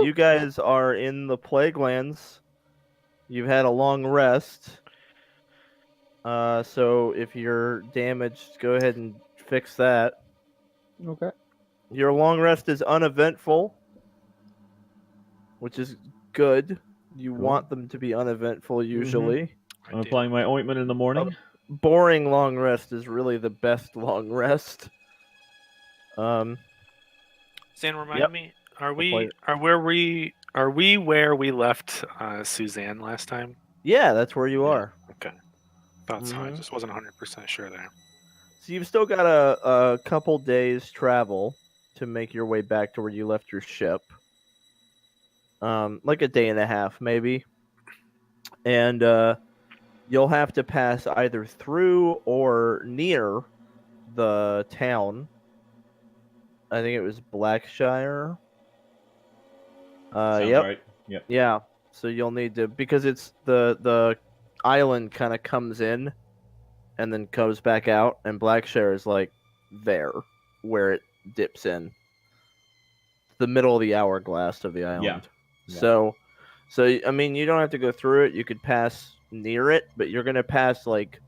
you guys are in the Plague Lands. You've had a long rest. So if you're damaged, go ahead and fix that. Okay. Your long rest is uneventful, which is good. You want them to be uneventful usually. I'm applying my ointment in the morning. Boring long rest is really the best long rest. Zan, remind me, are we where we left Suzanne last time? Yeah, that's where you are. Okay. Thought so. I just wasn't 100% sure there. So you've still got a couple days travel to make your way back to where you left your ship. Like a day and a half, maybe. And you'll have to pass either through or near the town. I think it was Blackshire. Sounds Yep. right. Yep. Yeah. So you'll need to, because it's the island kind of comes in and then goes back out, and Blackshire is like there where it dips in. The middle of the hourglass of the island. Yeah. So I mean, you don't have to go through it. You could pass near it, but you're gonna pass like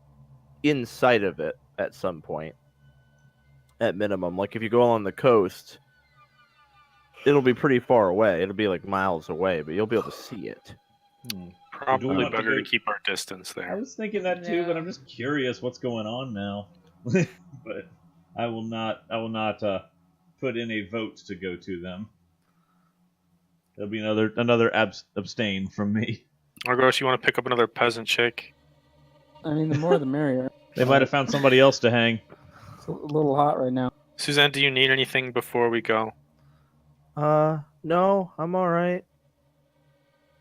inside of it at some point, at minimum. Like if you go along the coast, it'll be pretty far away. It'll be like miles away, but you'll be able to see it. Probably want to better go- to keep our distance I there. was thinking that too, but I'm just curious what's going on now. But I will not put in a vote to go to them. There'll be another abstain from me. Argos, you want to pick up another peasant chick? I mean, the more the merrier. They might have found somebody else to hang. It's a little hot right now. Suzanne, do you need anything before we go? No, I'm all right.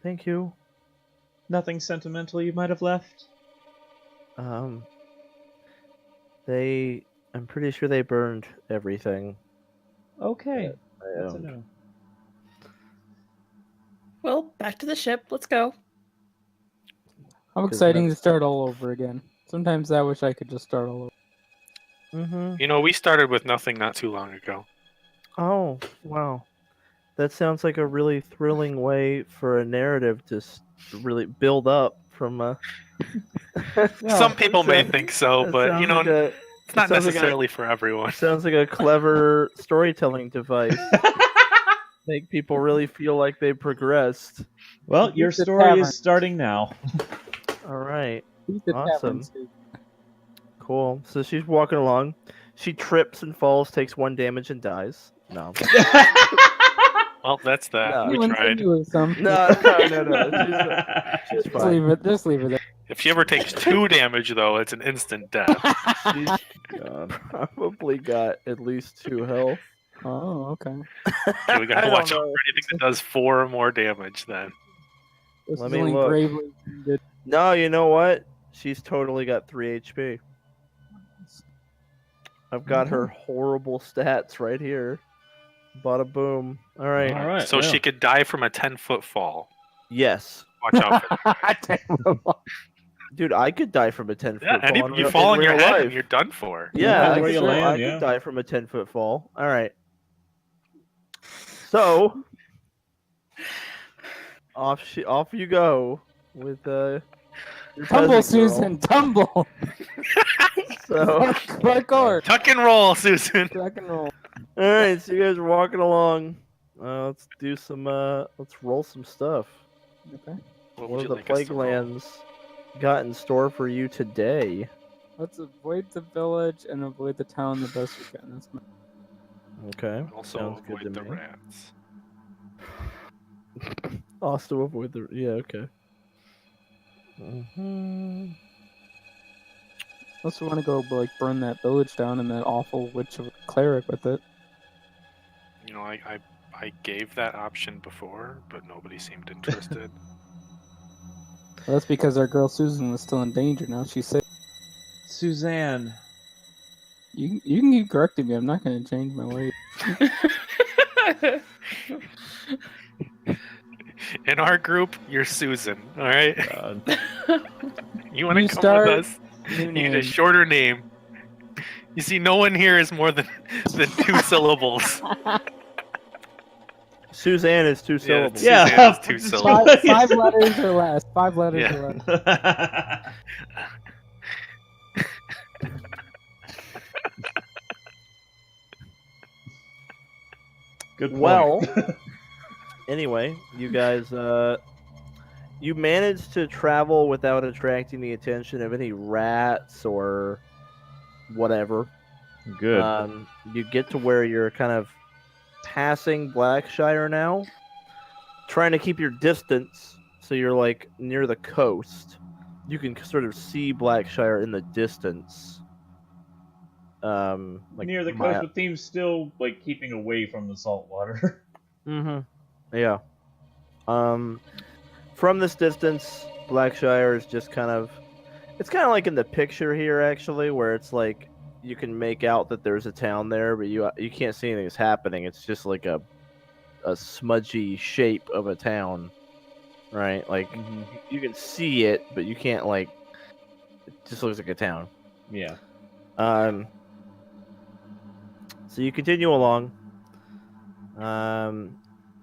Thank you. Nothing sentimental you might have left? I'm pretty sure they burned everything. Okay. I That's a owned. no. Well, back to the ship. Let's go. How 'Cause exciting to start all over again. Sometimes I wish I could just start all over. Mm-hmm. You know, we started with nothing not too long ago. Oh, wow. That sounds like a really thrilling way for a narrative to really build up from a... Some people may sounds- think so, that but sounds you know, like a- it's not sounds like a- necessarily for everyone. Sounds like a clever storytelling device. Make people really feel like they progressed. Well, your The story tavern. is starting now. All right. Keep the Awesome. tavern safe. Cool. So she's walking along. She trips and falls, takes 1 damage, and dies. No. Well, that's that. No. We You tried. insinuate some. No. She's Just fine. leave it. Just leave it there. If she ever takes 2 damage, though, it's an instant death. She's probably got at least 2 health. Oh, okay. So we gotta I watch don't out for know. anything that does 4 or more damage then. This Let is me only look. gravely wounded. No, you know what? She's totally got 3 HP. I've got her horrible stats right here. Bada boom. All right. All right. So she could die from a 10-foot fall. Yes. Watch out for that. Dude, I could die from a 10-foot Yeah, fall. and you fall on your real head life. and you're done for. Yeah, Yeah, where you sure, land, I yeah. could die from a 10-foot fall. All right. So, off you go with your Tumble, peasant girl. Susan, tumble. So, Parkour. Tuck and roll, Susan. Rock and roll. all right. So you guys are walking along. Let's do some. Let's roll some stuff. Okay. What What would have you the like us Plague to roll? Lands got in store for you today? Let's avoid the village and avoid the town the best we can. That's my... Okay. Also Sounds good avoid to the me. rats. Also avoid the. Yeah. Okay. Unless we want to go like burn that village down and that awful witch of a cleric with it. You know, I gave that option before, but nobody seemed interested. Well, that's because our girl Susan was still in danger. Now she's safe. Suzanne. You can keep correcting me. I'm not going to change my ways. In our group, you're Susan, alright? God. You want You to come start- with us? New You need a name. shorter name. You see, no one here is more than 2 syllables. Suzanne is 2 syllables. Yeah. Suzanne is 2 syllables. Five letters or less. 5 letters or less. Good point. Well, anyway, you guys, you managed to travel without attracting the attention of any rats or whatever. Good. You get to where you're kind of passing Blackshire now, trying to keep your distance, so you're like near the coast. You can sort of see Blackshire in the distance. Like Near the coast, but team's still like keeping away from the salt water. Yeah. From this distance, Blackshire is just kind of... It's kind of like in the picture here, actually, where it's like you can make out that there's a town there, but you can't see anything that's happening. It's just like a smudgy shape of a town, right? Like, you can see it, but you can't, like... It just looks like a town. Yeah. So you continue along.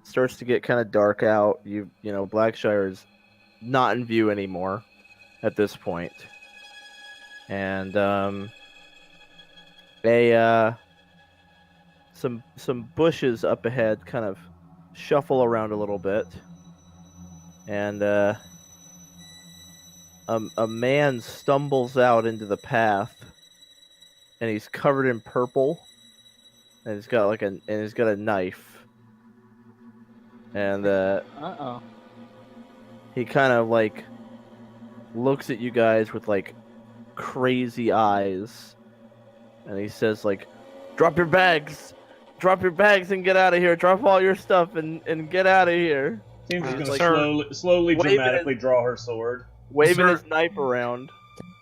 Starts to get kind of dark out. You know, Blackshire is not in view anymore at this point. And some bushes up ahead kind of shuffle around a little bit. And a man stumbles out into the path, and he's covered in purple. And he's got he's got a knife. And he kind of like looks at you guys with like crazy eyes. And he says like, drop your bags and get out of here. Drop all your stuff and get out of here. Seems he's like gonna slowly waving dramatically draw her sword. Waving his knife around.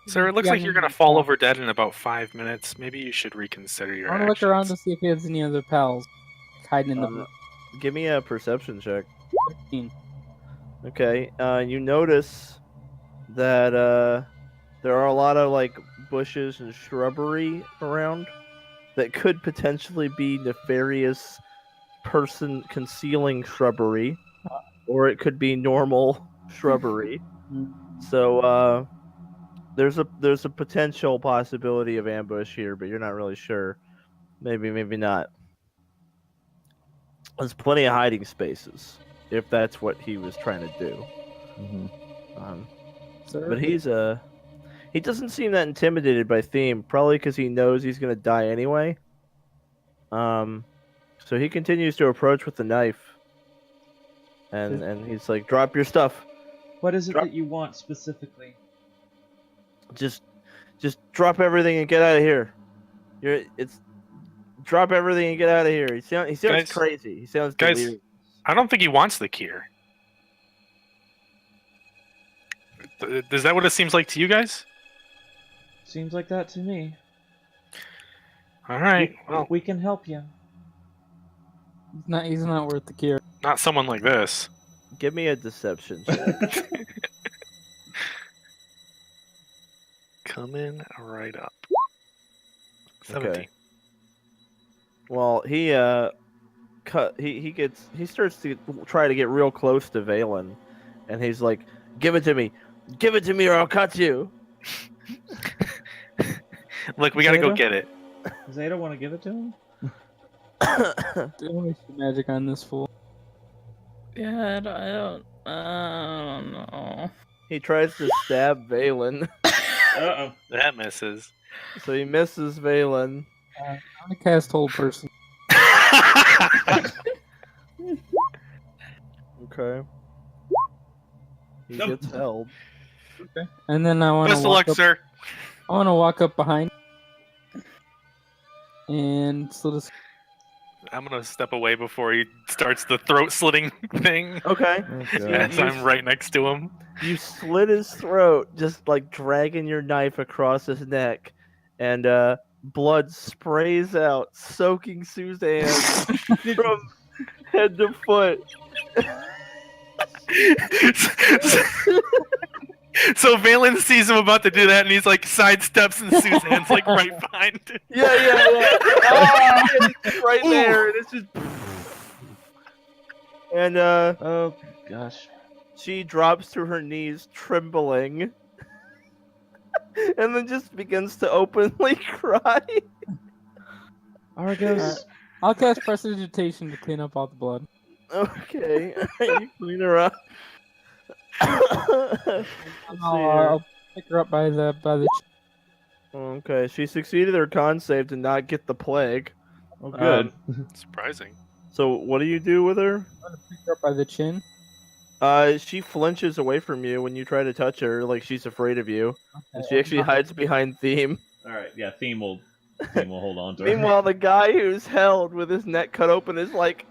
Sir, it looks like you're gonna fall over dead in about 5 minutes. Maybe you should reconsider your I want to actions. look around to see if he has any other pals hiding in the Give me a perception check. 15. Okay, you notice that there are a lot of like bushes and shrubbery around that could potentially be nefarious person concealing shrubbery, or it could be normal shrubbery. So there's a potential possibility of ambush here, but you're not really sure. Maybe not. There's plenty of hiding spaces if that's what he was trying to do. But he doesn't seem that intimidated by Theme, probably because he knows he's gonna die anyway. So he continues to approach with the knife, and he's like, "Drop your stuff. What is it that you want specifically? Just drop everything and get out of here. Drop everything and get out of here." He sounds Guys, crazy. He sounds guys, delirious. I don't think he wants the cure. Is that what it seems like to you guys? Seems like that to me. All right. Well, We can help you. He's not worth the cure. not someone like this. Give me a deception check. Coming right up. 17. Okay. Well, he starts to try to get real close to Valen, and he's like, "Give it to me, or I'll cut you." Look, we gotta go get it. Does Ada want to give it to him? Don't waste your magic on this fool. Yeah, I don't know. He tries to stab Valen, Uh-oh. That misses. so he misses Valen. I'm gonna cast Hold Person. Okay. He Nope. gets held. Okay. And then I want Best to of luck, sir. I want to walk up behind. And so this. I'm gonna step away before he starts the throat slitting thing. Okay. As I'm right next to him. You slit his throat, just like dragging your knife across his neck, and blood sprays out, soaking Suzanne from head to foot. So Valen sees him about to do that, and he's like sidesteps, and Suzanne's like right behind him. Yeah. Oh, it's right there, and it's just. And Oh gosh. she drops to her knees, trembling, and then just begins to openly cry. Argos. I'll cast Prestidigitation to clean up all the blood. Okay, you clean her up. Let's see here. I'll pick her up by the Okay, she succeeded her con save to not get the plague. Oh, good. Surprising. So what do you do with her? pick her up by the chin. She flinches away from you when you try to touch her, like she's afraid of you. And she Okay, actually hides behind Theme. All right. Yeah. Theme will hold on to her. Meanwhile, the guy who's held with his neck cut open is like,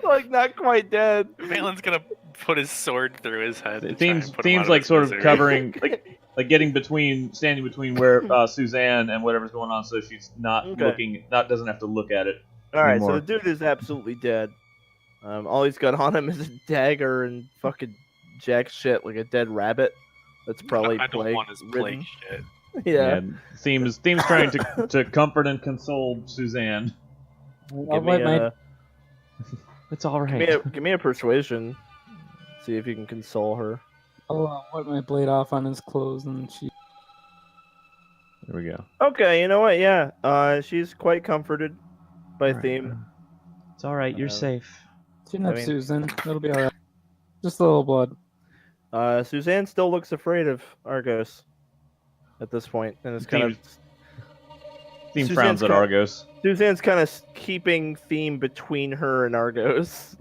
like not quite dead. Valen's gonna put his sword through his head. to try Theme's and put him out of like his sort of misery. covering, like getting standing between where Suzanne and whatever's going on, so she's not Okay. doesn't have to look at it. All right, anymore. so the dude is absolutely dead. All he's got on him is a dagger and fucking jack shit like a dead rabbit. That's probably I don't plague want his ridden. plague shit. Yeah. And Theme's trying to comfort and console Suzanne. I'll wipe my It's all right. Give me a persuasion. See if you can console her. I'll wipe my blade off on his clothes, and she. There we go. Okay, you know what? Yeah. She's quite comforted by All right. Theme. It's all right. You're Uh, safe. Chin up, I mean- Susan. It'll be alright. Just a little blood. Suzanne still looks afraid of Argos at this point, and it's kind of Theme Suzanne's frowns at kind- Argos. Suzanne's kind of keeping Theme between her and Argos.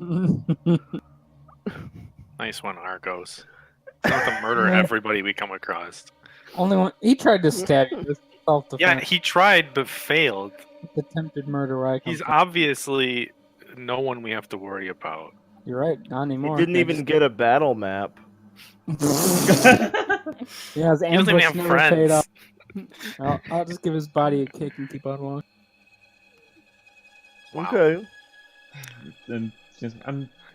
Nice one, Argos. You have to murder everybody we come across. Only one. He tried to stab you with Yeah, self-defense. he tried but failed. Attempted murder. Where I come He's from. obviously no one we have to worry about. You're right. Not He anymore. didn't even get a battle map. Yeah, his He doesn't even ambush have never paid friends. off. I'll just give his body a kick and keep on walking. Wow. Okay. And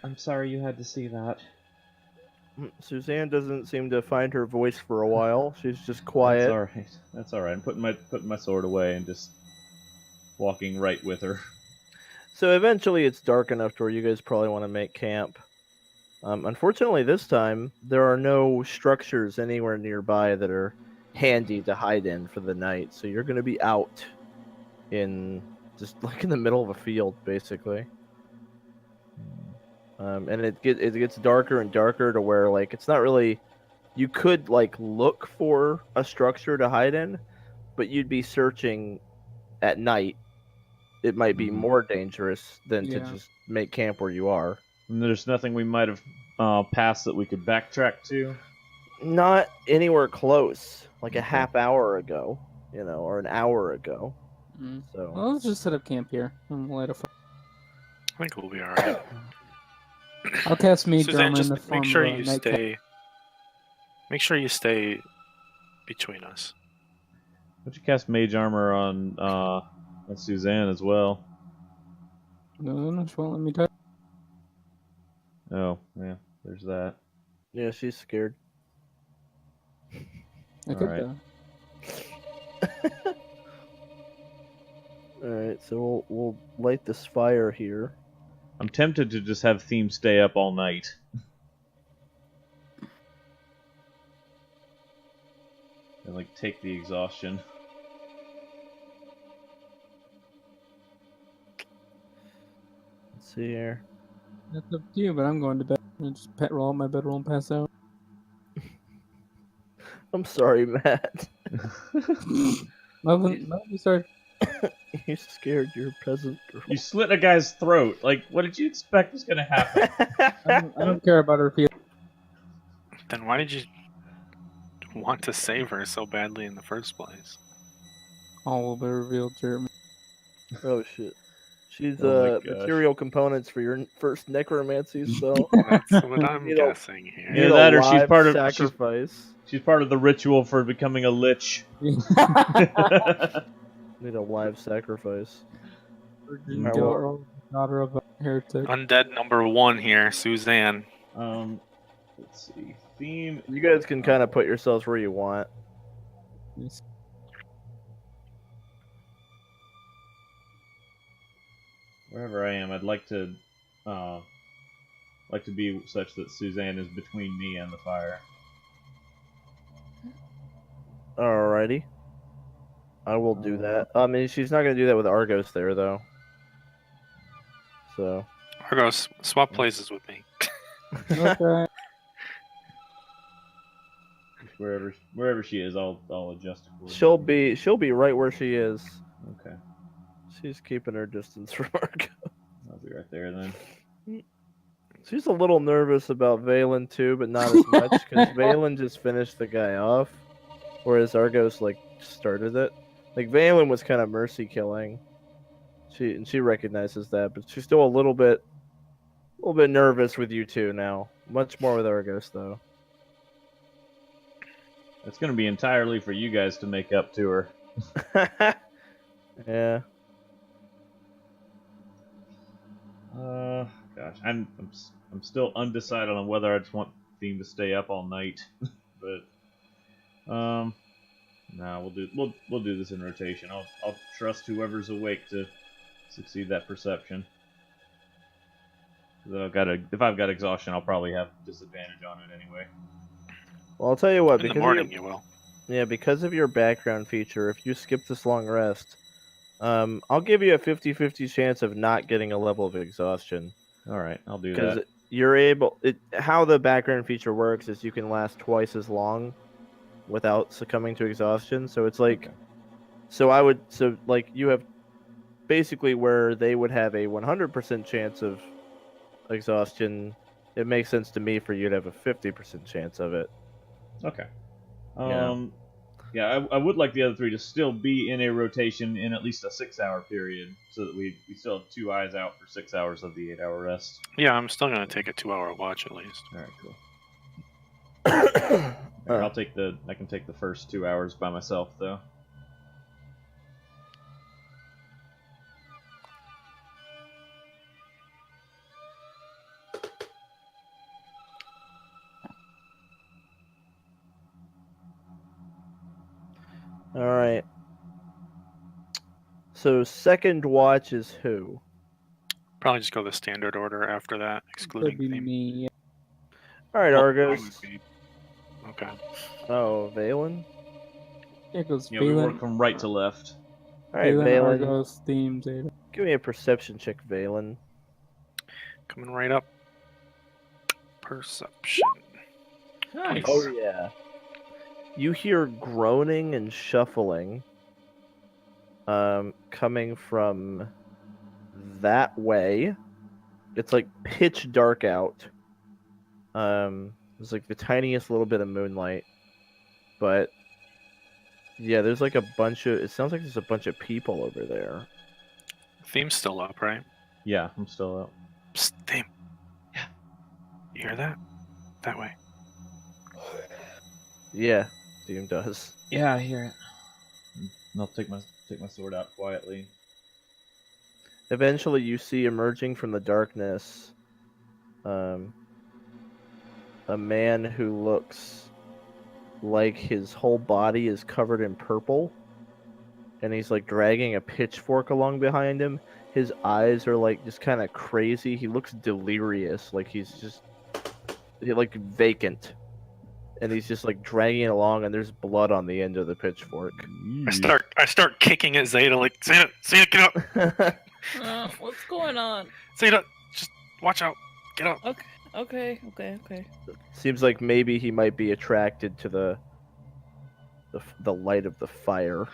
I'm sorry you had to see that. Suzanne doesn't seem to find her voice for a while. She's just That's quiet. all right. That's all right. I'm putting my sword away and just walking right with her. So eventually it's dark enough to where you guys probably want to make camp. Unfortunately, this time, there are no structures anywhere nearby that are handy to hide in for the night. So you're going to be out in just like in the middle of a field, basically. And it gets darker and darker to where like it's not really. You could like look for a structure to hide in, but you'd be searching at night. It might be more dangerous than to Yeah. just make camp where you are. And there's nothing we might have passed that we could backtrack to. Not anywhere close, like a half hour ago, or an hour ago. Mm. So Well, let's just set up camp here and light a fire. I think we'll be alright. I'll cast Mage Suzanne, Armor in the just form make sure of a you nightcap. stay. Make sure you stay between us. Why don't you cast Mage Armor on Suzanne as well? No, she won't let me touch. Oh, yeah. There's that. yeah, she's scared. I could, Alright. All right, so we'll light this fire here. I'm tempted to just have Theme stay up all night. And like take the exhaustion. Let's see here. That's up to you, but I'm going to bed. I just roll out my bedroll and pass out. I'm sorry, Matt. Nothing, sorry. You're scared. You're a peasant girl. You slit a guy's throat. Like, what did you expect was gonna happen? I don't care about her feelings. Then why did you want to save her so badly in the first place? All will be revealed, Jeremy. Oh shit. She's Oh my gosh. material components for your first necromancy spell. That's what I'm You know- guessing here. Yeah, Need a that or she's live part of- sacrifice. She's part of the ritual for becoming a lich. Need a live sacrifice. Virgin Alright, girl, daughter of a heretic. Undead number 1 here, Suzanne. Let's see. Theme. You guys can kind of put yourselves where you want. wherever I am, I'd like to be such that Suzanne is between me and the fire. Alrighty. I will do that. I mean, she's not going to do that with Argos there, though. So. Argos, swap places with me. Okay. Wherever she is, I'll adjust accordingly. She'll be right where she is. Okay. She's keeping her distance from Argos. I'll be right there then. She's a little nervous about Valen too, but not as much because Valen just finished the guy off, whereas Argos like started it. Like Valen was kind of mercy killing. She recognizes that, but she's still a little bit nervous with you two now. Much more with Argos though. It's going to be entirely for you guys to make up to her. Yeah. Gosh, I'm still undecided on whether I just want Theme to stay up all night, but no, we'll do this in rotation. I'll trust whoever's awake to succeed that perception. If I've got exhaustion, I'll probably have disadvantage on it anyway. Well, I'll tell you what. In the morning, you will. Yeah, because of your background feature, if you skip this long rest, I'll give you a 50-50 chance of not getting a level of exhaustion. All right, I'll do that. Because you're able. How the background feature works is you can last twice as long without succumbing to exhaustion. So it's like, Okay. so you have basically where they would have a 100% chance of exhaustion. It makes sense to me for you to have a 50% chance of it. Okay. Yeah. I would like the other three to still be in a rotation in at least a 6-hour period, so that we still have 2 eyes out for 6 hours of the 8-hour rest. Yeah, I'm still gonna take a 2-hour watch at least. All right, cool. Alright. I can take the first 2 hours by myself though. All right. So second watch is who? Probably just go the standard order after that, excluding Could be Theme. me. All right, Well, Argos. I would be- Okay. Oh, Valen. It goes Yeah, we work Valen, from right to left. All right, Valen, Valen. Argos, Theme, Xeta. Give me a perception check, Valen. Coming right up. Perception. Nice. Oh yeah. You hear groaning and shuffling coming from that way. It's like pitch dark out. There's like the tiniest little bit of moonlight. But yeah, there's like it sounds like there's a bunch of people over there. Theme's still up, right? Yeah, I'm still out. Psst, Theme. Yeah. You hear that? That way. Yeah, Doom does. Yeah, I hear it. I'll take my sword out quietly. Eventually, you see emerging from the darkness a man who looks like his whole body is covered in purple, and he's like dragging a pitchfork along behind him. His eyes are like just kind of crazy. He looks delirious, like he's like vacant, and he's just like dragging it along, and there's blood on the end of the pitchfork. I start kicking at Xeta like Xeta, get up! What's going on? Xeta, just watch out. Get up. Okay. Seems like maybe he might be attracted to the light of the fire.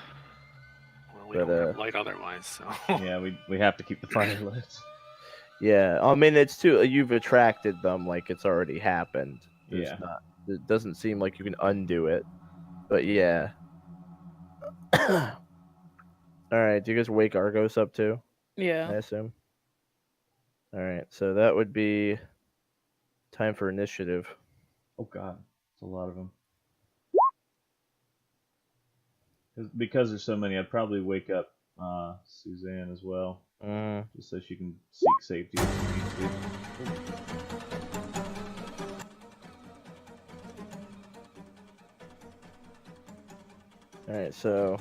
Well, we don't have light otherwise, so. Yeah, we have to keep the fire lit. Yeah, I mean it's too. You've attracted them like it's already happened. Yeah. It doesn't seem like you can undo it, but yeah. All right, do you guys wake Argos up too? I Yeah. assume. All right, so that would be time for initiative. Oh god, it's a lot of them. Because there's so many, I'd probably wake up Suzanne as well, just so she can seek safety if she needs to. All right, so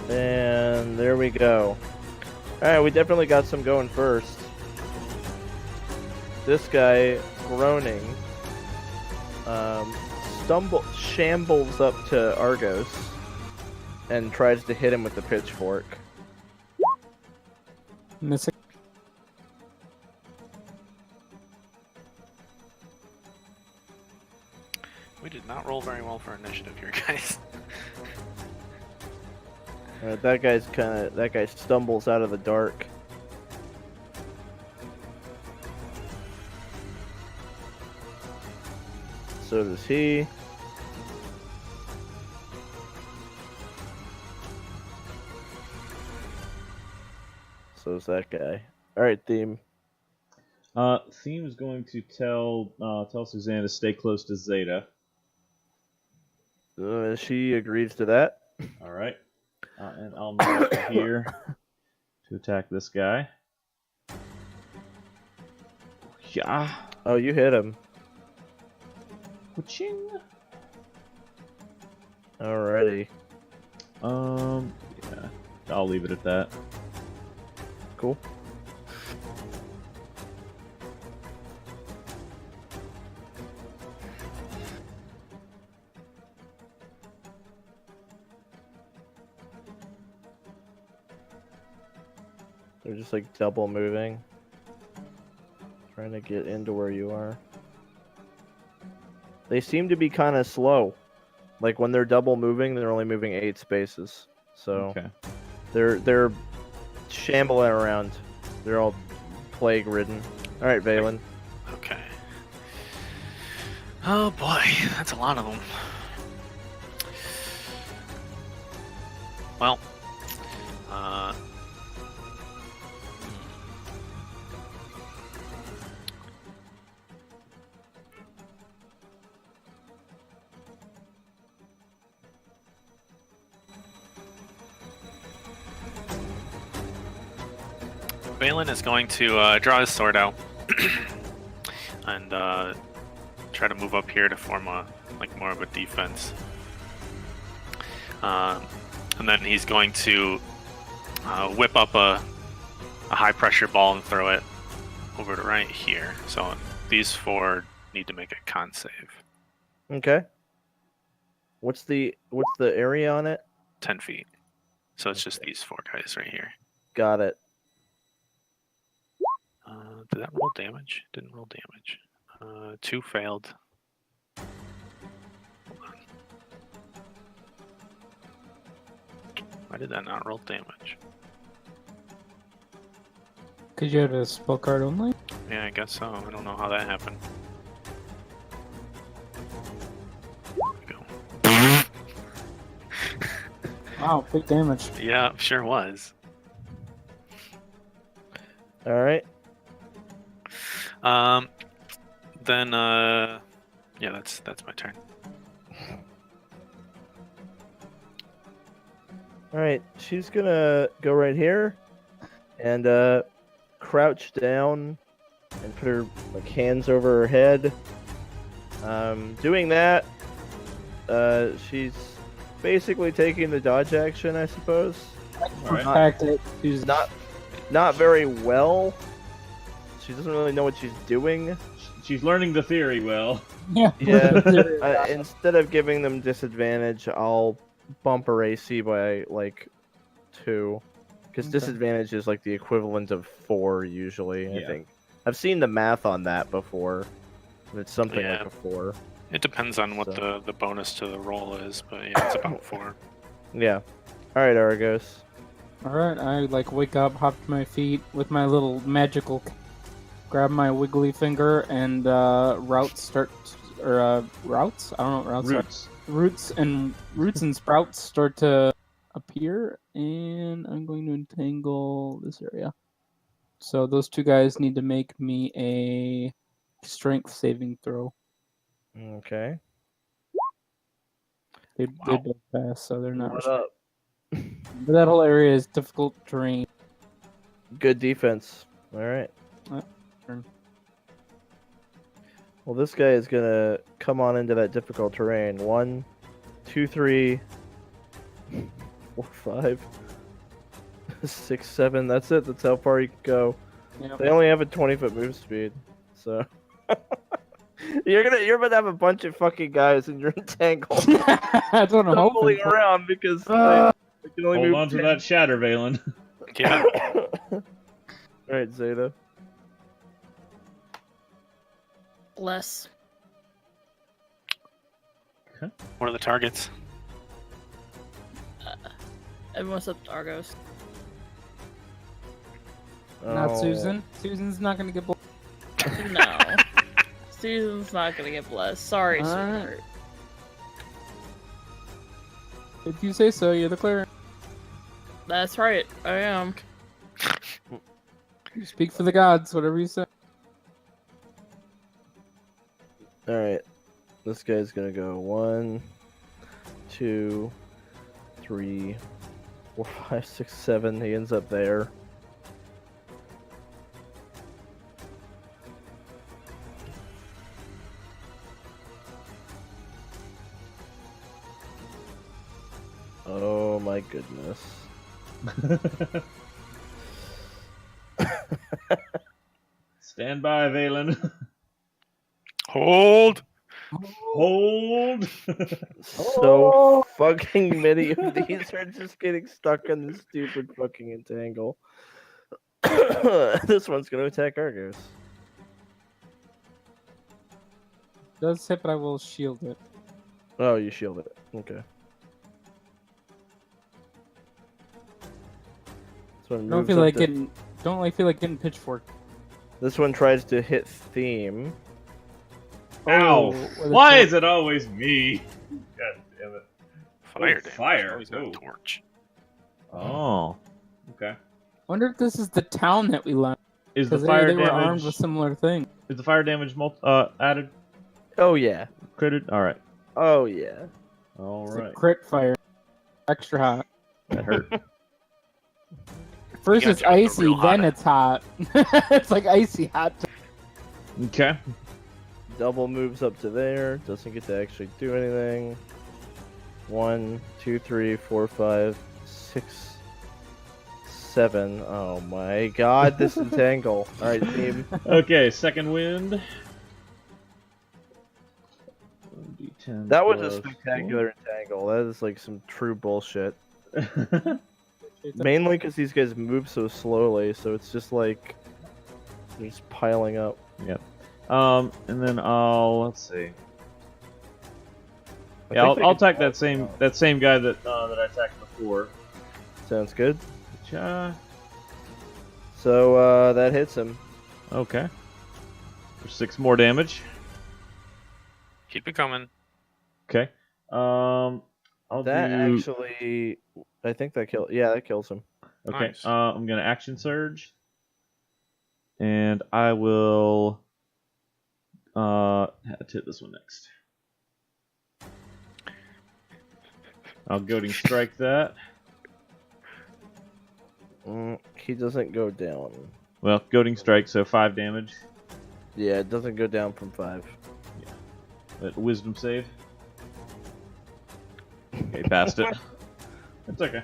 And there we go. Alright, we definitely got some going first. This guy, groaning, shambles up to Argos and tries to hit him with the pitchfork. Missing. We did not roll very well for initiative here, guys. That guy stumbles out of the dark. So does he. So is that guy. Alright, Theme. Theme is going to tell Suzanne to stay close to Xeta. She agrees to that. All right. And I'll move here to attack this guy. Yeah. Oh, you hit him. Ka-ching. Alrighty. Yeah. I'll leave it at that. Cool. They're just like double moving. Trying to get into where you are. They seem to be kind of slow. Like when they're double moving, they're only moving 8 spaces. So Okay. they're shambling around. They're all plague ridden. Alright, Valen. Okay. Oh boy, that's a lot of them. Well, Valen is going to draw his sword out and try to move up here to form more of a defense. And then he's going to whip up a high pressure ball and throw it over to right here. So these 4 need to make a con save. Okay. What's the area on it? 10 feet. So it's just these 4 guys right here. Got it. Did that roll damage? Didn't roll damage. 2 failed. Hold on. Why did that not roll damage? Because you had a spell card only? Yeah, I guess so. I don't know how that happened. There we go. Wow, big damage. Yeah, sure was. Alright. Then yeah, that's my turn. Alright, she's gonna go right here and crouch down and put her hands over her head. Doing that, she's basically taking the dodge action, I suppose. Alright. Tactic. She's Not very well. She doesn't really know what she's doing. She's learning the theory well. Yeah. Yeah. Instead of giving them disadvantage, I'll bump her AC by 2, because Okay. disadvantage is the equivalent of 4 usually. I Yeah. think I've seen the math on that before. It's something Yeah. like a 4. It depends on what So- the bonus to the roll is, but yeah, it's about 4. Yeah. All right, Argos. Alright, I wake up, hop to my feet with my little magical grab my wiggly finger and routes start routes? I don't know what routes are. Roots and sprouts start to appear, and I'm going to entangle this area. So those 2 guys need to make me a strength saving throw. Okay. They Wow. both pass, so they're not. What up? But that whole area is difficult terrain. Good defense. All right. Turn. Well, this guy is gonna come on into that difficult terrain. 1, 2, 3. 4, 5, 6, 7. That's it. That's how far you can go. Yep. They only have a 20-foot move speed, so you're about to have a bunch of fucking guys in your entangle That's what I'm hoping stumbling for. around because they can only Hold move on to 10. that shatter, Valen. Yeah. All right, Xeta. Bless. What are the targets? Everyone's up to Argos. Not Oh. Susan. Susan's not gonna get. No. Susan's not gonna get blessed. Sorry, Alright. sweetheart. If you say so, you're the cleric. That's right. I am. You speak for the gods. Whatever you say. All right, this guy's gonna go 1, 2, 3, 4, 5, 6, 7. He ends up there. Oh my goodness. Stand by, Valen. Hold. Hold. So fucking many of these are just getting stuck in this stupid fucking entangle. This one's gonna attack Argos. Does hit, but I will shield it. Oh, you shield it. Okay. This one Don't moves feel up like to- getting. Don't like feel like getting pitchfort. This one tries to hit theme. Ow! with a Why torch. is it always me? God damn it. Fire Oh, damage. fire. Always got a Oh. torch. Oh. Okay. Wonder if this is the town that we left. Is the Because fire they were damage armed with similar things. is the fire damage added? Oh yeah. Critted? Alright. Oh yeah. It's a Alright. crit fire. Extra hot. That hurt. First You it's gotta jump the icy, real then hot. it's hot. It's like icy hot. Okay. Double moves up to there. Doesn't get to actually do anything. 1, 2, 3, 4, 5, 6, 7. Oh my god, this entangle. Alright, team. Okay, second wind. 1d10 That was a plus spectacular entangle. That is like some true bullshit. 4. Mainly because these guys move so slowly, so it's just like they're just piling up. And then let's see. I Yeah, think they I'll could- attack that same guy that that I attacked before. Sounds good. Cha. So that hits him. Okay. For 6 more damage. Keep it coming. Okay. I'll That do. actually, I think that kills. Yeah, that kills him. Okay. Nice. I'm gonna action surge, and I will hit this one next. I'll goading strike that. He doesn't go down. Well, goading strike, so 5 damage. Yeah, it doesn't go down from 5. But wisdom save. Okay, passed it. It's okay.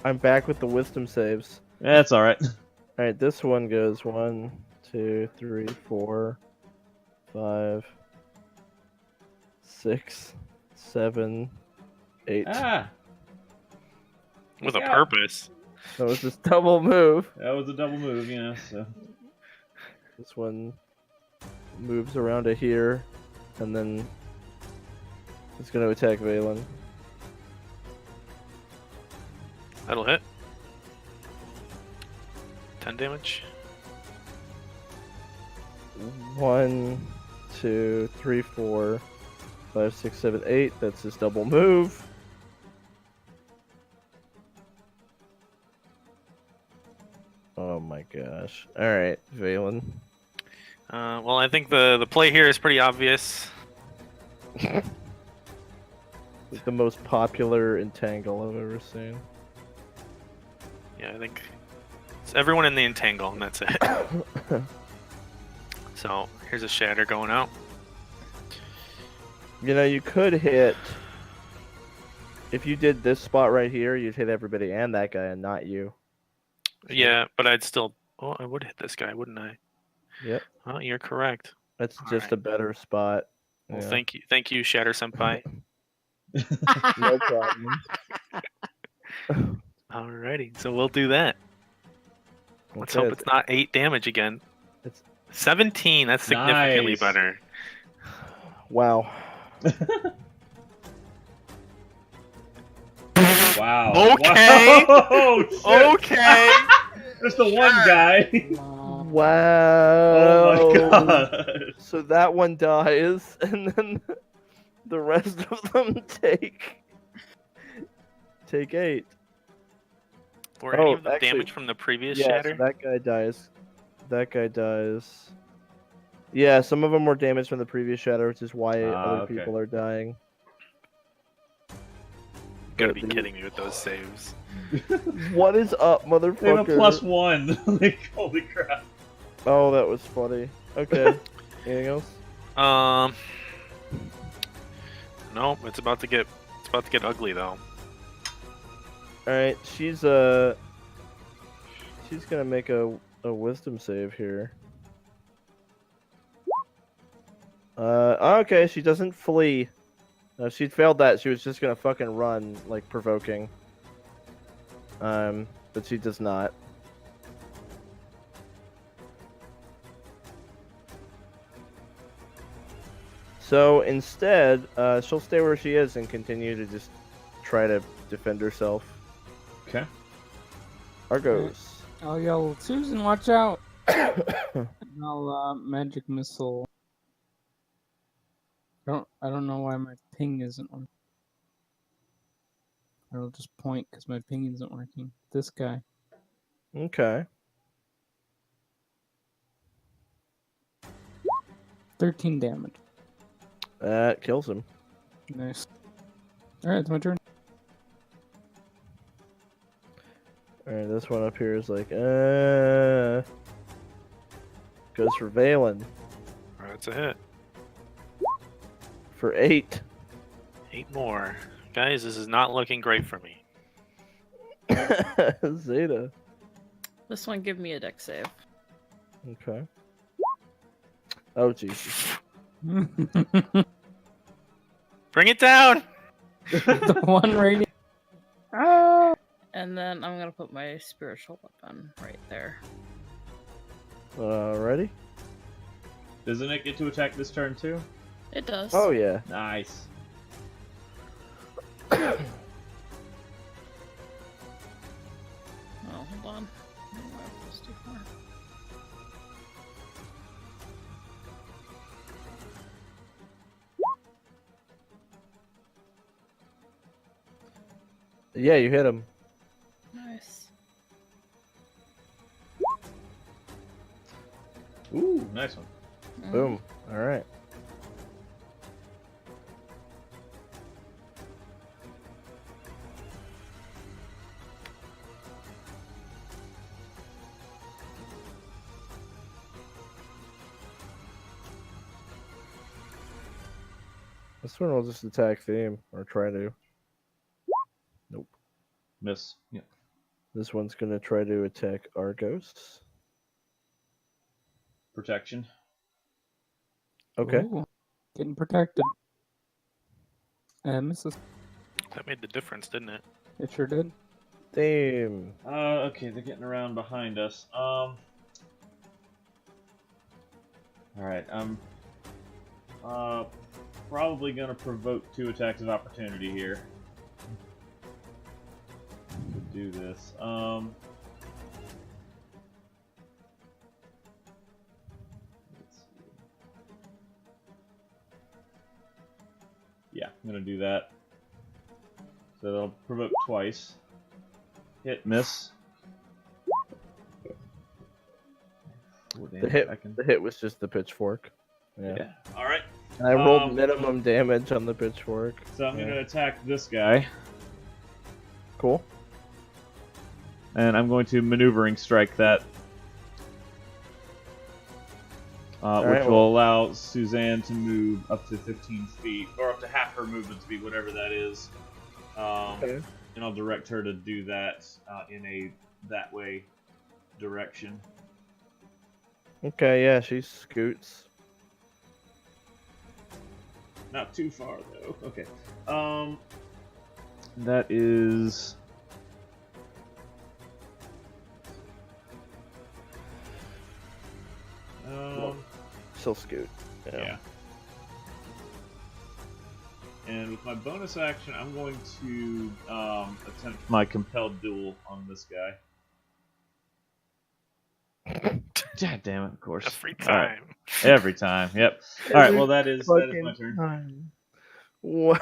I'm back with the wisdom saves. That's all right. All right, this one goes 1, 2, 3, 4, 5, 6, 7, 8. Ah, With a Yeah. purpose. That was just double move. that was a double move, yeah. So This one moves around to here, and then it's going to attack Valen. That'll hit. 10 damage. 1, 2, 3, 4, 5, 6, 7, 8. That's his double move. Oh my gosh. Alright, Valen. Well, I think the play here is pretty obvious. Like the most popular entangle I've ever seen. Yeah, I think it's everyone in the entangle, and that's it. So here's a shatter going out. You know, you could hit If you did this spot right here, you'd hit everybody and that guy, and not you. Yeah, but I'd still. Oh, I would hit this guy, wouldn't I? Yep. Oh, you're correct. That's All just right. a better spot. Well, Yeah. thank you, Shatter Senpai. No problem. Alrighty, so we'll do that. Let's Okay, hope it's not 8 damage again. It's 17. That's significantly Nice. better. wow. Wow. Okay. Wow. Oh, shit. Okay. There's the one guy. Wow. Oh my god. So that one dies, and then the rest of them take 8. Were any Oh, of them actually, damaged from the previous Yeah, shatter? so that guy dies. That guy dies. Yeah, some of them were damaged from the previous shatter, which is why other Okay. people are dying. Gotta But be the- kidding me with those saves. What is up, They have a motherfucker? +1. Like, holy crap. Oh, that was funny. Okay. Anything else? No, it's about to get ugly though. All right, she's gonna make a wisdom save here. Okay, she doesn't flee. If she'd failed that, she was just gonna fucking run, like provoking. But she does not. So instead, she'll stay where she is and continue to just try to defend herself. Okay. Argos. I'll yell, Susan, watch out! And I'll magic missile. I don't know why my ping isn't working. I'll just point because my ping isn't working. This guy. Okay. 13 damage. That kills him. Nice. Alright, it's my turn. Alright, this one up here is like, goes for Valen. That's a hit. For 8. 8 more. Guys, this is not looking great for me. Xeta. This one give me a deck save. Okay. Oh, Jesus. Bring it down! The one rating. Ah! And then I'm gonna put my spiritual weapon right there. Ready? Doesn't it get to attack this turn too? It does. Oh, yeah. Nice. Oh, hold on. Let's do more. Yeah, you hit him. Nice. Ooh, nice one. Boom. Alright. This one will just attack theme, or try to. Nope. Miss. Yeah. This one's gonna try to attack Argos. Protection. Okay. Ooh, getting protected. And misses. That made the difference, didn't it? It sure did. Damn. Okay, they're getting around behind us. Alright, I'm probably gonna provoke 2 attacks of opportunity here. To do this. Let's see. Yeah, I'm gonna do that. So they'll provoke twice. Hit, miss. Oh, damn, The hit was just the pitchfork. Yeah. Yeah. All right. And I rolled minimum damage on the pitchfork. So I'm gonna attack this guy, Cool. and I'm going to maneuvering strike that, which right, will allow Suzanne to move up to 15 feet, or up to half her movement speed, whatever that is. Okay. And I'll direct her to do that in a that way direction. Okay, yeah, she scoots. Not too far though. Okay. That is. She'll scoot. Yeah. And with my bonus action, I'm going to attempt my compelled duel on this guy. God damn it! Of course. Every All right. time. Every time. Yep. All right. Well, that is my turn. Wow.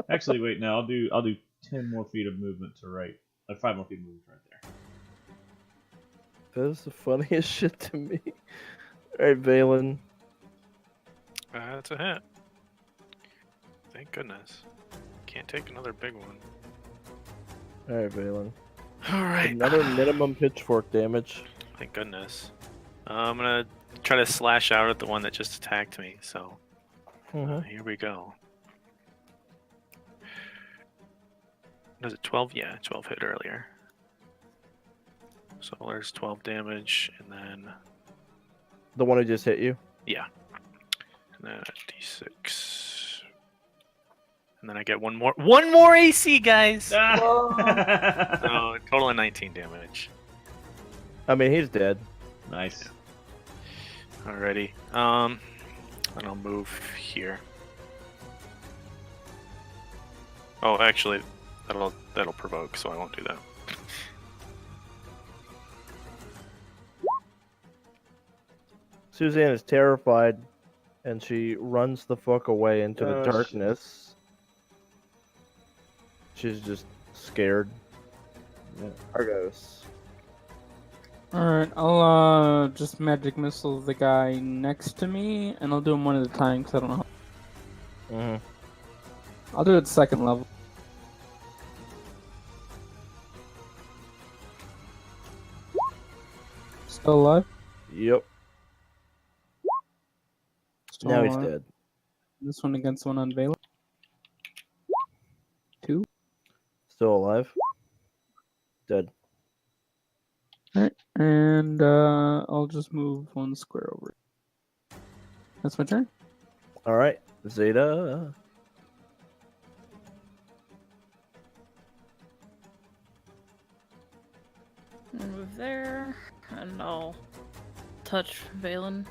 Actually, wait. No, I'll do 10 more feet of movement to right. 5 more feet of movement right there. That is the funniest shit to me. Alright, Valen. That's a hit. Thank goodness. Can't take another big one. Alright, Valen. Alright. Another minimum pitchfork damage. Thank goodness. I'm gonna try to slash out at the one that just attacked me, so here we go. Was it 12? Yeah, 12 hit earlier. So there's 12 damage, and then... The one who just hit you? Yeah. And then a d6. And then I get one more AC, guys! So, total of 19 damage. I mean, he's dead. Nice. Alrighty. And I'll move here. Oh, actually, that'll provoke, so I won't do that. Suzanne is terrified, and she runs the fuck away into the darkness. She's just scared. Yeah. Argos. Alright, I'll just magic missile the guy next to me, and I'll do them one at a time because I don't know. Mm-hmm. I'll do it second level. Still alive? Yep. Still Now he's alive. dead. This one against one on Valen. 2. Still alive. Dead. Alright, and I'll just move one square over. That's my turn. Alright. Xeta. Move there, and I'll touch Valen.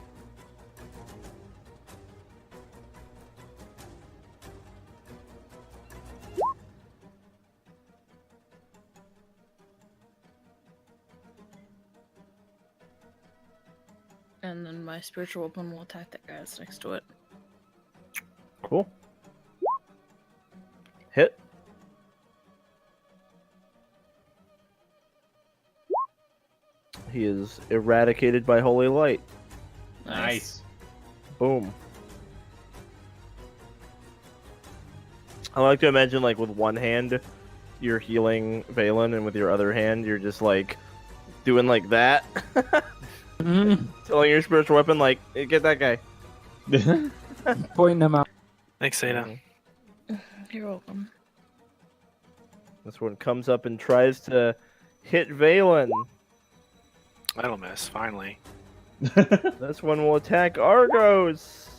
And then my spiritual weapon will attack that guy that's next to it. Cool. Hit. He is eradicated by holy light. Nice. Boom. I like to imagine, like, with one hand, you're healing Valen, and with your other hand, you're just, like, doing, like, that. Telling your spiritual weapon, like, hey, get that guy. Pointing him out. Thanks, Xeta. You're welcome. This one comes up and tries to hit Valen. That'll miss, finally. This one will attack Argos.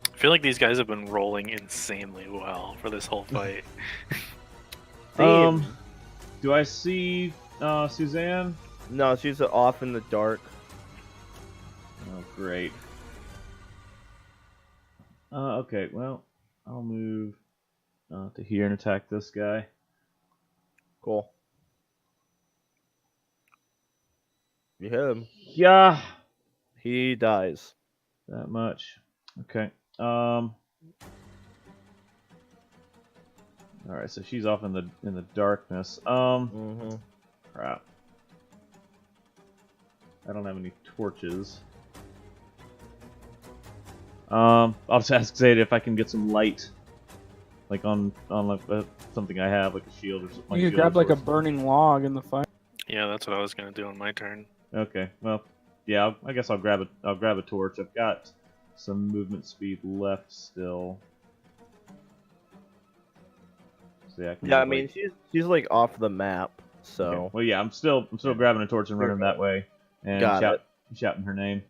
I feel like these guys have been rolling insanely well for this whole fight. Theme. Do I see Suzanne? No, she's off in the dark. Oh, great. Okay, well, I'll move to here and attack this guy. Cool. You hit him. Yeah, He dies. that much. Okay. All right, so she's off in the darkness. Crap. I don't have any torches. I'll just ask Xeta if I can get some light, like on like something I have, like a shield or something. You could grab like a burning log in the fire. Yeah, that's what I was gonna do on my turn. Okay, well, yeah, I guess I'll grab a torch. I've got some movement speed left still. So yeah, Yeah, I mean she's like off the map, so. Okay. Well, yeah, I'm still grabbing a torch and running that way and shouting her name.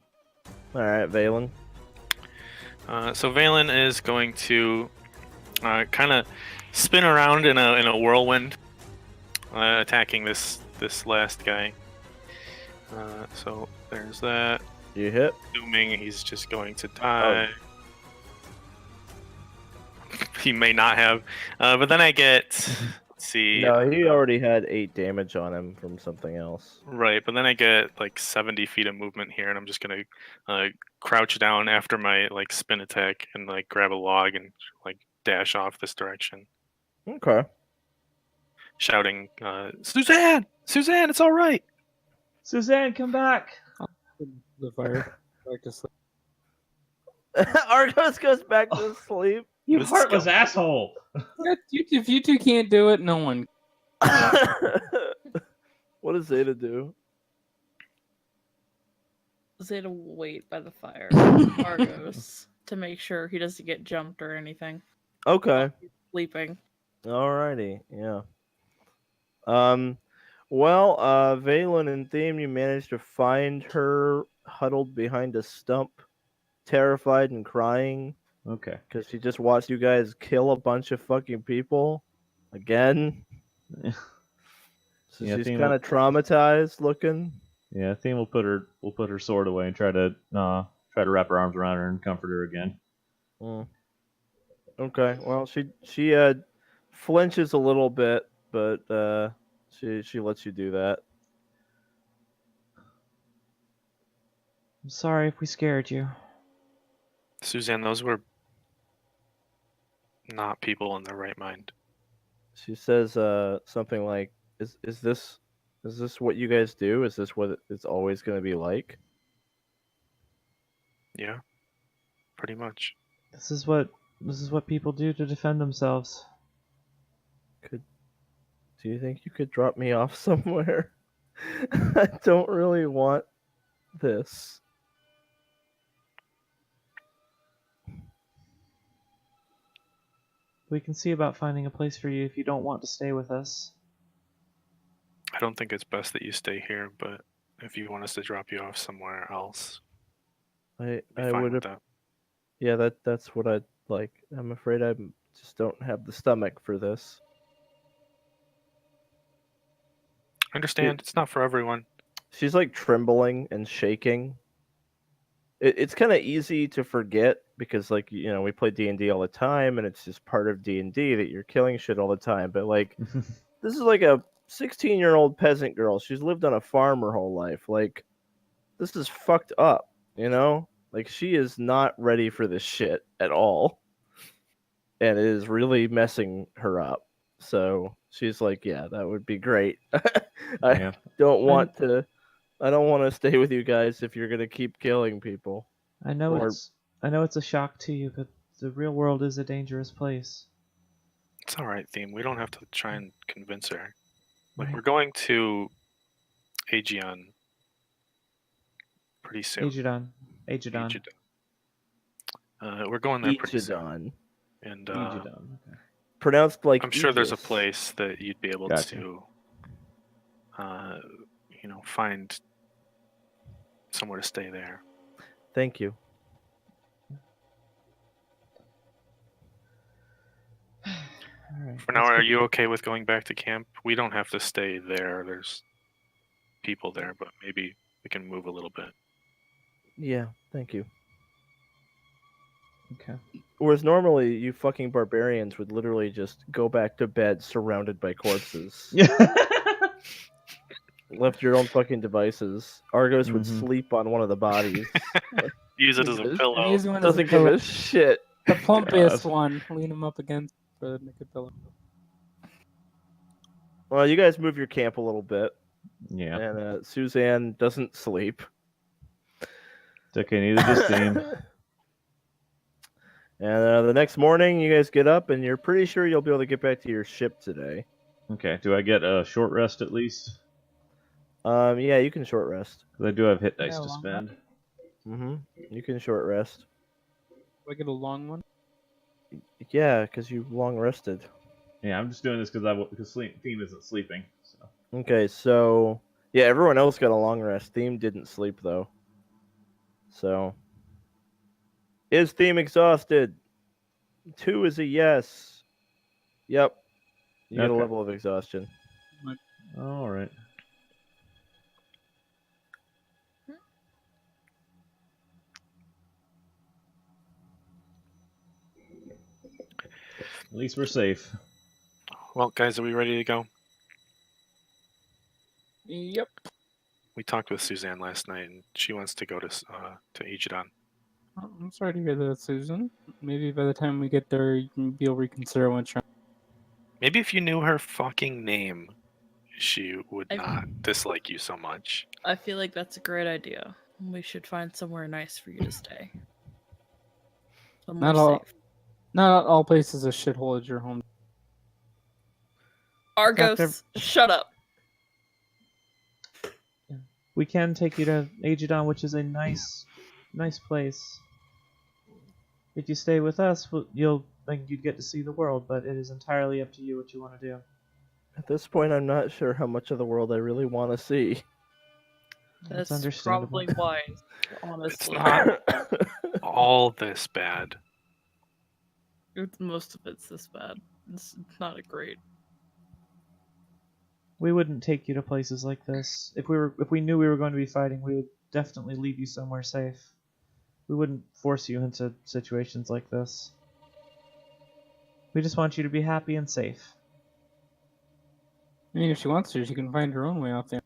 All right, Valen. So Valen is going to kind of spin around in a whirlwind, attacking this last guy. So there's that. You hit. Assuming he's just going to die. Oh. He may not have, but then I get. Let's see. No, he already had 8 damage on him from something else. Right, but then I get like 70 feet of movement here, and I'm just gonna crouch down after my like spin attack and like grab a log and like dash off this direction. Okay. Shouting, Suzanne! Suzanne, it's all right! Suzanne, come back! The fire. Back to sleep. Argos goes back to sleep. You heartless asshole! If you two can't do it, no one. What does Xeta do? Xeta will wait by the fire, Argos, to make sure he doesn't get jumped or anything. Okay. He's sleeping. Alrighty, yeah. Well, Valen and Theme, you managed to find her huddled behind a stump, terrified and crying. Okay. Because she just watched you guys kill a bunch of fucking people again. So yeah, she's kind of traumatized looking. Yeah, Theme will put her sword away and try to wrap her arms around her and comfort her again. Okay. Well, she flinches a little bit, but she lets you do that. I'm sorry if we scared you. Suzanne, those were not people in their right mind. She says something like, "Is this what you guys do? Is this what it's always going to be like?" Yeah, pretty much. This is what people do to defend themselves. Do you think you could drop me off somewhere? I don't really want this. We can see about finding a place for you if you don't want to stay with us. I don't think it's best that you stay here, but if you want us to drop you off somewhere else, I fine would with have. that. Yeah, that's what I'd like. I'm afraid I just don't have the stomach for this. I understand. It's not for everyone. She's like trembling and shaking. It's kind of easy to forget because, like, you know, we play D&D all the time, and it's just part of D&D that you're killing shit all the time. But like, this is like a 16-year-old peasant girl. She's lived on a farm her whole life. Like, this is fucked up, you know? Like, she is not ready for this shit at all, and it is really messing her up. So she's like, "Yeah, that would be great. I don't want to stay with you guys if you're gonna keep killing people." I know it's a shock to you, but the real world is a dangerous place. It's all right, Theme. We don't have to try and convince her. Like, Right. we're going to Aegeon pretty soon. Aegeon. We're going there pretty soon. Aegeon. And Aegeon. Okay. Pronounced like I'm sure there's a Aegis. place that you'd be able to, find somewhere to stay there. Thank you. All right. For now, are you okay with going back to camp? We don't have to stay there. There's people there, but maybe we can move a little bit. Yeah, thank you. Okay. Whereas normally you fucking barbarians would literally just go back to bed surrounded by corpses. Left your own fucking devices. Argos would sleep on one of the bodies. Use it as a pillow. Doesn't give a shit. The plumpiest one. Lean him up against the naked pillow. Well, you guys move your camp a little bit. Yeah. And Suzanne doesn't sleep. It's okay, neither does Theme. And the next morning, you guys get up, and you're pretty sure you'll be able to get back to your ship today. Okay, do I get a short rest at least? Yeah, you can short rest. Because I do have hit dice to spend. You can short rest. Do I get a long one? Yeah, because you long rested. Yeah, I'm just doing this because Theme isn't sleeping. So. Okay, so yeah, everyone else got a long rest. Theme didn't sleep though. So is Theme exhausted? 2 is a yes. Yep. You get a Okay. level of exhaustion. All right. At least we're safe. Well, guys, are we ready to go? Yep. We talked with Suzanne last night, and she wants to go to Aegidon. Oh, I'm sorry to hear that, Susan. Maybe by the time we get there, you'll reconsider what's wrong. Maybe if you knew her fucking name, she would I- not dislike you so much. I feel like that's a great idea. We should find somewhere nice for you to stay. Somewhere safe. Not all places a shithole is your home. Argos, shut up. We can take you to Aegidon, which is a nice place. If you stay with us, you'd get to see the world, but it is entirely up to you what you want to do. At this point, I'm not sure how much of the world I really want to see. That's understandable. probably wise, honestly. not all this bad. Most of it's this bad. It's not a great. We wouldn't take you to places like this. If we knew we were going to be fighting, we would definitely leave you somewhere safe. We wouldn't force you into situations like this. We just want you to be happy and safe. I mean, if she wants to, she can find her own way out there.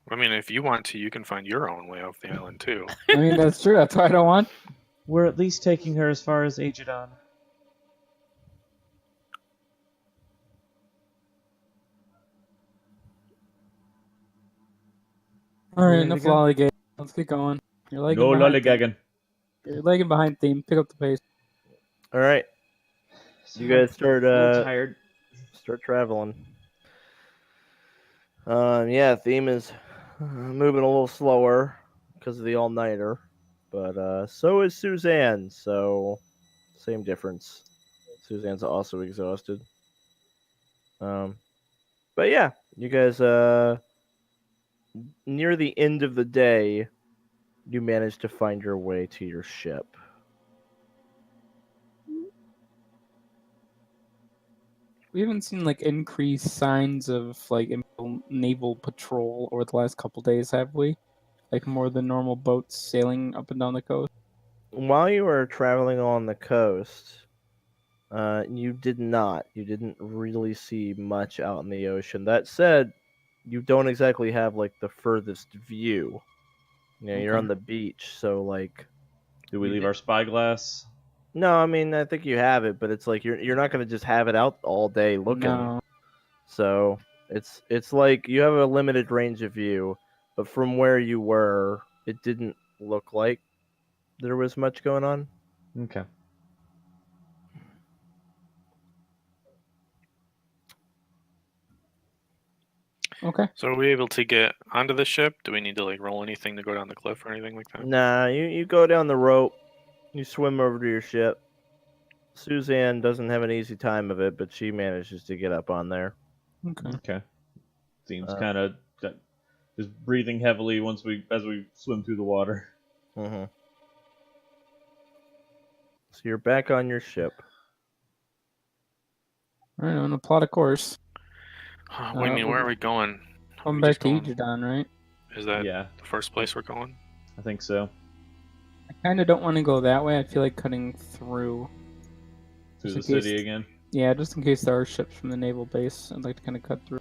I mean, if you want to, you can find your own way off the island too. I mean, that's true. That's why I don't want. We're at least taking her as far as Aegidon. All right, Ready to enough go? lollygagging. Let's get going. You're lagging No behind. lollygagging. You're lagging behind Theme. Pick up the pace. All right, you guys start tired. start traveling. Yeah, Theme is moving a little slower because of the all-nighter, but so is Suzanne. So same difference. Suzanne's also exhausted. But yeah, you guys near the end of the day, you manage to find your way to your ship. We haven't seen like increased signs of like naval patrol over the last couple days, have we? Like more than normal boats sailing up and down the coast. While you were traveling on the coast, you did not. You didn't really see much out in the ocean. That said, you don't exactly have like the furthest view. You know, you're Okay. on the beach, so like. Do we leave our spyglass? No, I mean I think you have it, but it's like you're not gonna just have it out all day looking. No. So it's like you have a limited range of view, but from where you were, it didn't look like there was much going on. Okay. Okay. So are we able to get onto the ship? Do we need to like roll anything to go down the cliff or anything like that? Nah, you go down the rope, you swim over to your ship. Suzanne doesn't have an easy time of it, but she manages to get up on there. Okay. Okay. Seems kind of just breathing heavily as we swim through the water. Mm-hmm. So you're back on your ship. All right, I'm gonna plot a course. Wait a minute, where are we going? Going We back just to going- Aegidon, right? Is that Yeah, the first place we're going? I think so. I kind of don't want to go that way. I feel like cutting through. Through Just the in city case- again. Yeah, just in case there are ships from the naval base, I'd like to kind of cut through.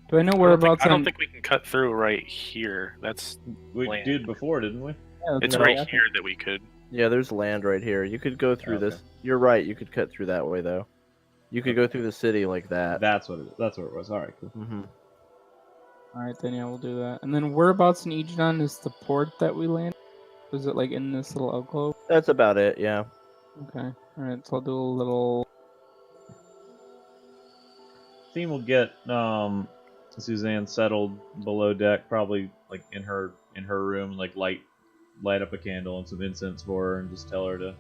Do I know I don't, whereabouts? think, I don't think we can cut through right here. That's We land. did before, didn't we? Yeah, It's No, right I here that we could. Yeah, there's land right here. You could go through Okay. this. You're right. You could cut through that way though. You could go through the city like that. That's what it was. All right, cool. Mm-hmm. All right, then yeah, we'll do that. And then whereabouts in Aegidon is the port that we land? Was it like in this little alcove? That's about it. Yeah. Okay. All right, so I'll do a little. Theme will get Suzanne settled below deck, probably like in her room, like light light up a candle and some incense for her and just tell her to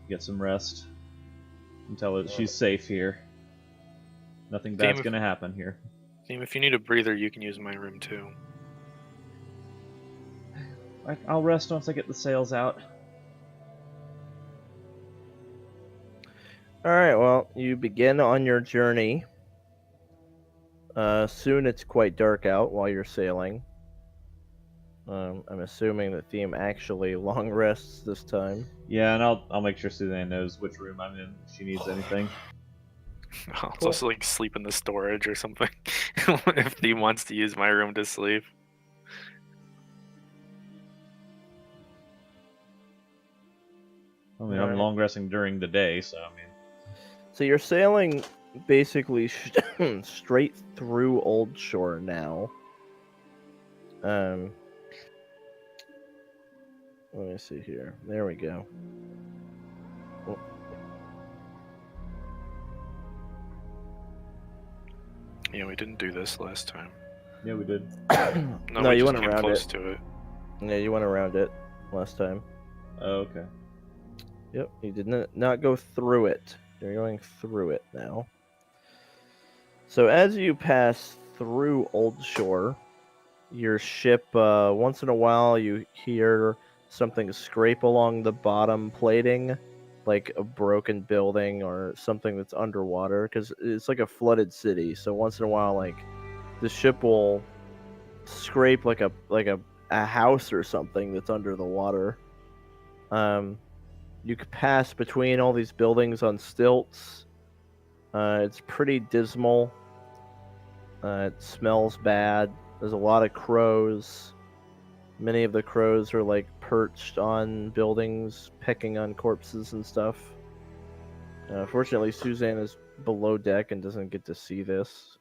get some rest. And tell her that she's safe here. Nothing bad's gonna happen here. Team, if you need a breather, you can use my room too. I'll rest once I get the sails out. Alright, well, you begin on your journey. Soon it's quite dark out while you're sailing. I'm assuming that Theme actually long rests this time. Yeah, and I'll make sure Suzanne knows which room I'm in if she needs anything. I'll just like sleep in the storage or something if he wants to use my room to sleep. I mean, I'm long resting during the day, so I mean. So you're sailing basically straight through Old Shore now. Let me see here. There we go. Oh. Yeah, we didn't do this last time. Yeah, we did. No, we you just went came around close it. to it. Yeah, you went around it last time. Oh, okay. Yep, you did not go through it. You're going through it now. So as you pass through Old Shore, your ship, once in a while you hear something scrape along the bottom plating, like a broken building or something that's underwater, because it's like a flooded city. So once in a while, like, the ship will scrape like a house or something that's under the water. You could pass between all these buildings on stilts. It's pretty dismal. It smells bad. There's a lot of crows. Many of the crows are like perched on buildings, pecking on corpses and stuff. Fortunately, Suzanne is below deck and doesn't get to see this.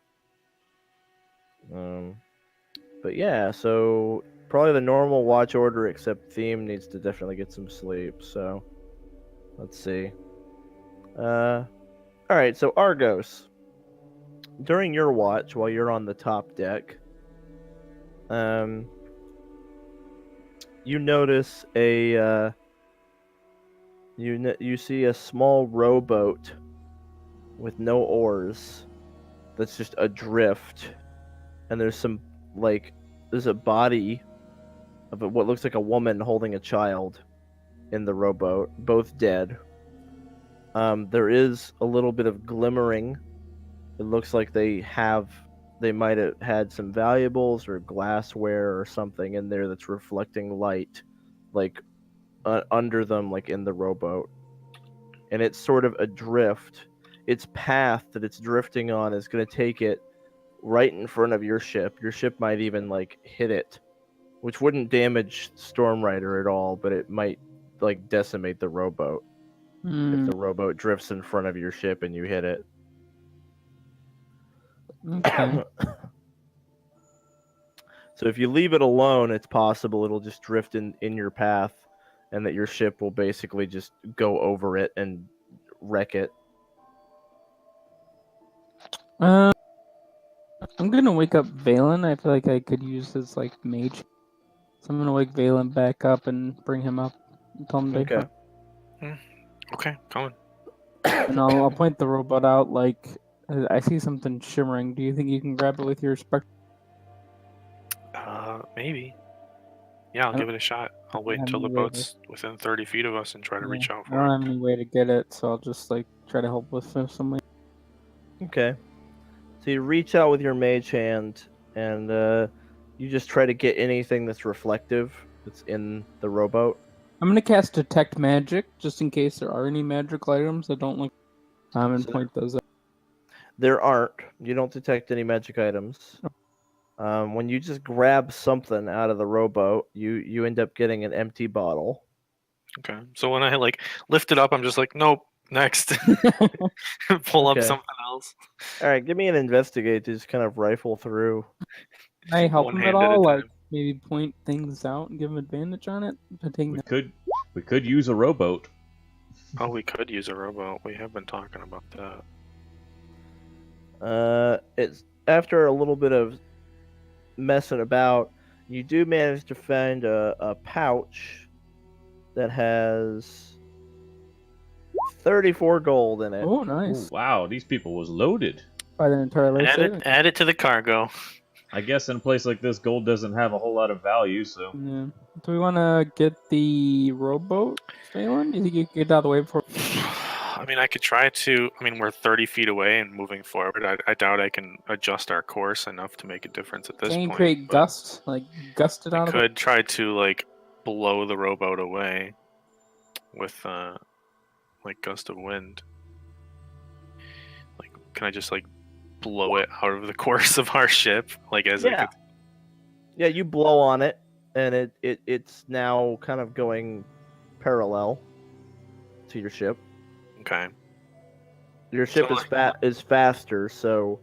But yeah, so probably the normal watch order, except Theme needs to definitely get some sleep. So let's see. Alright, so Argos. During your watch, while you're on the top deck, you notice you see a small rowboat with no oars that's just adrift, and there's a body of what looks like a woman holding a child in the rowboat, both dead. There is a little bit of glimmering. It looks like they might have had some valuables or glassware or something in there that's reflecting light, like under them, like in the rowboat. And it's sort of adrift. Its path that it's drifting on is going to take it right in front of your ship. Your ship might even like hit it, which wouldn't damage Stormrider at all, but it might like decimate the rowboat if the rowboat drifts in front of your ship and you hit it. Okay. So if you leave it alone, it's possible it'll just drift in your path, and that your ship will basically just go over it and wreck it. I'm gonna wake up Valen. I feel like I could use his like mage. So I'm gonna wake Valen back up and bring him up and tell him to Okay. Okay, coming. And I'll point the robot out like I see something shimmering. Do you think you can grab it with your spectral? Maybe. Yeah, I'll give it a shot. I'll wait until the boat's within 30 feet of us and try to reach out for it. I don't have any way to get it, so I'll just like try to help with some way. Okay. So you reach out with your mage hand, and you just try to get anything that's reflective that's in the rowboat. I'm gonna cast Detect Magic just in case there are any magical items that don't look. And point those out. There aren't. You don't detect any magic items. When you just grab something out of the rowboat, you end up getting an empty bottle. Okay. So when I like lift it up, I'm just like, nope, next. Pull up something else. All right, give me an investigate to just kind of rifle through. Can I help him at all? Like maybe point things out and give him advantage on it? We could use a rowboat. Oh, we could use a rowboat. We have been talking about that. It's after a little bit of messing about, you do manage to find a pouch that has 34 gold in it. Oh, Ooh, nice. wow, these people was loaded. By the entire life Add saving. it, add it to the cargo. I guess in a place like this, gold doesn't have a whole lot of value, so... Yeah. Do we want to get the rowboat, Valen? You think you can get out of the way before? I mean, I could try to. I mean, we're 30 feet away and moving forward. I doubt I can adjust our course enough to make a difference at this Can you point. create but gust? Like, gust it I out of it? could try to like blow the rowboat away with like gust of wind. Like, can I just like blow it out of the course of our ship? Like as Yeah. I could. Yeah, you blow on it, and it's now kind of going parallel to your ship. Okay. Your ship So, is faster, so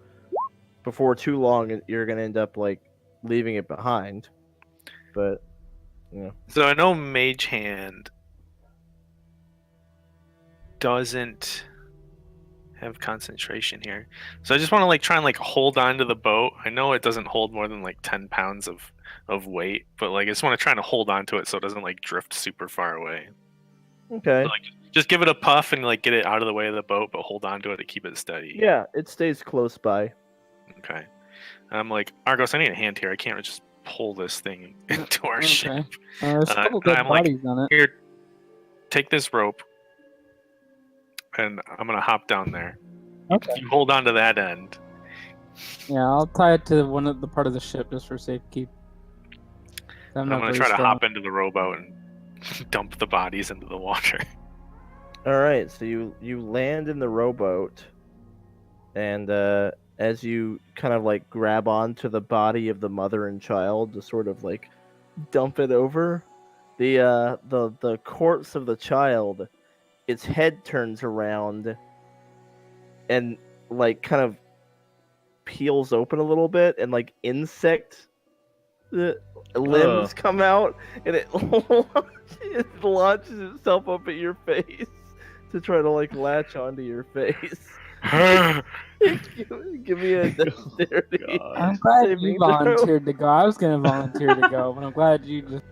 before too long, you're gonna end up like leaving it behind. But So I know Mage Hand doesn't have concentration here. So I just want to like try and like hold on to the boat. I know it doesn't hold more than like 10 pounds of weight, but like I just want to try to hold on to it so it doesn't like drift super far away. okay, So, like just give it a puff and like get it out of the way of the boat, but hold on to it to keep it steady. yeah, it stays close by. Okay. And I'm like, Argos, I need a hand here. I can't just pull this thing into our ship. Okay. There's a couple and dead I'm like, bodies on it. Here, take this rope, and I'm gonna hop down there. Okay. You hold on to that end. Yeah, I'll tie it to one of the part of the ship just for safekeep. I'm I'm not gonna very try to strong. hop into the rowboat and dump the bodies into the water. All right, so you land in the rowboat, and as you kind of like grab onto the body of the mother and child to sort of like dump it over, the corpse of the child, its head turns around and like kind of peels open a little bit, and like insect limbs come out, and it launches itself up at your face to try to like latch onto your face. Give me a dexterity. God. I'm glad saving you throw. volunteered to go. I was gonna volunteer to go, but I'm glad you just.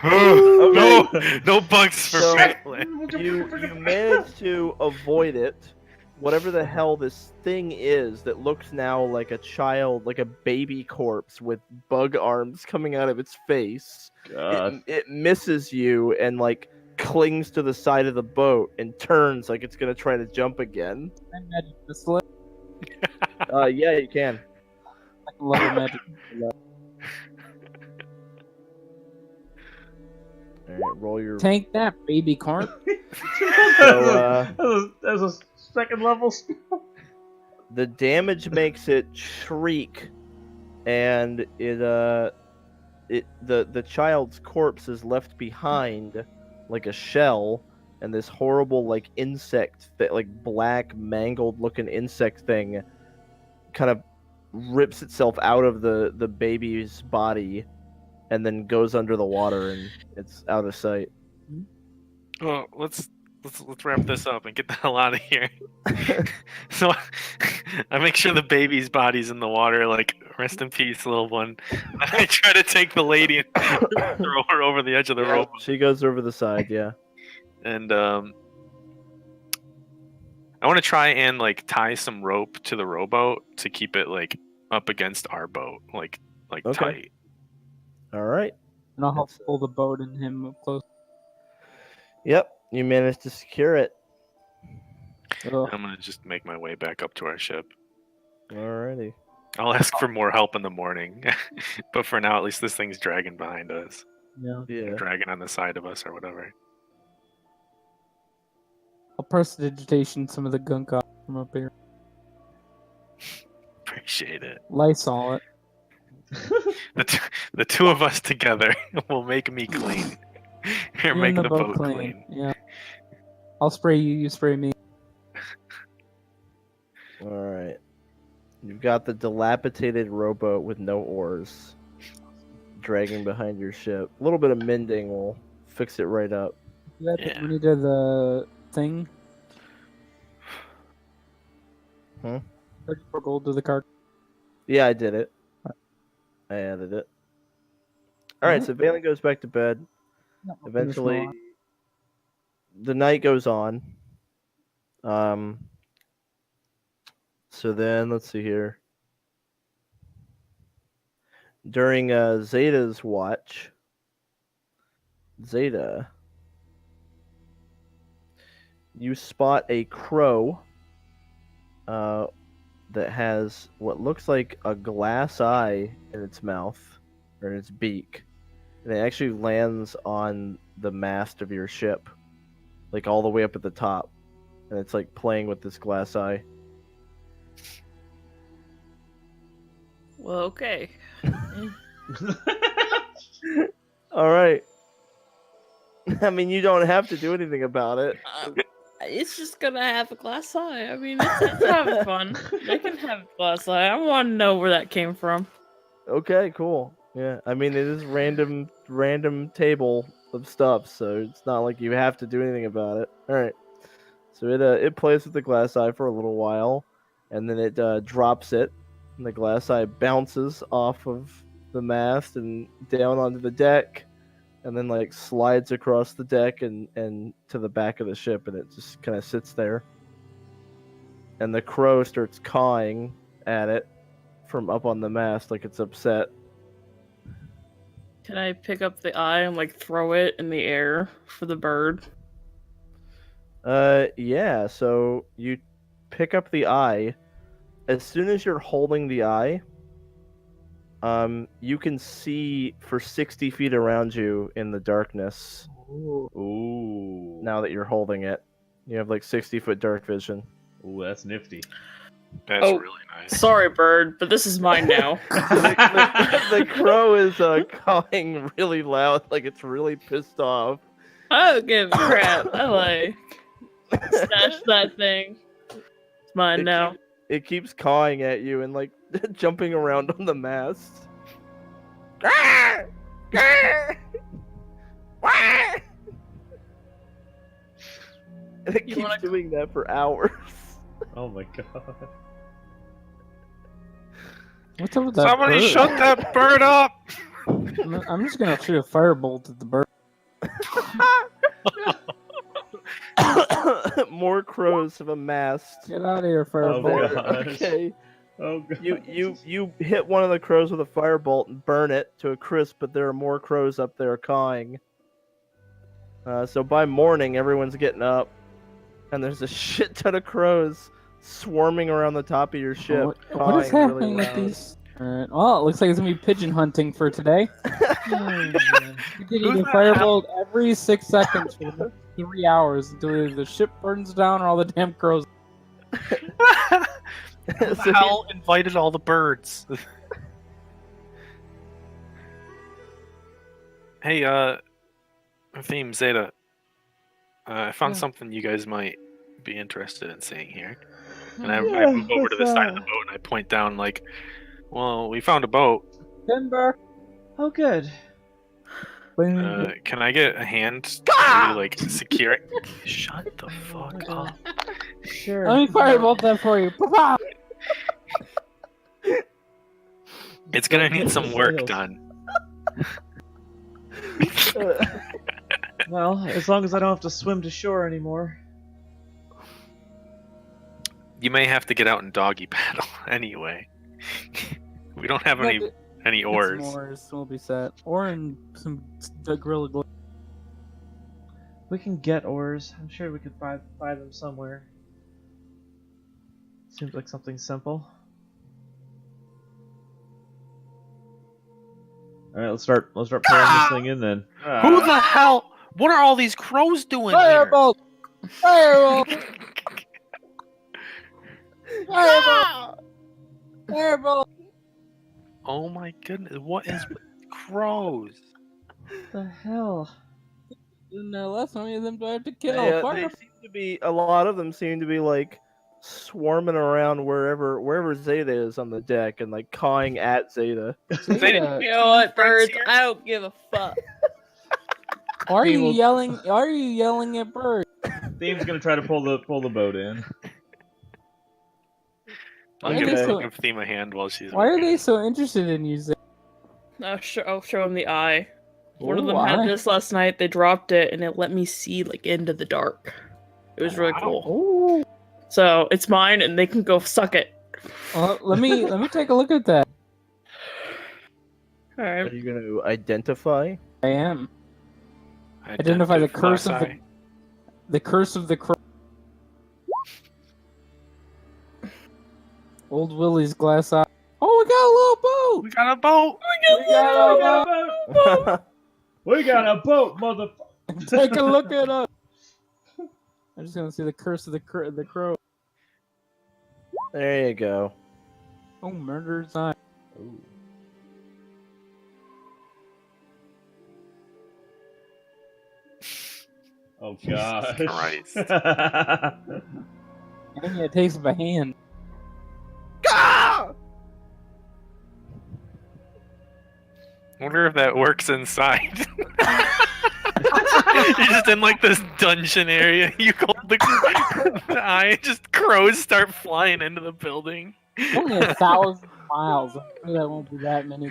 No, no bugs for So- Valen. you manage to avoid it. Whatever the hell this thing is that looks now like a child, like a baby corpse with bug arms coming out of its face. God. It misses you and like clings to the side of the boat and turns like it's gonna try to jump again. I magic missile it. Yeah, you can. Like level magic. All right, roll your. Tank that, baby corn. There's a second level spell. The damage makes it shriek, and the child's corpse is left behind like a shell, and this horrible like insect that like black mangled looking insect thing kind of rips itself out of the baby's body and then goes under the water, and it's out of sight. Well, let's wrap this up and get the hell out of here. So I make sure the baby's body's in the water, like rest in peace, little one. I try to take the lady and throw her over the edge of the rope, She goes over the side, yeah. and I want to try and like tie some rope to the rowboat to keep it like up against our boat, like Okay. tight. All right. And I'll help That's- pull the boat and him up close. Yep, you managed to secure it. Ugh. I'm gonna just make my way back up to our ship. Alrighty. I'll ask for more help in the morning, but for now, at least this thing's dragging behind us, Yeah. Yeah. dragging on the side of us or whatever. I'll prestidigitation some of the gunk off from up here. Appreciate it. Lysol it. The two of us together will make me clean. Or You make and the boat clean. Yeah. I'll spray you, you spray me. Alright. You've got the dilapidated rowboat with no oars dragging behind your ship. A little bit of mending will fix it right up. You got Yeah. the money to the thing? Hmm? 34 gold to the card. Yeah, I did it. I added it. Alright, so Valen goes back to bed. Eventually, the night goes on. So then, let's see here. During Zeta's watch, Zeta, you spot a crow that has what looks like a glass eye in its mouth, or in its beak. And it actually lands on the mast of your ship, like all the way up at the top. And it's like playing with this glass eye. Well, okay. All right. I mean, you don't have to do anything about it. It's just gonna have a glass eye. I mean, it's having fun. I can have a glass eye. I want to know where that came from. Okay, cool. Yeah, I mean, it is random table of stuff, so it's not like you have to do anything about it. All right. So it plays with the glass eye for a little while, and then it drops it, and the glass eye bounces off of the mast and down onto the deck, and then like slides across the deck and to the back of the ship, and it just kind of sits there. And the crow starts cawing at it from up on the mast, like it's upset. Can I pick up the eye and like throw it in the air for the bird? Yeah. So you pick up the eye. As soon as you're holding the eye, you can see for 60 feet around you in the darkness. Ooh. Now that you're holding it, you have like 60-foot dark vision. Ooh, that's nifty. That's Oh, really nice. Sorry, bird, but this is mine now. The crow is cawing really loud, like it's really pissed off. I don't give a crap. I like snatch that thing. It's mine now. It keeps cawing at you and like jumping around on the mast. And it keeps doing that for hours. Oh my god. What's up with that Somebody bird? shut that bird up! I'm just gonna shoot a firebolt at the bird. More crows have amassed. Get out of here, Oh firebolt. gosh. Okay. Oh god. You hit one of the crows with a firebolt and burn it to a crisp, but there are more crows up there cawing. So by morning, everyone's getting up, and there's a shit ton of crows swarming around the top of your ship. What is cawing happening really with loud. these? Alright, well, it looks like it's gonna be pigeon hunting for today. You're getting a firebolt every 6 seconds for the 3 hours until either the ship burns down or all the damn crows. Who the hell invited all the birds? Hey, Theme Zeta. I found something you guys might be interested in seeing here. And I move over to the side of the boat and I point down like, well, we found a boat. Timber. Oh, good. Can I get a hand to like secure it? Shut the fuck up. Sure. Let me firebolt that for you. Papa! It's gonna need some work done. Well, as long as I don't have to swim to shore anymore. You may have to get out and doggy paddle anyway. We don't have any oars. Some oars will be set. Or in some gorilla glue. We can get oars. I'm sure we could buy them somewhere. Seems like something simple. All right, let's start pulling this thing in then. Who the hell? What are all these crows doing Firebolt! Firebolt! Firebolt! Firebolt! here? Oh my goodness! What is with crows? The hell? No less, how many of them do I have to kill? They seem to be, a lot of them seem to be like swarming around wherever Zeta is on the deck and like cawing at Zeta. Zeta, You know what, birds? here? I don't give a fuck. why are you People- yelling? Why are you yelling at birds? Theme's gonna try to pull the boat in. I'll Why are give, they so- give Theme a hand while she's. Why are working. they so interested in you? Zeta? I'll show him the eye. One of Ooh, them had I- this last night. They dropped it, and it let me see like into the dark. It was really Wow. cool. Ooh. So it's mine, and they can go suck it. Well, let me take a look at that. All Are right. you going to identify? I am. Identify the Attentive curse glass of eye. the curse of the crow. Old Willie's glass eye. Oh, We got a boat. we got a little boat. We got a boat! We got a boat, motherfucker! Take a look at us. I'm just gonna see the curse of the crow. There you go. Oh, murderer's eye. Ooh. Oh Jesus gosh. Christ. Give me a taste of a hand. Wonder if that works inside. You're just in like this dungeon area. You hold the eye, just crows start flying into the building. Only 1,000 miles. I'm sure that won't be that many.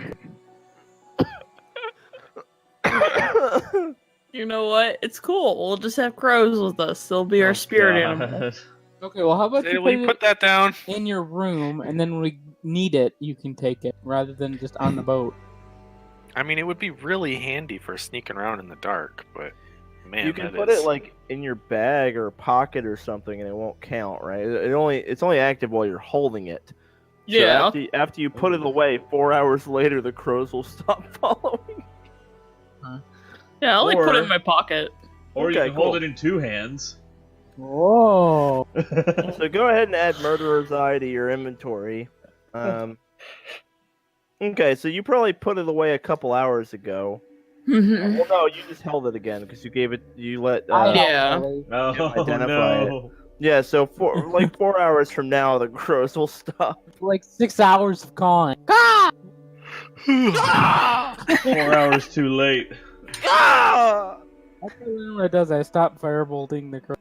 You know what? It's cool. We'll just have crows with us. They'll be our spirit animal. God. Okay, well, how about Say, you will you put that down? in your room, and then when we need it, you can take it, rather than just on the boat. I mean, it would be really handy for sneaking around in the dark, but man, You can that put is... it like in your bag or pocket or something, and it won't count, right? It's only active while you're holding it. Yeah. So after you put it away, 4 hours later, the crows will stop following. Yeah, I'll like put it Or- in my pocket. Or you Okay, can hold cool. it in two hands. Whoa! So go ahead and add Murderer's Eye to your inventory. Okay, so you probably put it away a couple hours ago. Well, no, you just held it again because you let. Yeah. Oh Identify no. Yeah, so 4 hours from now, the crows will stop. Like 6 hours of calling. 4 hours too late. That's what it does. I stop firebolting the crow.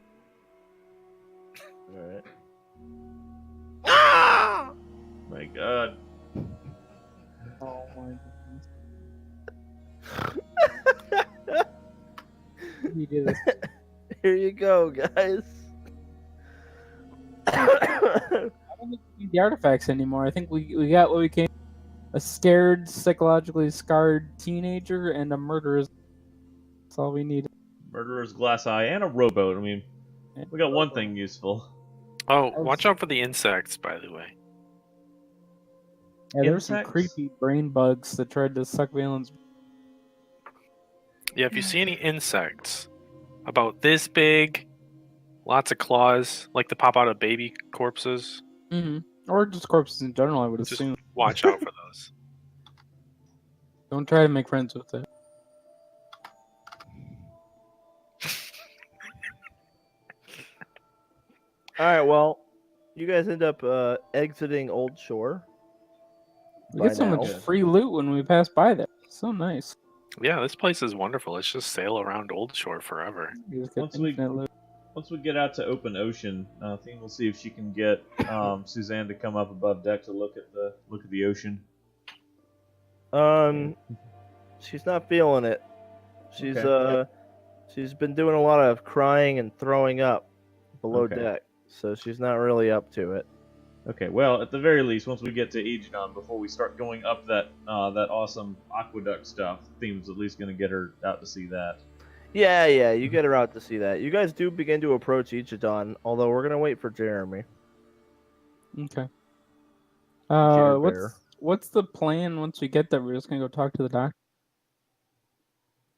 Alright. My God. Oh my goodness. You did this. Here you go, guys. I don't think we need the artifacts anymore. I think we got what we came. A scared, psychologically scarred teenager and a murderer. That's all we need. Murderer's glass eye and a rowboat. I mean, we got one thing useful. Oh, watch out for the insects, by the way. Yeah, there were some Insects? creepy brain bugs that tried to suck Valen's. Yeah, if you see any insects about this big, lots of claws, like to pop out of baby corpses, Mm-hmm. Or just corpses in general, I would just assume. watch out for those. Don't try to make friends with it. Alright, well, you guys end up exiting Old Shore. We By get so now. much free loot when we pass by there. So nice. Yeah, this place is wonderful. Let's just sail around Old Shore forever. You just get Once we- infinite loot. Once we get out to open ocean, I think we'll see if she can get Suzanne to come up above deck to look at the ocean. She's not feeling it. She's Okay. she's been doing a lot of crying and throwing up below Okay. deck, so she's not really up to it. Okay, well, at the very least, once we get to Aegon, before we start going up that awesome aqueduct stuff, Theme's at least going to get her out to see that. Yeah, you get her out to see that. You guys do begin to approach Ichidon, although we're gonna wait for Jeremy. Okay. Jerry Bear. What's the plan once we get there? We're just gonna go talk to the doctor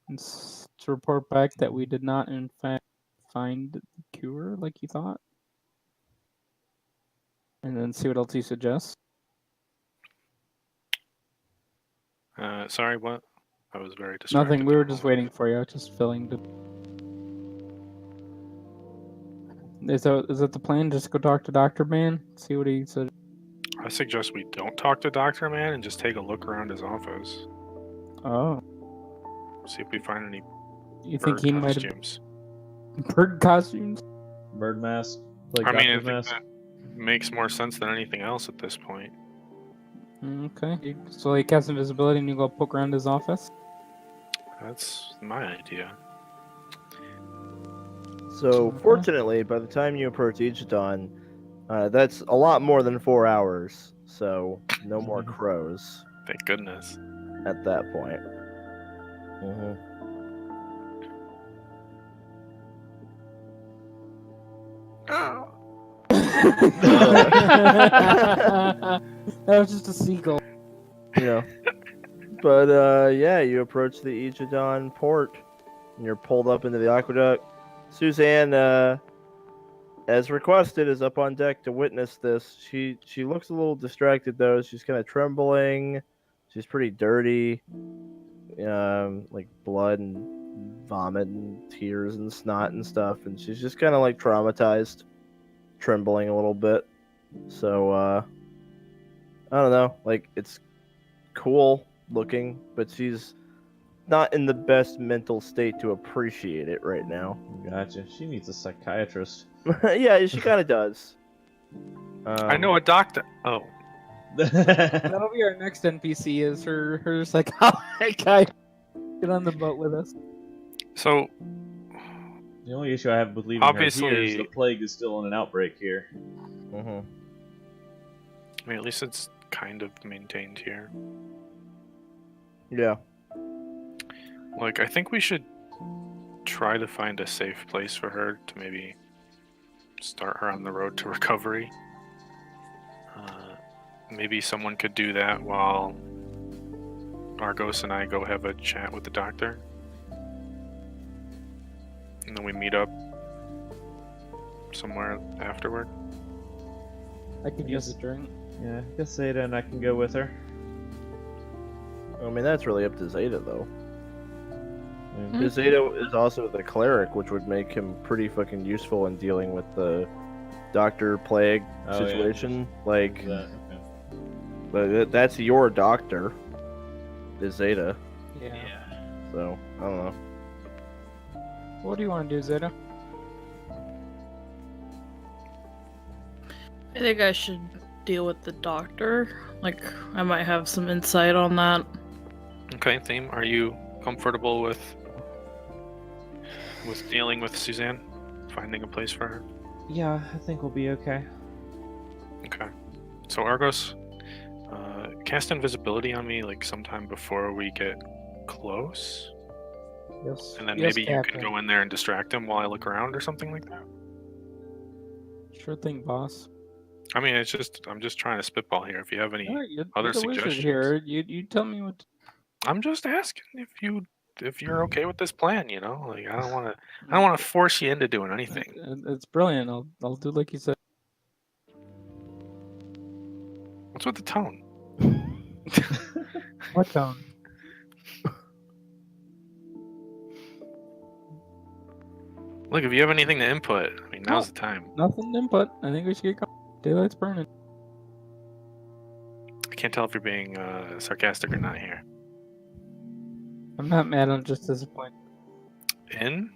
and to report back that we did not, in fact, find the cure like you thought, and then see what else he suggests. Sorry, what? I was very distracted. Nothing. We were just waiting for you. Just filling the. Is that the plan? Just go talk to Doctor Man. See what he said. I suggest we don't talk to Dr. Man and just take a look around his office. Oh, See if we find any you think bird he might have costumes. bird costumes? Bird mask? Like I mean, I doctor's think mask? that makes more sense than anything else at this point. Okay. So he casts invisibility and you go poke around his office. That's my idea. So, fortunately, by the time you approach Ichidan, that's a lot more than 4 hours. So, no more crows Thank goodness. at that point. Mm-hmm. That was just a seagull. Yeah. But, yeah, you approach the Ichidan port, and you're pulled up into the aqueduct. Suzanne, as requested, is up on deck to witness this. She looks a little distracted, though. She's kind of trembling. She's pretty dirty. Like blood and vomit and tears and snot and stuff. And she's just kind of like traumatized, trembling a little bit. So, I don't know. Like, it's cool looking, but she's not in the best mental state to appreciate it right now. Gotcha. She needs a psychiatrist. Yeah, she kind of does. I know a doctor. Oh, That'll be our next NPC. Is her psychotic guy. Get on the boat with us. so The only issue I have with leaving Obviously- her here is the plague is still in an outbreak here. Mm-hmm. I mean, at least it's kind of maintained here. Yeah. Like, I think we should try to find a safe place for her to maybe start her on the road to recovery. Maybe someone could do that while Argos and I go have a chat with the doctor. And then we meet up somewhere afterward. I could use a drink. Yeah, I guess Xeta and I can go with her. I mean, that's really up to Zeta, though. Mm. Because Zeta is also the cleric, which would make him pretty fucking useful in dealing with the doctor plague Oh, yeah. situation. Like, Okay. but that's your doctor, is Zeta. Yeah. So, I don't know. What do you want to do, Zeta? I think I should deal with the doctor. Like, I might have some insight on that. Okay, Theme, are you comfortable with dealing with Suzanne? Finding a place for her? Yeah, I think we'll be okay. Okay. So Argos, cast invisibility on me like sometime before we get close. Yes. And then Yes, maybe you Captain. can go in there and distract him while I look around or something like that. Sure thing, boss. I mean, I'm just trying to spitball here. If you have any, All right, you're other the wizard suggestions? here. You tell me what. I'm just asking if you're okay with this plan. You know, like I don't want to force you into doing anything. It's brilliant. I'll do like you said. What's with the tone? What tone? Look, if you have anything to input, I mean, now's the time. Nothing input. I think we should get going. Daylight's burning. I can't tell if you're being sarcastic or not here. I'm not mad. I'm just disappointed. In?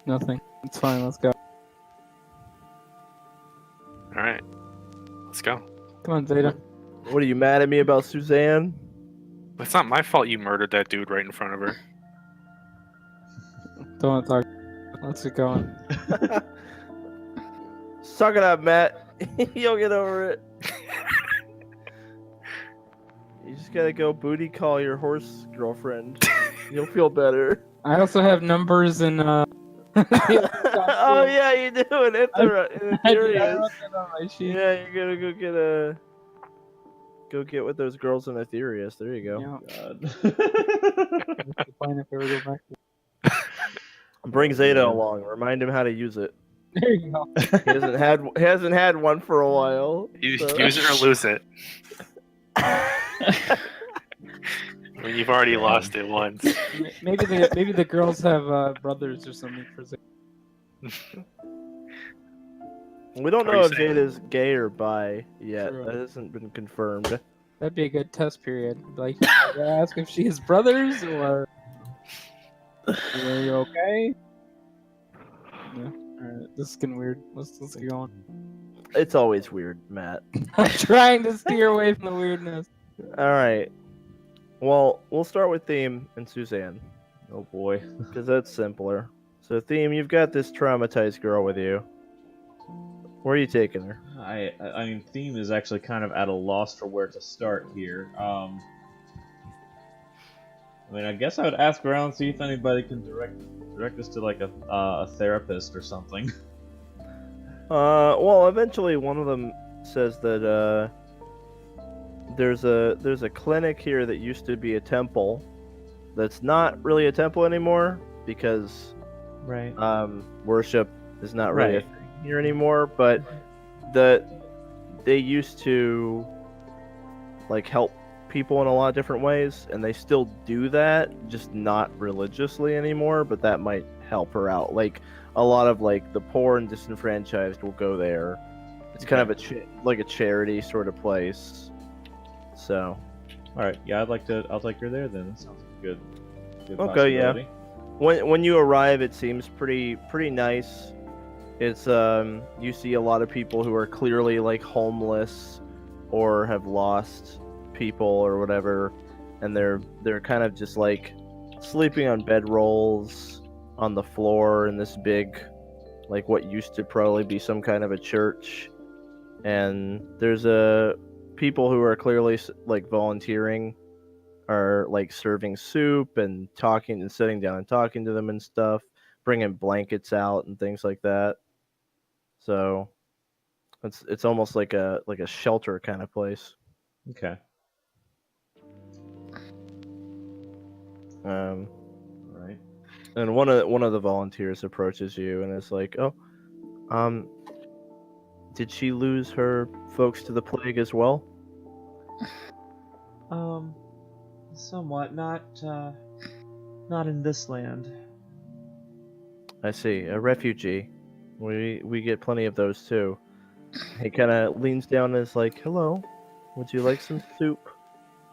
Nothing. It's fine. Let's go. All right, let's go. Come on, Zeta. What are you mad at me about Suzanne? It's not my fault you murdered that dude right in front of her. Don't want to talk. Let's get going. Suck it up, Matt. You'll get over it. You just gotta go booty call your horse girlfriend. You'll feel better. I also have numbers and Oh yeah, you do. And I Ethereus. wrote that on my sheet. Yeah, you're gonna go get with those girls in Ethereus. There you go. Yeah. God. It's fine if we ever go back. Bring Zeta along. Remind him how to use it. There you go. He hasn't had one for a while. You so- use it or lose it. I mean, you've already lost it once. Maybe the girls have brothers or something for Zeta. We don't Are know you if saying- Zeta's gay or bi yet. True. That hasn't been confirmed. That'd be a good test period. Like, ask if she has brothers or. Are you okay? Yeah. Alright, this is getting weird. Let's get going. It's always weird, Matt. I'm trying to steer away from the weirdness. All right. Well, we'll start with Theme and Suzanne, Oh boy. because that's simpler. So, Theme, you've got this traumatized girl with you. Where are you taking her? I mean, Theme is actually kind of at a loss for where to start here. I mean, I guess I would ask around, see if anybody can direct us to like a therapist or something. Well, eventually one of them says that there's a clinic here that used to be a temple that's not really a temple anymore because Right. worship is not really a Right. thing here anymore, but they used to like help people in a lot of different ways, and they still do that, just not religiously anymore, but that might help her out. Like a lot of like the poor and disenfranchised will go there. It's kind of like a charity sort of place. So, All right, yeah, I'll take her there then. That sounds good. Good okay, yeah. possibility. When you arrive, it seems pretty nice. It's you see a lot of people who are clearly like homeless or have lost people or whatever, and they're kind of just like sleeping on bedrolls on the floor in this big, like what used to probably be some kind of a church. And there's people who are clearly like volunteering, are like serving soup and talking and sitting down and talking to them and stuff, bringing blankets out and things like that. So it's almost like a shelter kind of place. Okay. Um, All right. and one of the volunteers approaches you and is like, "Oh, did she lose her folks to the plague as well?" Somewhat. Not in this land. I see, a refugee. We get plenty of those too. He kind of leans down and is like, "Hello, would you like some soup?"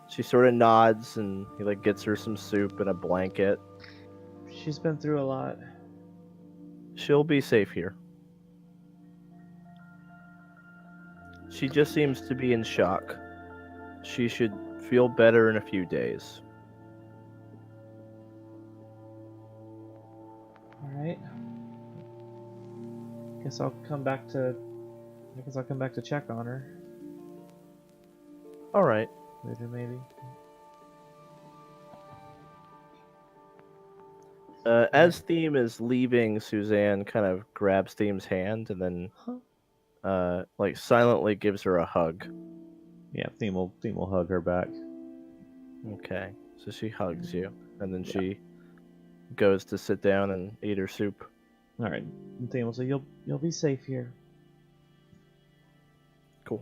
She sort of nods and he like gets her some soup and a blanket. She's been through a lot. She'll be safe here. She just seems to be in shock. She should feel better in a few days. All right. Guess I'll come back to check on her All right. later, maybe. As Theme is leaving, Suzanne kind of grabs Theme's hand and then like silently gives her a hug. Yeah, Theme will hug her back. Okay. So she hugs you and then she goes to sit down and eat her soup. All right. And Theme will say, "You'll be safe here." Cool.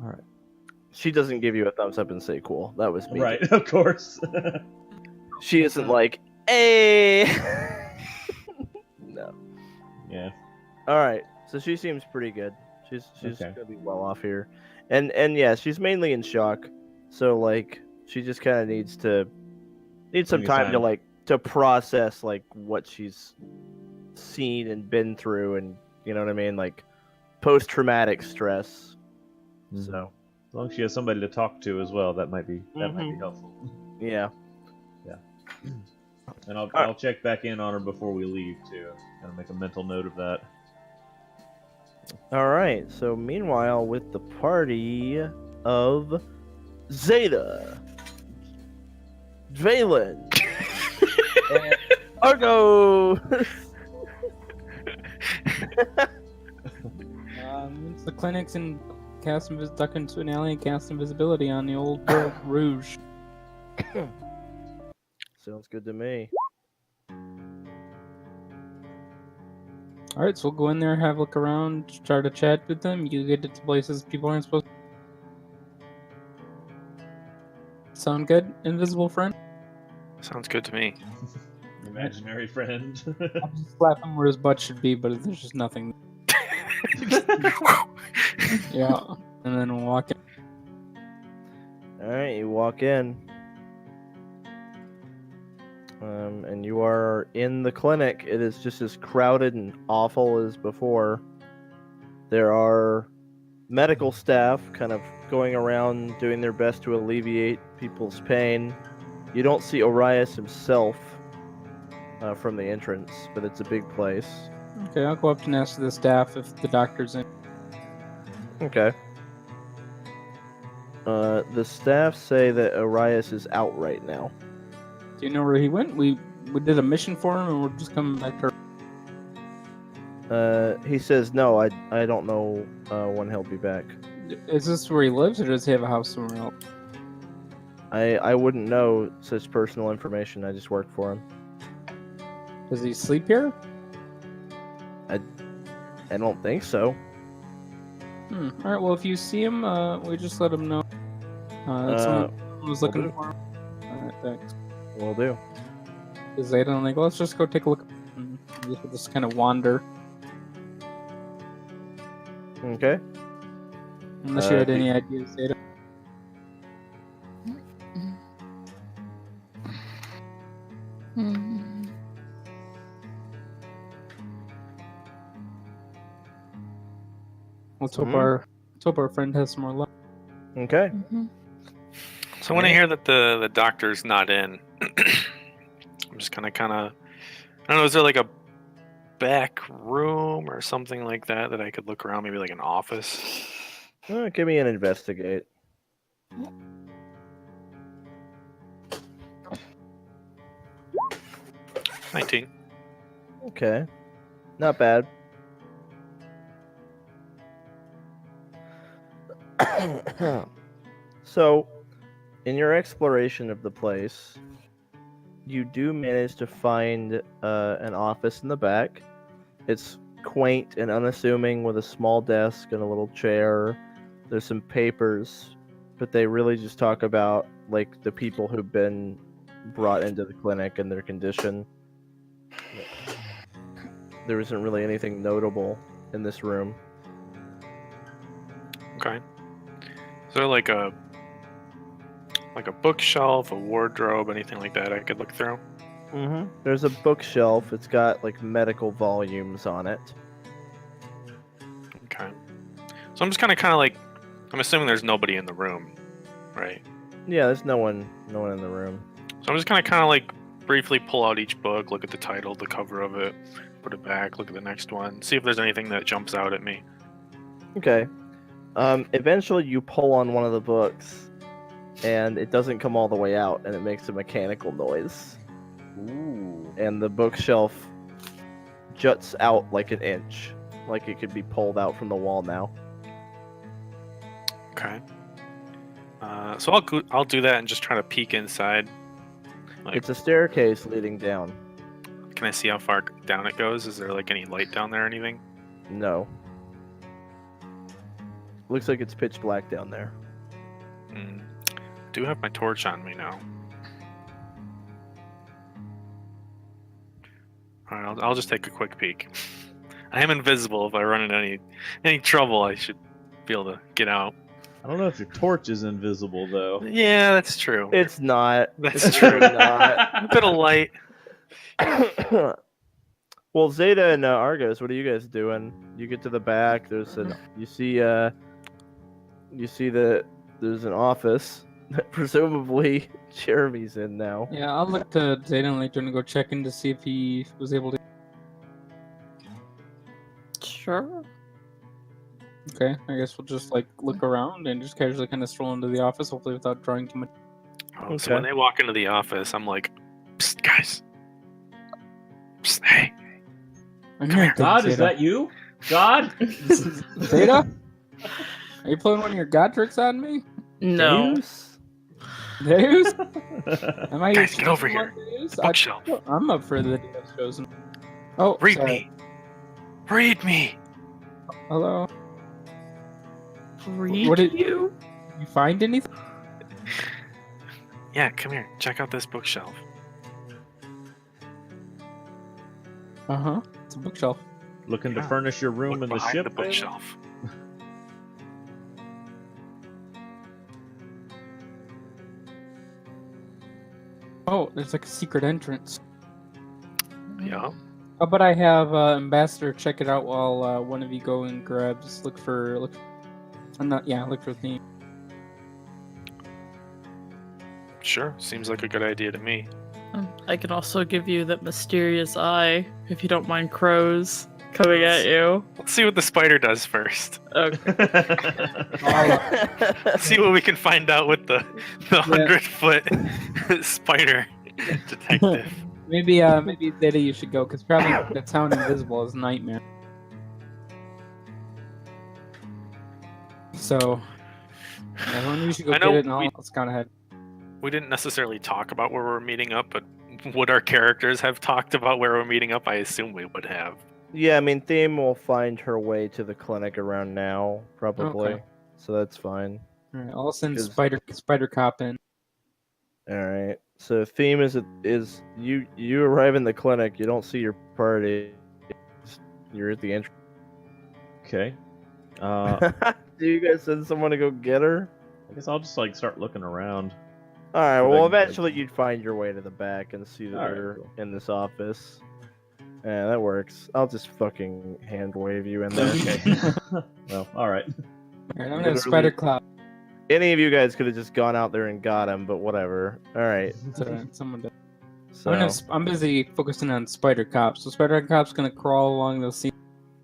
All right. She doesn't give you a thumbs up and say cool. That was me. Right, of course. She isn't like, "Hey." No. Yeah. All right. So she seems pretty good. She's Okay. gonna be well off here, and yeah, she's mainly in shock. So like, she just kind of needs some Some time to time. like to process like what she's seen and been through, and you know what I mean, like post-traumatic stress. Mhm. So As long as she has somebody to talk to as well, that might be Mhm. helpful. yeah. And I'll check back in on her before we leave too. Kind of make a mental note of that. All right. So meanwhile, with the party of Xeta, Valen, and Argos. It's the clinics and duck into an alley and cast invisibility on the old girl Rouge. Sounds good to me. All right, so we'll go in there, have a look around, try to chat with them. You get to places people aren't supposed to. Sound good, invisible friend? Sounds good to me. Imaginary friend. I'll just slap him where his butt should be, but there's just nothing. Yeah, and then we'll walk in. All right, you walk in, and you are in the clinic. It is just as crowded and awful as before. There are medical staff kind of going around doing their best to alleviate people's pain. You don't see Orias himself from the entrance, but it's a big place. Okay, I'll go up and ask the staff if the doctor's in. Okay. The staff say that Orias is out right now. Do you know where he went? We did a mission for him, and we're just coming back to. He says no. I don't know when he'll be back. Is this where he lives, or does he have a house somewhere else? I wouldn't know such personal information. I just work for him. Does he sleep here? I don't think so. All right. Well, if you see him, we just let him know. That someone was looking will do. for him. All right, thanks. Will do. Is Zeta and like, let's just go take a look. And we'll just kind of wander. Okay. Unless you had any ideas, Zeta. Let's hope our friend has some more luck. Okay. So when I hear that the doctor's not in, I'm just kind of I don't know. Is there like a back room or something like that I could look around? Maybe like an office. Give me an investigate. $19. Okay. Not bad. So, in your exploration of the place, you do manage to find an office in the back. It's quaint and unassuming with a small desk and a little chair. There's some papers, but they really just talk about like the people who've been brought into the clinic and their condition. There isn't really anything notable in this room. Okay. Is there like a bookshelf, a wardrobe, anything like that I could look through? Mm-hmm. There's a bookshelf. It's got like medical volumes on it. Okay. So I'm just kind of like, I'm assuming there's nobody in the room, right? Yeah, there's no one in the room. So I'm just kind of like briefly pull out each book, look at the title, the cover of it, put it back, look at the next one, see if there's anything that jumps out at me. Okay. Eventually you pull on one of the books, and it doesn't come all the way out, and it makes a mechanical noise. Ooh. And the bookshelf juts out like an inch, like it could be pulled out from the wall now. Okay. So I'll do that and just try to peek inside. Like, It's a staircase leading down. can I see how far down it goes? Is there like any light down there or anything? No. Looks like it's pitch black down there. Do have my torch on me now. All right, I'll just take a quick peek. I am invisible. If I run into any trouble, I should be able to get out. I don't know if your torch is invisible though. Yeah, that's true. It's not. That's It's true. not. A bit of light. Well, Xeta and Argos, what are you guys doing? You get to the back. You see that there's an office that presumably Jeremy's in now. Yeah, I'll look to Zeta and Latron to go check in to see if he was able to. Sure. Okay, I guess we'll just like look around and just casually kind of stroll into the office, hopefully without drawing too much. Oh, so when they walk into the office, I'm like, "Psst, guys. Psst, hey. I'm Come here. God, is that you? God? Zeta? Are you playing one of your god tricks on me? No. Deus? Deus? Am I Guys, get over here. Deus? Bookshelf. I'm up for the Deus shows. Oh, Read sorry. me. Read me. Hello. Read What did- you? You find anything? Yeah, come here. Check out this bookshelf. Uh-huh. It's a bookshelf. Looking to Yeah. furnish your room Look in the behind ship? the then? bookshelf. Oh, there's like a secret entrance. Yeah. How about I have Ambassador check it out while one of you go and look for the name. Sure, seems like a good idea to me. I can also give you that mysterious eye, if you don't mind crows coming at you. Let's see what the spider does first. Okay. See what we can find out with the 100-foot spider detective. Maybe Zeta, you should go because probably the town invisible is a nightmare. So, yeah, when you should go I get know it, and let's count ahead. We didn't necessarily talk about where we're meeting up, but would our characters have talked about where we're meeting up? I assume we would have. Yeah, I mean, Theme will find her way to the clinic around now, probably. Okay. So that's fine. All right, I'll send Because- Spider Cop in. All right. So Theme is you arrive in the clinic. You don't see your party. You're at the entrance. Okay. Do you guys send someone to go get her? I guess I'll just like start looking around. All right. So Well, then, like- eventually you'd find your way to the back and see that All right, they're cool. in this office. Yeah, that works. I'll just fucking hand wave you in there. Okay. Well, all right. All right, I'm gonna Literally- Spider Cop. Any of you guys could have just gone out there and got him, but whatever. All right. Someone did. So I'm busy focusing on Spider Cop. So Spider Cop's gonna crawl along those seams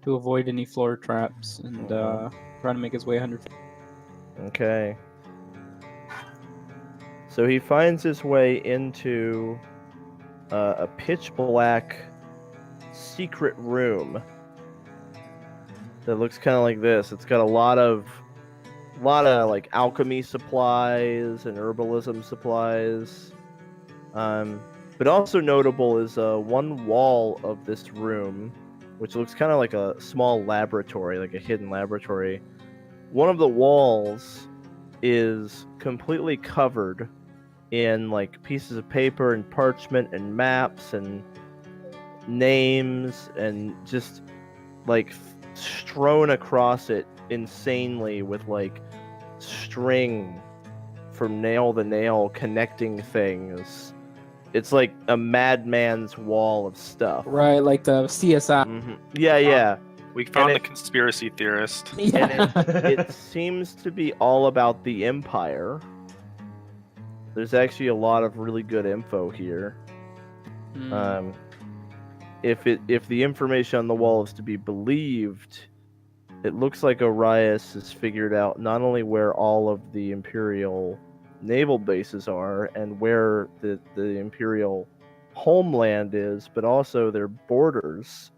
to avoid any floor traps and try to make his way 100 feet. okay. So he finds his way into a pitch black secret room that looks kind of like this. It's got a lot of like alchemy supplies and herbalism supplies. But also notable is one wall of this room, which looks kind of like a small laboratory, like a hidden laboratory. One of the walls is completely covered in like pieces of paper and parchment and maps and names and just like strewn across it insanely with like string from nail to nail connecting things. It's like a madman's wall of stuff. Right, like the CSI. Mhm. Yeah. We found And the conspiracy theorist. Yeah. It seems to be all about the Empire. There's actually a lot of really good info here. Mm. If the information on the wall is to be believed, it looks like Orias has figured out not only where all of the Imperial naval bases are and where the Imperial homeland is, but also their borders.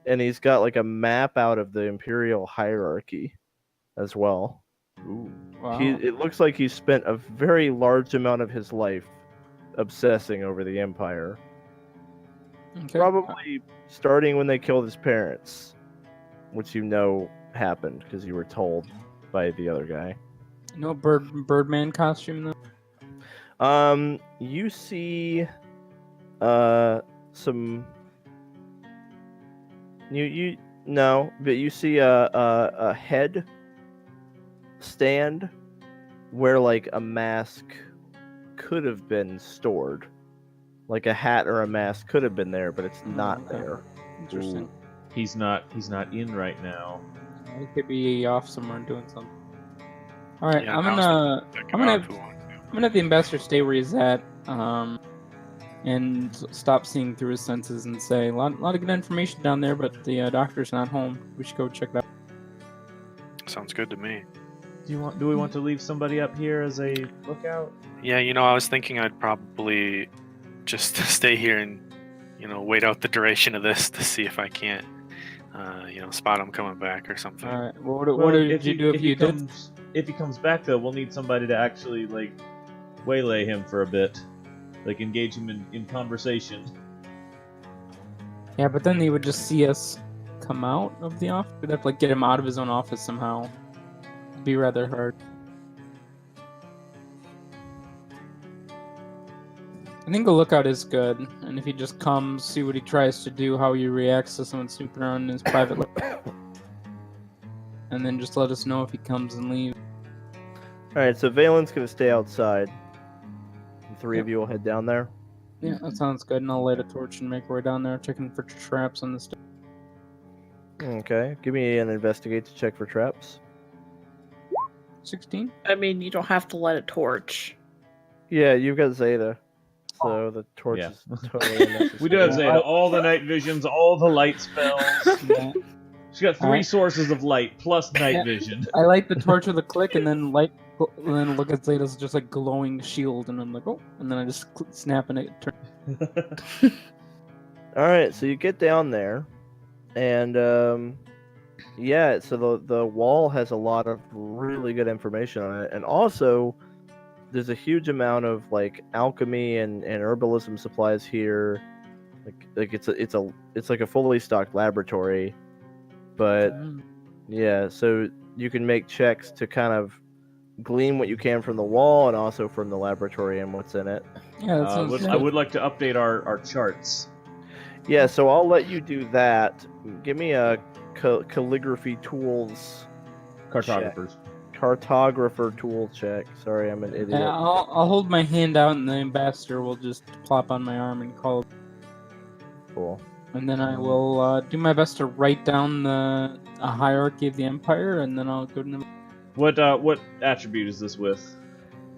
And he's got like a map out of the Imperial hierarchy as well. Ooh. Wow. It looks like he spent a very large amount of his life obsessing over the Empire. Okay. Probably starting when they killed his parents, which you know happened because you were told by the other guy. No Birdman costume though. You see, some. You no, but you see a head stand where like a mask could have been stored, like a hat or a mask could have been there, but it's not okay. there. Interesting. Ooh. He's not in right now. He could be off somewhere doing something. All right, Yeah, I'm now's gonna Check it I'm gonna out have, if we want to. I'm gonna have the ambassador stay where he's at, and stop seeing through his senses and say a lot of good information down there, but the doctor's not home. We should go check that. Sounds good to me. Do we want to leave somebody up here as a lookout? Yeah, I was thinking I'd probably just stay here and, wait out the duration of this to see if I can't, spot him coming back or something. All right. Well, what did you do if you did? If he comes back, though, we'll need somebody to actually like waylay him for a bit, like engage him in conversation. Yeah, but then he would just see us come out of the office. We'd have to like get him out of his own office somehow. It'd be rather hard. I think a lookout is good, and if he just comes, see what he tries to do, how he reacts to someone snooping around in his private life, and then just let us know if he comes and leaves. All right, so Valen's gonna stay outside. The three Yep. of you will head down there. Yeah, that sounds good, and I'll light a torch and make our way down there, checking for traps on the stairs. Okay, give me an investigate to check for traps. 16? I mean, you don't have to light a torch. Yeah, you've got Xeta. So the torch Yeah. is totally unnecessary. We do have Yeah, Xeta. All the night visions, all the light spells. Yeah. She's got 3 Alright. sources of light plus night Yeah. vision. I light the torch with a click, and then look at Zeta's just like glowing shield, and I'm like, oh, and then I just snap and it turns. All right, so you get down there, and yeah, so the wall has a lot of really good information on it, and also there's a huge amount of like alchemy and herbalism supplies here. Like it's like a fully stocked laboratory, but yeah, so you can make checks to kind of glean what you can from the wall and also from the laboratory and what's in it. Yeah, that sounds I would like to update our charts. Yeah, so I'll let you do that. Give me a calligraphy tools Cartographers. cartographer tool check. Sorry, I'm an idiot. Yeah, I'll hold my hand out, and the ambassador will just plop on my arm and call. Cool. And then I will do my best to write down a hierarchy of the empire, and then I'll go to them. What attribute is this with?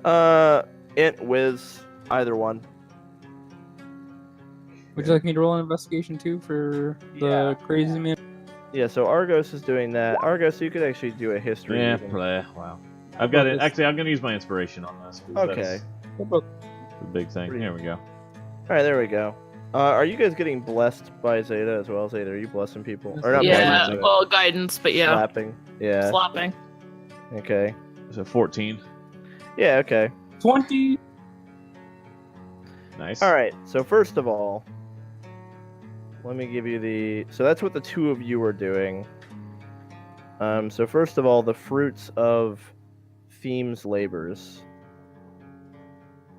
Int, whiz, either one. Would you like me to roll an investigation too for the crazy man? Yeah, so Argos is doing that. Argos, you could actually do a history. Yeah, reading. wow. I've got it. Actually, I'm gonna use my inspiration on this. 'Cause Okay. That's the big thing. Here we go. All right, there we go. Are you guys getting blessed by Xeta as well? Xeta, are you blessing people? Or not Yeah, blessing, but well, guidance, but yeah, slapping. Yeah. slapping. Okay. So 14. Yeah. Okay. 20. Nice. All right. So first of all, let me give you the. So that's what the two of you are doing. So first of all, the fruits of Theme's labors.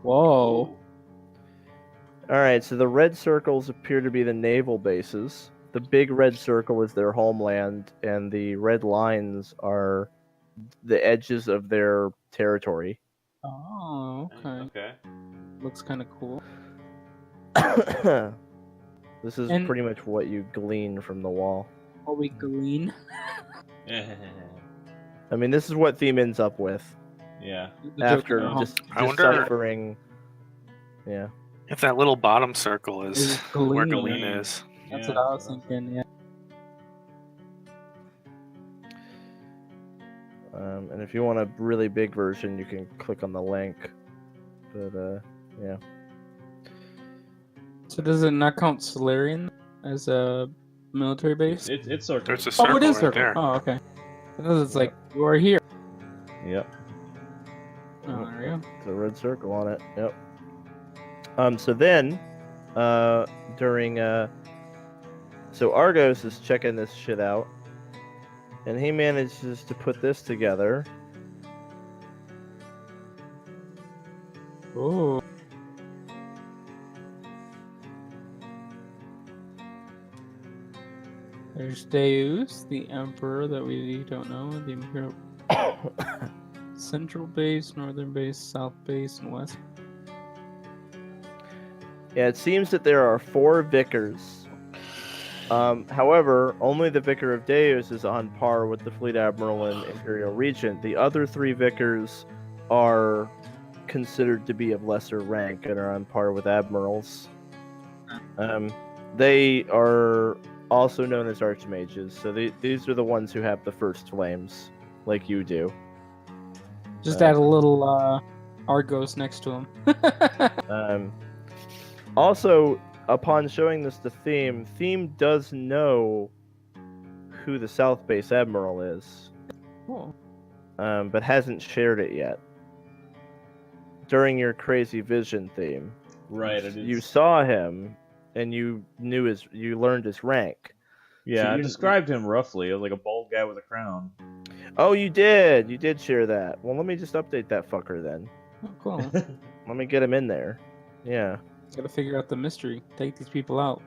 Whoa. All right. So the red circles appear to be the naval bases. The big red circle is their homeland, and the red lines are the edges of their territory. Oh, okay. Okay. Looks kind of cool. This is And- pretty much what you glean from the wall. Are we green? I mean, this is what Theme ends up with Yeah. The after Joker, just I wonder- deciphering. Yeah. If that little bottom circle is Is where Galeen. Galeen is. That's what I was thinking. Yeah. And if you want a really big version, you can click on the link. But yeah. So does it not count Solarian as a military base? It's circle. There's a circle Oh, it is right circle. there. Oh, okay. Because it's like you are here. Yep. Oh, there we go. It's a red circle on it. Yep. So then, during so Argos is checking this shit out, and he manages to put this together. Oh. There's Deus, the Emperor that we don't know, the Imperial Central Base, Northern Base, South Base, and West. Yeah, it seems that there are 4 vicars. However, only the Vicar of Deus is on par with the Fleet Admiral and Imperial Regent. The other 3 vicars are considered to be of lesser rank and are on par with admirals. They are also known as archmages, so these are the ones who have the first flames, like you do. Just add a little Argos next to him. Also, upon showing this to Theme does know who the South Base Admiral is, Cool. but hasn't shared it yet. During your crazy vision Theme, Right. It is. you saw him, and you learned his rank. Yeah, so I you- described him roughly. It was like a bald guy with a crown. Oh, you did share that. Well, let me just update that fucker then. Oh, cool. Let me get him in there. Yeah. Gotta figure out the mystery. Take these people out.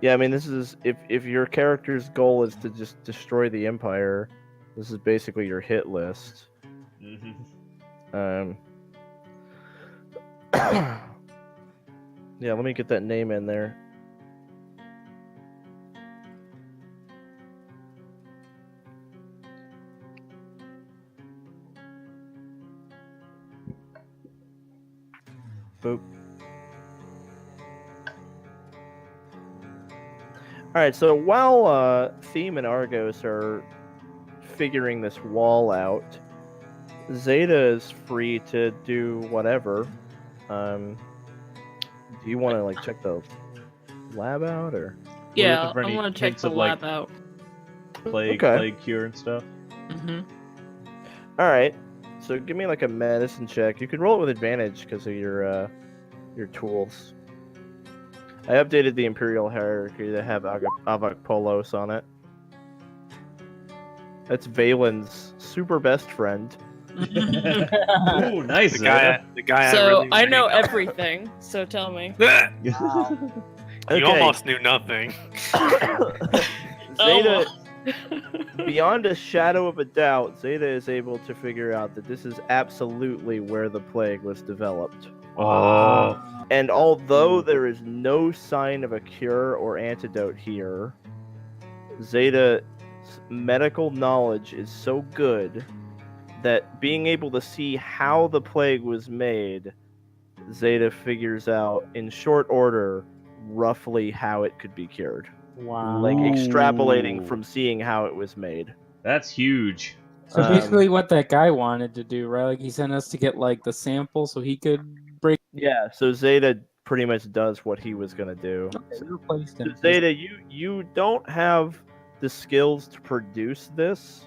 Yeah, I mean, this is if your character's goal is to just destroy the Empire, this is basically your hit list. Mm-hmm. Yeah, let me get that name in there. Boop. Alright, so while Theme and Argos are figuring this wall out, Xeta is free to do whatever. Do you want to, like, check the lab out, or? Yeah, looking for I any want to check hints the of, like, lab out. Plague cure and stuff. Mm-hmm. Alright, so give me, like, a medicine check. You can roll it with advantage because of your tools. I updated the Imperial hierarchy to have Avak Polos on it. That's Valen's super best friend. Ooh, nice. The guy I So really I know wanna hang out everything. So tell me. with. Wow. You almost knew nothing. Xeta, beyond a shadow of a doubt, Xeta is able to figure out that this is absolutely where the plague was developed. Oh. And although there is no sign of a cure or antidote here, Xeta's medical knowledge is so good that being able to see how the plague was made, Xeta figures out in short order roughly how it could be cured. Wow. Like extrapolating Ooh. from seeing how it was made. That's huge. So basically what that guy wanted to do, right? Like he sent us to get like the sample so he could break. Yeah, so Xeta pretty much does what he was gonna do. Okay, we replaced him. So Xeta, you don't have the skills to produce this,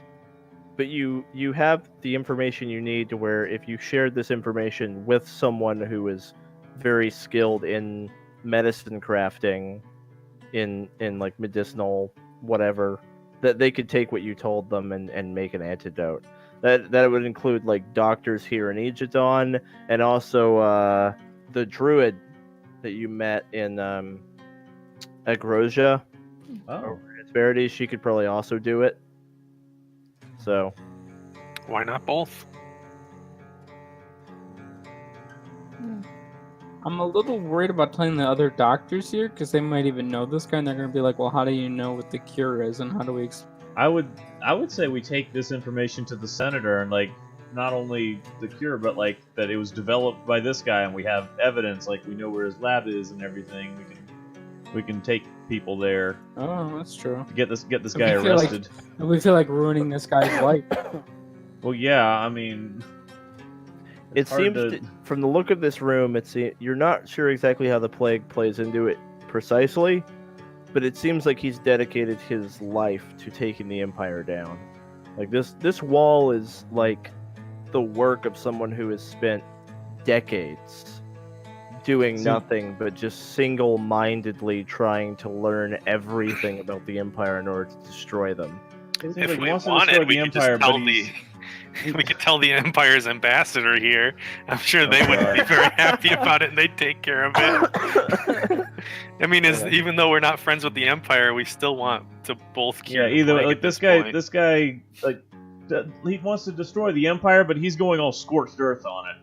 but you have the information you need to where if you shared this information with someone who is very skilled in medicine crafting, in like medicinal whatever, that they could take what you told them and make an antidote. That would include like doctors here in Aegidon, and also the druid that you met in Agrosia. Oh. Disparities, she could probably also do it. So Why not both? I'm a little worried about telling the other doctors here because they might even know this guy and they're going to be like, well, how do you know what the cure is and how do we... I would say we take this information to the senator and like not only the cure but like that it was developed by this guy and we have evidence, like we know where his lab is and everything. We can take people there. Oh, that's true. To get this guy arrested. We feel like ruining this guy's life. Well, yeah, I mean, it seems from the look of this room, you're not sure exactly how the plague plays into it precisely, but it seems like he's dedicated his life to taking the Empire down. Like this wall is like the work of someone who has spent decades doing nothing but just single-mindedly trying to learn everything about the Empire in order to destroy them. If we wanted, we could just tell we could tell the Empire's ambassador here. I'm sure they wouldn't be very happy about it, and they'd take care of it. I mean, even though we're not friends with the Empire, we still want to both cure. Yeah, either like this guy, like he wants to destroy the Empire, but he's going all scorched earth on it.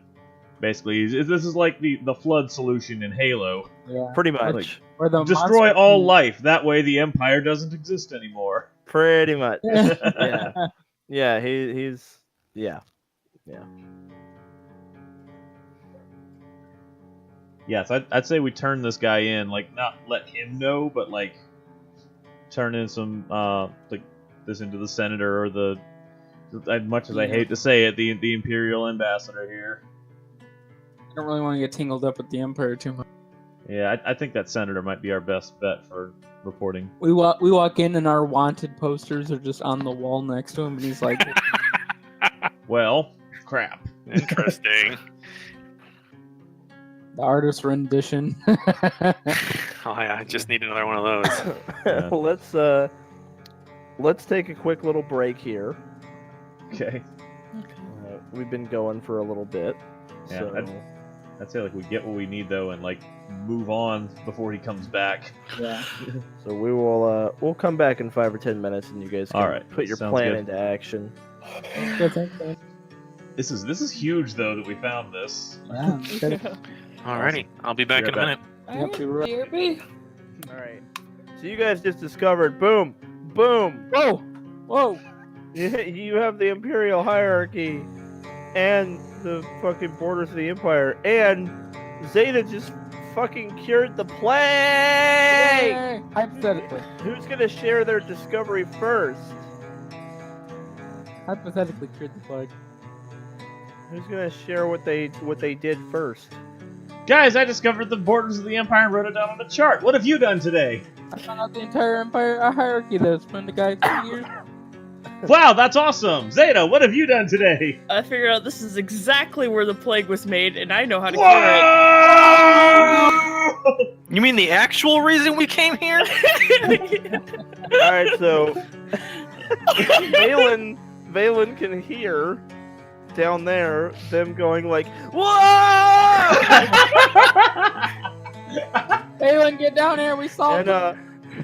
Basically, this is like the flood solution in Halo. Yeah, pretty much. Like, destroy all life. That way, the Empire doesn't exist anymore. Pretty much. Yeah. Yeah. He's. Yeah. Yeah. Yes, I'd say we turn this guy in, like not let him know, but like turn in some like this into the senator or as much as I hate to say it, the Imperial ambassador here. I don't really want to get tangled up with the Empire too much. Yeah, I think that senator might be our best bet for reporting. We walk in and our wanted posters are just on the wall next to him, and he's like, well, crap. Interesting. The artist rendition. Oh yeah, I just need another one of those. Yeah. Let's take a quick little break here. Okay. We've been going for a little bit. Yeah, so... I'd say like we get what we need though, and like move on before he comes back. Yeah. So we will we'll come back in 5 or 10 minutes, and you guys can put your Sounds plan good. into action. This is huge though that we found this. Yeah. Alrighty, I'll be back in a minute. Yep, you're right. All right. So you guys just discovered, boom, boom. Whoa. You have the Imperial hierarchy, and the fucking borders of the Empire, and Xeta just fucking cured the plague! Yay! Hypothetically. Who's gonna share their discovery first? Hypothetically cured the plague. Who's gonna share what they did first? Guys, I discovered the borders of the Empire and wrote it down on a chart. What have you done today? I found out the entire Empire hierarchy that's been the guy 2 years. Wow, that's awesome! Xeta, what have you done today? I figured out this is exactly where the plague was made, and I know how to cure Whoa! You mean the actual reason we came here? Alright, so Valen can hear down there them going like, "Whoa!" Valen, get down here, we solved And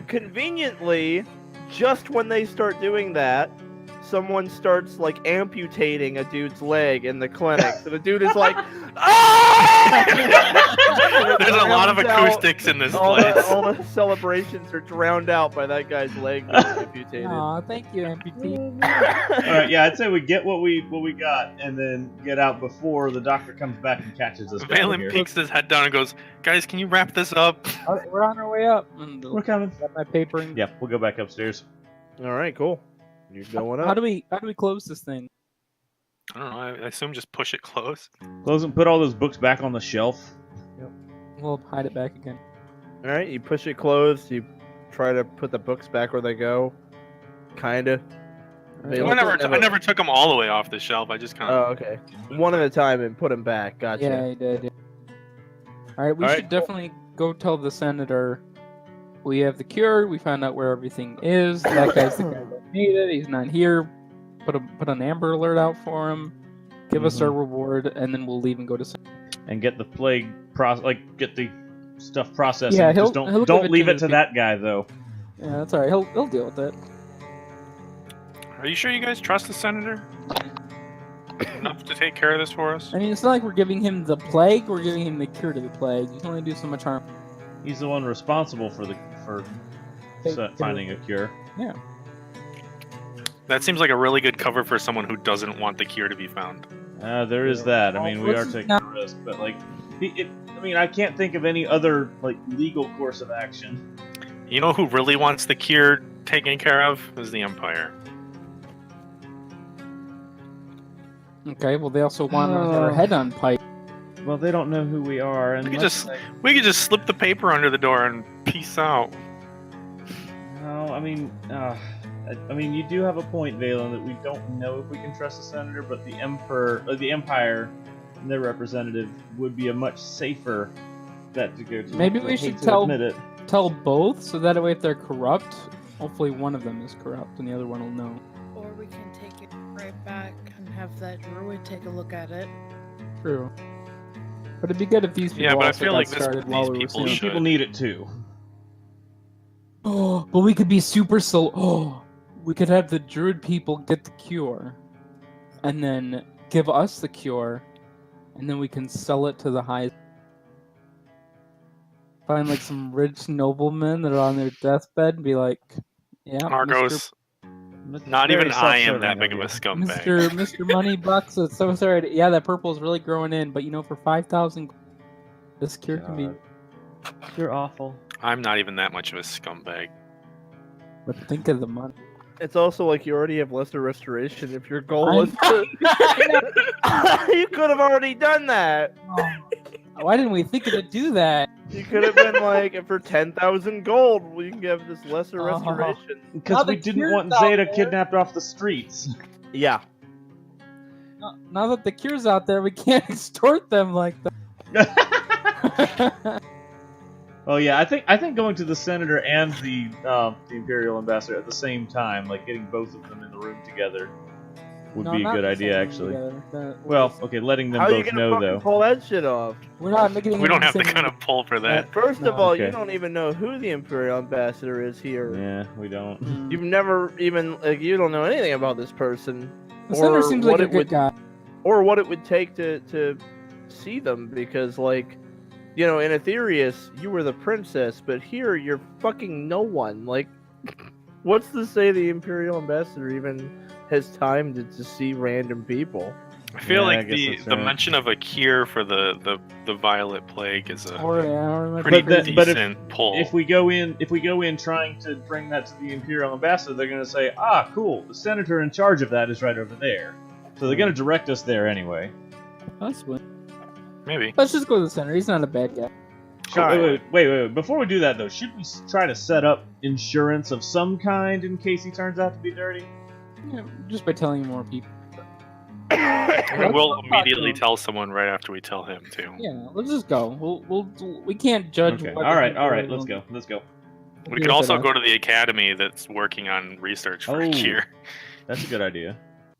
conveniently, just when they start doing that, someone starts like amputating a dude's leg in the clinic. So the dude is like, "Ah!" There's a lot of acoustics in this all place. all the celebrations are drowned out by that guy's leg being amputated. Aw, thank you, amputee. Alright, yeah, I'd say we get what we got, and then get out before the doctor comes back and catches us. down Valen here. peeks his head down and goes, "Guys, can you wrap this up?" We're on our way up. And We're coming. got my paper. And... Yeah, we'll go back upstairs. All right, cool. You're going How up. do we close this thing? I don't know. I assume just push it close. Close and put all those books back on the shelf. We'll hide it back again. All right, you push it closed. You try to put the books back where they go. Kinda. They I look- never took them all the way off the shelf. I just kind Oh, of. okay. One at a time and put them back. Gotcha. Yeah, I did. Yeah. All right, we All right, should definitely go tell the senator we have the cure. We found out where everything is. That guy's the guy that made it. He's not here. Put an Amber Alert out for him. Give us our reward, and then we'll leave and go to. And get the plague get the stuff processing. Yeah, Just he'll don't give leave it it to to the- that guy though. Yeah, that's all right. He'll deal with it. Are you sure you guys trust the senator enough to take care of this for us? I mean, it's not like we're giving him the plague. We're giving him the cure to the plague. You can only do so much harm. He's the one responsible for finding a cure. Yeah. That seems like a really good cover for someone who doesn't want the cure to be found. There is that. I mean, we are taking a risk, but like, I can't think of any other like legal course of action. You know who really wants the cure taken care of is the Empire. Okay. Well, they also want our head on pike. Well, they don't know who we are, and We could just slip the paper under the door and peace out. No, I mean, you do have a point, Valen, that we don't know if we can trust the senator, but the Empire, and their representative would be a much safer bet to go to. Maybe we should tell admit it. both, so that way if they're corrupt, hopefully one of them is corrupt and the other one will know. Or we can take it right back and have that druid take a look at it. True. But it'd be good if these people Yeah, but I also feel got like started these while we were people seeing- should. People need it too. Oh, but we could be super we could have the druid people get the cure, and then give us the cure, and then we can sell it to the high. Find like some rich noblemen that are on their deathbed and be like, "Yeah, Argos, not even I am that big of a scumbag. Mr. Moneybucks, so sorry. Yeah, that purple's really growing in, but for 5,000, this cure can be. You're awful. I'm not even that much of a scumbag. But think of the money. It's also like you already have lesser restoration. If your goal I was to, you could have already done that. Why didn't we think to do that? You could have been like, for 10,000 gold, we can give this lesser restoration. Because Now we the didn't cure's want out Xeta there. kidnapped off the streets. Yeah. Now that the cure's out there, we can't extort them like that. Oh yeah, I think going to the senator and the imperial ambassador at the same time, like getting both of them in the room together, would No, be a not good the idea same actually. together. Well, okay, letting them How are you both gonna know fucking though. pull that shit off? We're not making. We don't have the kind of pull for that. First of No. all, Okay. you don't even know who the Imperial Ambassador is here. Yeah, we don't. You've never even, you don't know anything about this person. The senator or seems like what a it good would- guy. Or what it would take to see them, because, like, in Aetherius, you were the princess, but here, you're fucking no one. Like, what's to say the Imperial Ambassador even has time to see random people? I feel Yeah, I like guess the that's the right. mention of a cure for the violet plague is a Or pretty But decent pull. if we go in trying to bring that to the Imperial Ambassador, they're going to say, "Ah, cool. The senator in charge of that is right over there." So they're going to direct us there anyway. Possibly. Maybe. Let's just go to the center. He's not a bad guy. Wait. Before we do that, though, should we try to set up insurance of some kind in case he turns out to be dirty? Yeah, just by telling more people. We'll immediately tell someone right after we tell him too. Yeah, let's just go. We can't judge. Okay. what All right. the- Let's go. Let's go. We could also go to the academy that's working on research for a cure. That's a good idea.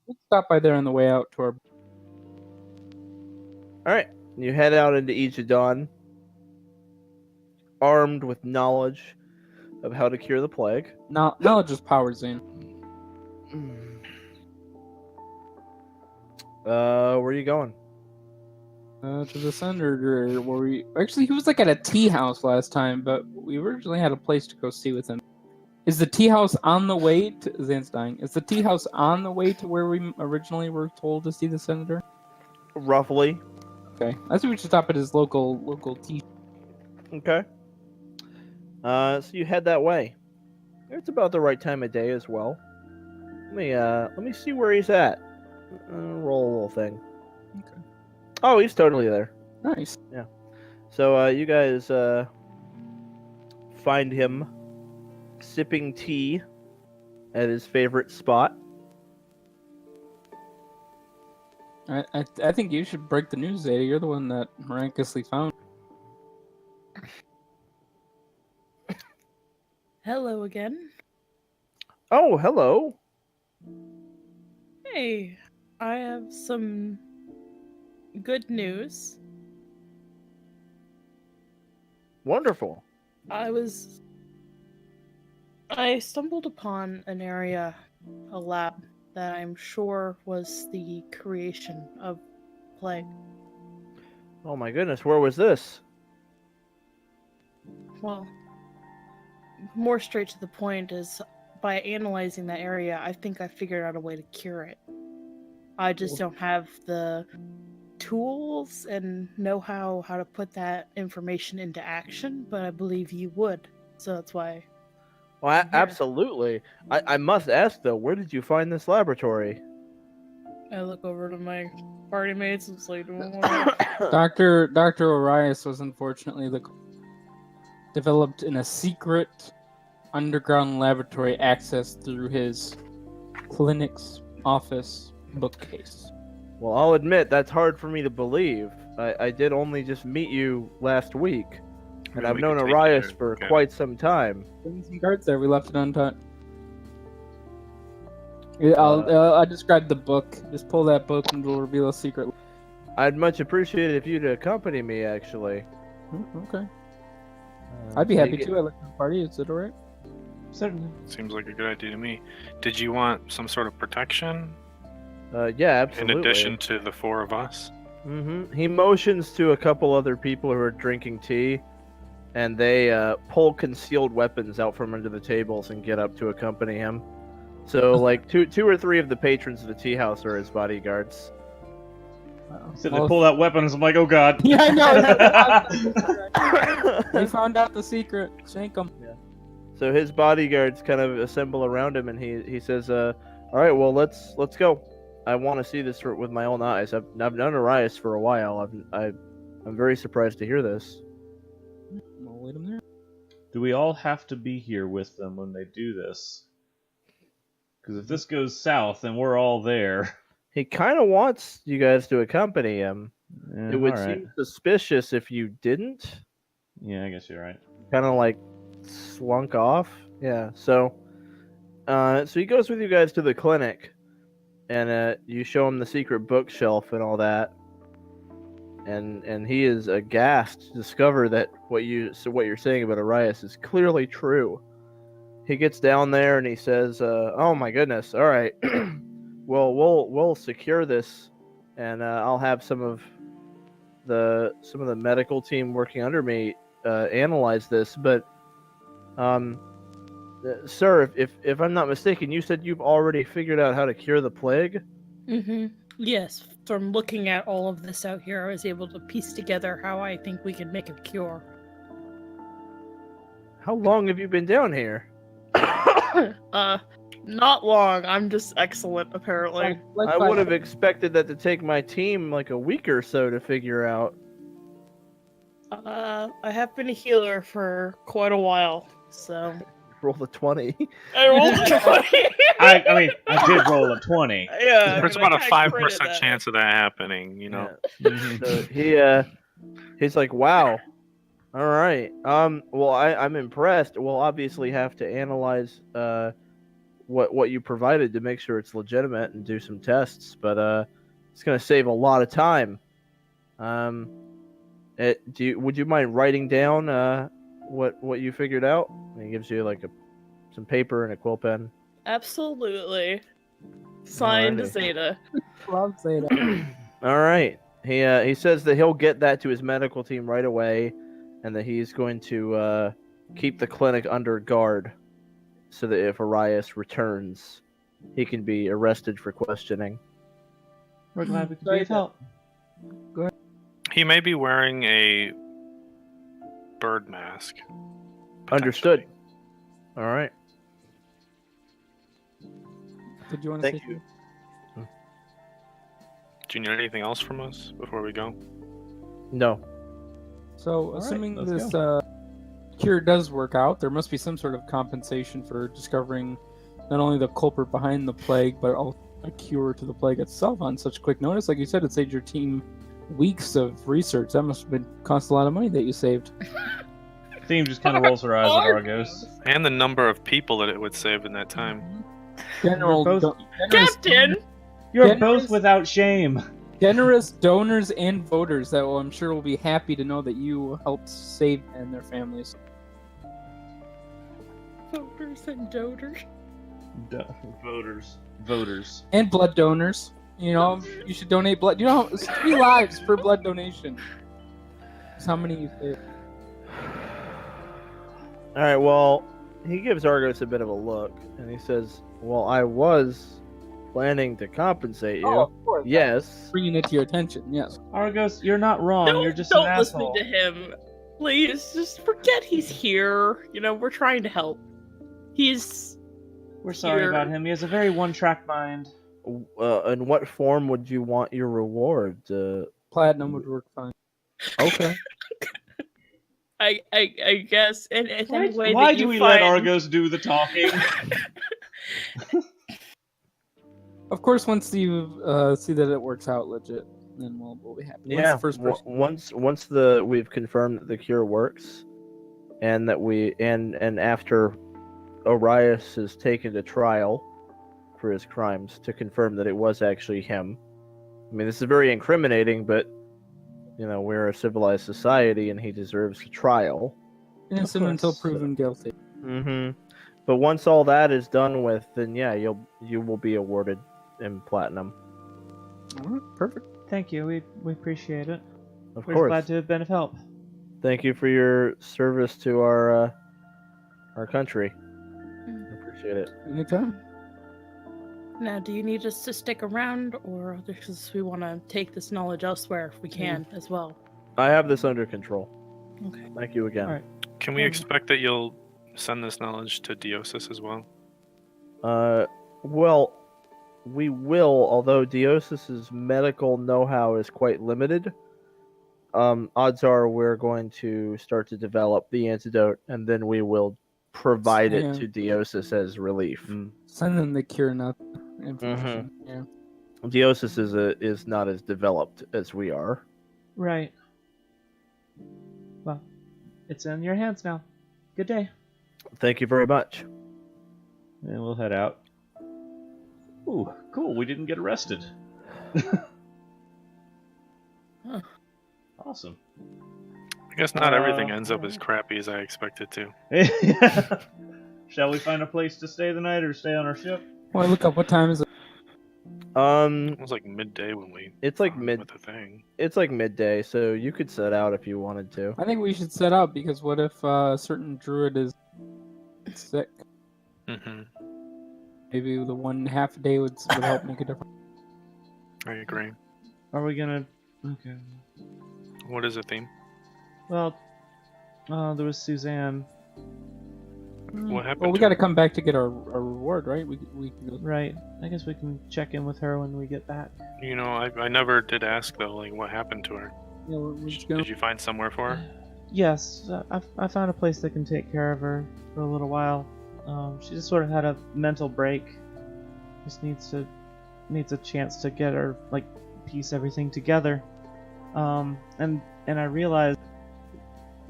Let's stop by there on the way out to our. All right, you head out into Dawn, armed with knowledge of how to cure the plague. Knowledge is power, Zane. Where are you going? To the center, where we actually he was like at a tea house last time, but we originally had a place to go see with him. Is the tea house on the way to Zane's dying? Is the tea house on the way to where we originally were told to see the senator? Roughly. Okay, I think we should stop at his local tea. Okay. So you head that way. It's about the right time of day as well. Let me see where he's at. Roll a little thing. Okay. Oh, he's totally there. Nice. Yeah. So you guys find him sipping tea at his favorite spot. I think you should break the news, Zeta. You're the one that miraculously found. Hello again. Oh, hello. Hey, I have some good news. Wonderful. I stumbled upon an area, a lab, that I'm sure was the creation of plague. Oh my goodness, where was this? Well, more straight to the point is, by analyzing that area, I think I figured out a way to cure it. I just don't have the tools and know-how to put that information into action, but I believe you would. So that's why. Well, absolutely. I must ask though, where did you find this laboratory? I look over to my party mates and say, Dr. Orias was unfortunately developed in a secret underground laboratory accessed through his clinic's office bookcase. Well, I'll admit that's hard for me to believe. I did only just meet you last week, and I've known Arias for quite some time. There's some cards there. We left it untouched. Yeah, I'll describe the book. Just pull that book and it'll reveal a secret. I'd much appreciate it if you'd accompany me, actually. Okay. I'd be happy to. I like the party. Is it alright? Certainly. Seems like a good idea to me. Did you want some sort of protection? Yeah, absolutely. In addition to the four of us? Mm-hmm. He motions to a couple other people who are drinking tea, and they pull concealed weapons out from under the tables and get up to accompany him. So, like, two or three of the patrons of the tea house are his bodyguards. So they pull out weapons. I'm like, oh god. Yeah, I know. They found out the secret. Shank them. Yeah. So his bodyguards kind of assemble around him, and he says, "All right, well, let's go. I want to see this with my own eyes. I've known Arias for a while. I'm very surprised to hear this." We'll wait him there. Do we all have to be here with them when they do this? Because if this goes south, then we're all there. He kind of wants you guys to accompany him. Yeah, It would seem suspicious if you didn't. Yeah, I guess you're right. Kind of like slunk off. Yeah. So he goes with you guys to the clinic, and you show him the secret bookshelf and all that. And he is aghast to discover that what you're saying about Arias is clearly true. He gets down there and he says, "Oh my goodness! All right, well we'll secure this, and I'll have some of the medical team working under me analyze this. But, sir, if I'm not mistaken, you said you've already figured out how to cure the plague." Mm-hmm. Yes, from looking at all of this out here, I was able to piece together how I think we can make a cure. How long have you been down here? Not long. I'm just excellent, apparently. Like I would have expected that to take my team like a week or so to figure out. I have been a healer for quite a while, so Roll the 20. I rolled a 20. I mean, I did roll a 20. Yeah, There's I about a kinda 5% critted chance of that happening, you know. Yeah. So he's like, wow. All right. Well, I'm impressed. We'll obviously have to analyze what you provided to make sure it's legitimate and do some tests, but it's gonna save a lot of time. Would you mind writing down what you figured out? And he gives you like some paper and a quill pen. Absolutely. Signed Alrighty. Xeta. Love Xeta. All right. He says that he'll get that to his medical team right away, and that he's going to keep the clinic under guard, so that if Arias returns, he can be arrested for questioning. We're glad we could be of help. He may be wearing a bird mask. Understood. potentially. All right. Did you want to Thank say you. Do you need anything else from us before we go? No. So, right, assuming let's this cure does work out, there must be some sort of compensation for discovering not only the culprit behind the plague, but also a cure to the plague itself on such quick notice. Like you said, it saved your team weeks of research. That must have been cost a lot of money that you saved. Theme just kind of rolls her eyes at Argos. And the number of people that it would save in that time. General, We're both- Captain! You're Generous- both without shame. generous donors and voters that I'm sure will be happy to know that you helped save them and their families. Voters and doters. Voters. And blood donors. You know, you should donate blood. You know, it's 3 lives per blood donation. That's how many you save. All right. Well, he gives Argos a bit of a look, and he says, "Well, I was planning to compensate you. Oh, of course. Yes. Bringing it to your attention, yes. Argos, you're not wrong. You're just Don't an listen asshole. to him. Please, just forget he's here. You know, we're trying to help. He's We're sorry here. about him. He has a very one-track mind. In what form would you want your reward? Platinum would work fine. Okay. I guess in any way Why that do you we find... let Argos do the talking? Of course, once you see that it works out legit, then we'll be happy. Once Yeah. the first person. Once we've confirmed that the cure works, and that and after Arias is taken to trial for his crimes to confirm that it was actually him. I mean, this is very incriminating, but you know, we're a civilized society, and he deserves a trial. Innocent Of until course. proven guilty. Mm-hmm. But once all that is done with, then yeah, you will be awarded in platinum. All right, perfect. Thank you. We appreciate it. Of We're course. glad to have been of help. Thank you for your service to our country. I appreciate it. Anytime. Now, do you need us to stick around, or because we want to take this knowledge elsewhere if we can as well? I have this under control. Okay. Thank you again. All right. Can we expect that you'll send this knowledge to Deosis as well? Well, we will, although Diosis's medical know-how is quite limited. Odds are we're going to start to develop the antidote, and then we will provide it Yeah. to Deosis as relief. Send them the cure, not information. Yeah. Deosis is not as developed as we are. Right. Well, it's in your hands now. Good day. Thank you very much. And we'll head out. Ooh, cool. We didn't get arrested. Huh. Awesome. I guess not everything ends up as crappy as I expected to. Shall we find a place to stay the night or stay on our ship? Well, look up what time is it? It was like midday when we It's like with the thing. It's like midday, so you could set out if you wanted to. I think we should set out because what if a certain druid is sick? Mm-hmm. Maybe the 1 half a day would help make a difference. I agree. Are we gonna? Okay. What is the theme? Well, there was Suzanne. What happened? Well, we to got to her? come back to get our reward, right? We can go. Right. I guess we can check in with her when we get back. You know, I never did ask though. Like, what happened to her? Yeah, we're just gonna. Did you find somewhere for her? Yes, I found a place that can take care of her for a little while. She just sort of had a mental break. Just needs a chance to get her piece everything together. And I realized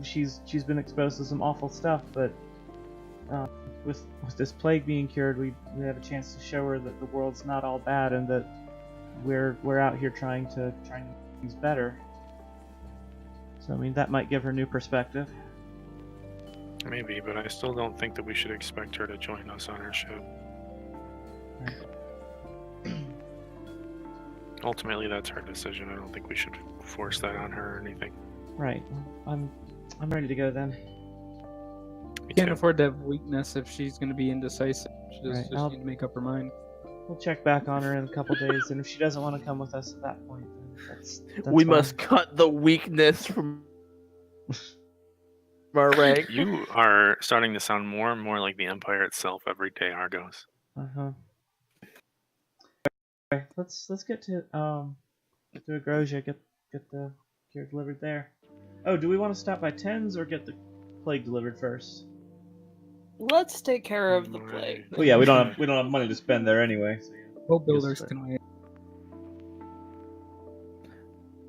she's been exposed to some awful stuff, but with this plague being cured, we have a chance to show her that the world's not all bad and that we're out here trying to make things better. So I mean that might give her new perspective. Maybe, but I still don't think that we should expect her to join us on our ship. Ultimately, that's her decision. I don't think we should force that on her or anything. Right. I'm ready to go then. Me Can't too. afford to have weakness if she's gonna be indecisive. She just, Right, just I'll- need to make up her mind. We'll check back on her in a couple days, and if she doesn't want to come with us at that point, then that's We fine. must cut the weakness from our rank. You are starting to sound more and more like the Empire itself every day, Argos. Uh-huh. Okay, let's get to Agrosia, get the cure delivered there. Oh, do we want to stop by Tens or get the plague delivered first? Let's take care of the plague. Well, yeah, we don't have money to spend there anyway. So, yeah. Boat builders so. can wait.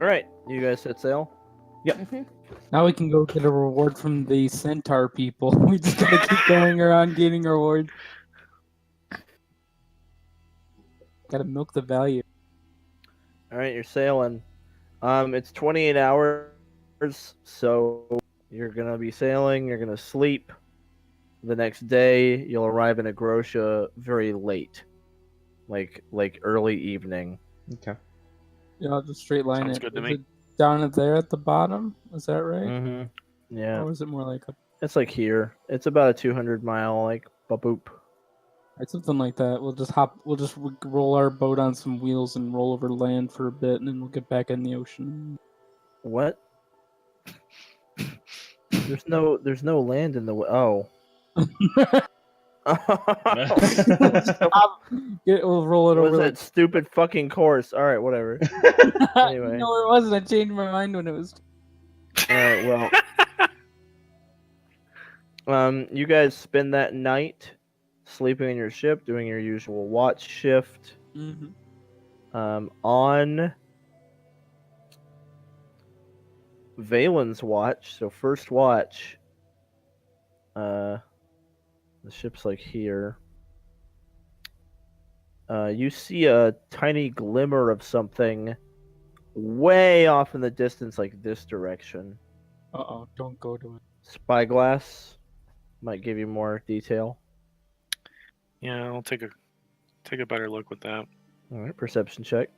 All right, you guys set sail. Now we can go get a reward from the centaur people. We just gotta keep going around getting rewards. Gotta milk the value. All right, you're sailing. It's 28 hours, so you're gonna be sailing. You're gonna sleep. The next day, you'll arrive in Agrosia very late, like early evening. Okay. Yeah, I'll just straight line Sounds it. good to Is me. it down at there at the bottom? Is that right? Mm-hmm. Yeah, Or is it more like it's like here. It's about a 200-mile boop. something like that? We'll just roll our boat on some wheels and roll over land for a bit, and then we'll get back in the ocean. What? There's no land in the oh. We'll roll it What over. was that stupid fucking course? All right, whatever. Anyway. No, it wasn't. I changed my mind when it was. All right, well, you guys spend that night sleeping in your ship, doing your usual watch shift. On Valen's watch, so first watch. The ship's like here. You see a tiny glimmer of something way off in the distance, like this direction. Uh-oh, don't go to it. Spyglass might give you more detail. Yeah, I'll take a better look with that. All right, perception check.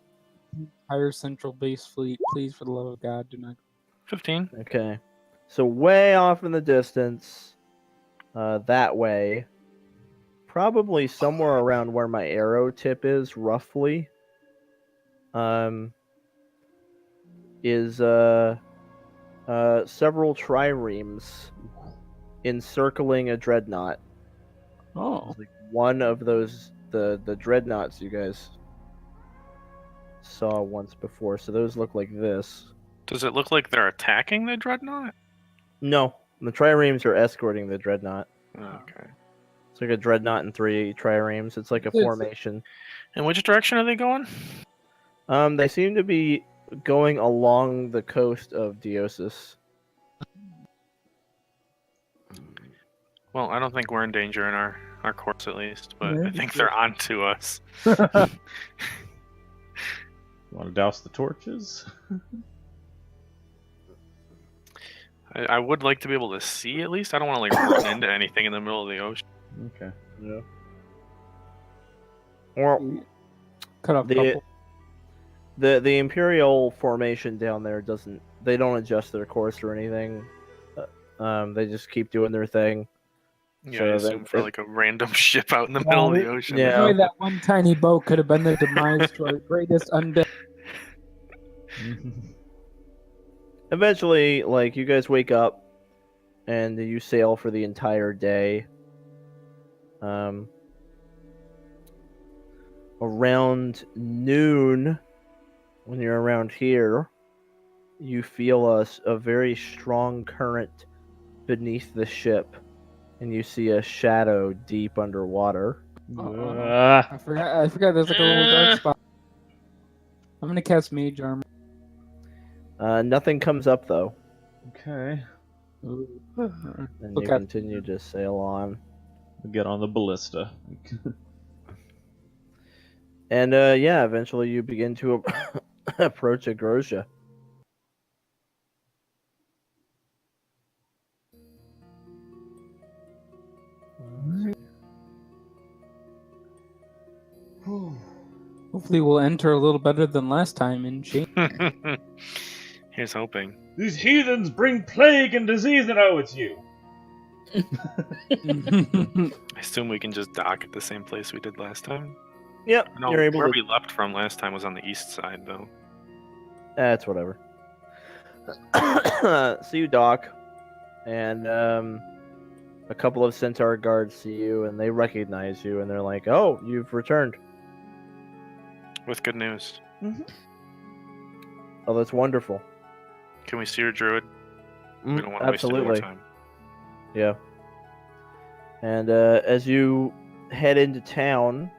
Higher Central Base Fleet, please, for the love of God, do not. 15. Okay, so way off in the distance, that way, probably somewhere around where my arrow tip is, roughly, is several triremes encircling a dreadnought. Oh, It's like one of those the dreadnoughts you guys saw once before. So those look like this. Does it look like they're attacking the dreadnought? No, the triremes are escorting the dreadnought. Okay. It's like a dreadnought and 3 triremes. It's like a Yes. formation. In which direction are they going? They seem to be going along the coast of Deosis. Well, I don't think we're in danger in our course at least, but Yeah, I think they're onto us. Want to douse the torches? I would like to be able to see at least. I don't want to run into anything in the middle of the ocean. Okay. Yeah. Well, cut off. the Couple. the Imperial formation down there they don't adjust their course or anything. They just keep doing their thing. Yeah, So I then assume for it- like a random ship out in the middle of the ocean. Yeah. Only that one tiny boat could have been the demise to our greatest undead. Eventually, like, you guys wake up and you sail for the entire day. Around noon, when you're around here, you feel a very strong current beneath the ship, and you see a shadow deep underwater. I forgot there's like a little dark spot. I'm gonna cast Mage Armor. Nothing comes up though, Okay. and Look you at- continue to sail on. Get on the ballista. And yeah, eventually you begin to approach Agrosia. Hopefully we'll enter a little better than last time in shape. Here's hoping. These heathens bring plague and disease, and oh, it's you. I assume we can just dock at the same place we did last time. Yep, No, you're able where to. we left from last time was on the east side, though. That's whatever. So you dock, and a couple of centaur guards see you, and they recognize you, and they're like, "Oh, you've returned. With good news. Oh, that's wonderful." Can we see your druid? We don't want to waste any more Absolutely. time. Yeah. And as you head into town,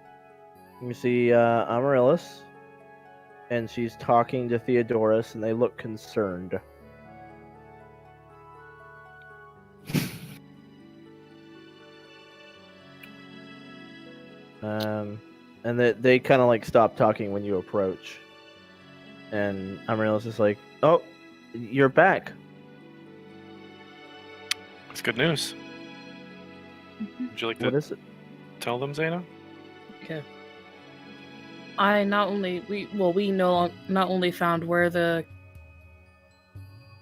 you see Amaryllis, and she's talking to Theodorus, and they look concerned. And they kind of like stop talking when you approach. And Amaryllis is like, "Oh, you're back." It's good news. Would you like to What is it? tell them, Xeta? Okay. We not only found where the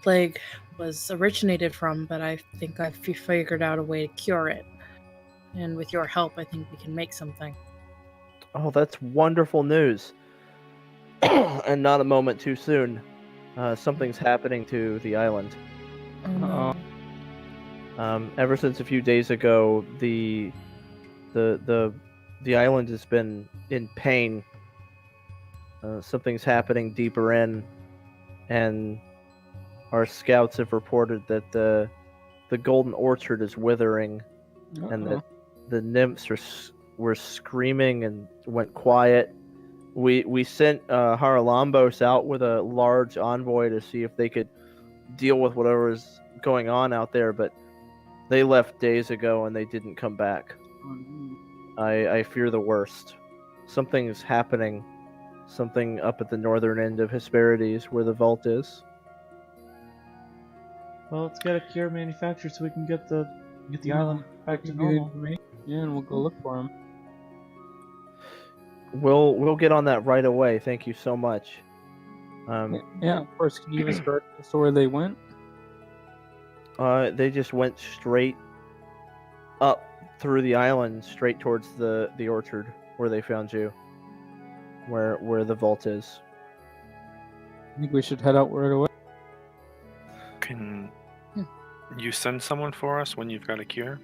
plague was originated from, but I think I've figured out a way to cure it. And with your help, I think we can make something. Oh, that's wonderful news. And not a moment too soon. Something's happening to the island. Oh, no. Ever since a few days ago, the island has been in pain. Something's happening deeper in, and our scouts have reported that the golden orchard is withering, and that the nymphs were screaming and went quiet. We sent Haralambos out with a large envoy to see if they could deal with whatever is going on out there, but they left days ago and they didn't come back. I fear the worst. Something is happening. Something up at the northern end of Hesperides where the vault is. Well, let's get a cure manufactured so we can get the island back to Give me the normal. information, yeah, and we'll go look for him. We'll get on that right away. Thank you so much. Yeah, of course. Can you give us directions to where they went? They just went straight up through the island, straight towards the orchard where they found you, where the vault is. I think we should head out right away. Can you send someone for us when you've got a cure?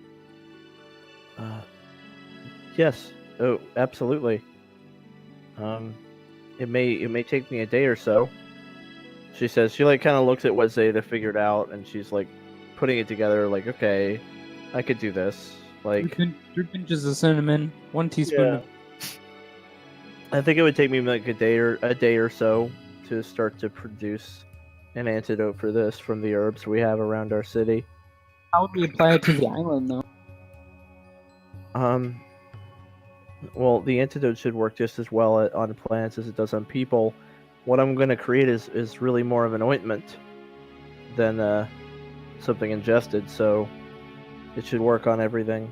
Yes. Oh, absolutely. It may take me a day or so. She says. She like kind of looks at what Xeta figured out, and she's like putting it together. Like, okay, I could do this. Like, 3 pinches of cinnamon, 1 teaspoon of I think it would take me like a day or so to start to produce an antidote for this from the herbs we have around our city. How would we apply it to the island, though? Well, the antidote should work just as well on plants as it does on people. What I'm going to create is really more of an ointment than something ingested, so it should work on everything.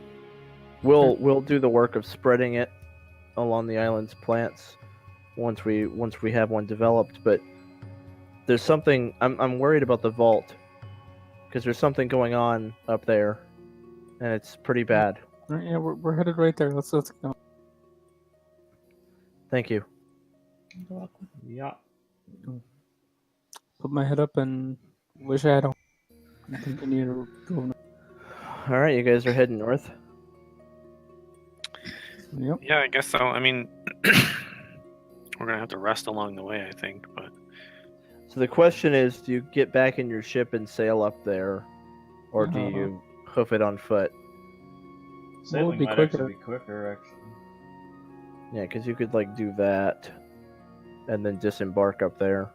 We'll do the work of spreading it along the island's plants once we have one developed. But there's something I'm worried about the vault, because there's something going on up there, and it's pretty bad. All right, yeah, we're headed right there. Let's go. Thank you. You're welcome. Yeah. Put my head up and wish I had home. And continue to go. All right, you guys are heading north. Yep. Yeah, I guess so. I mean, we're gonna have to rest along the way, I think. But So the question is, do you get back in your ship and sail up there, or do you hoof it on foot? Sailing be might quicker? actually be quicker, actually. Yeah, because you could like do that, and then disembark up there,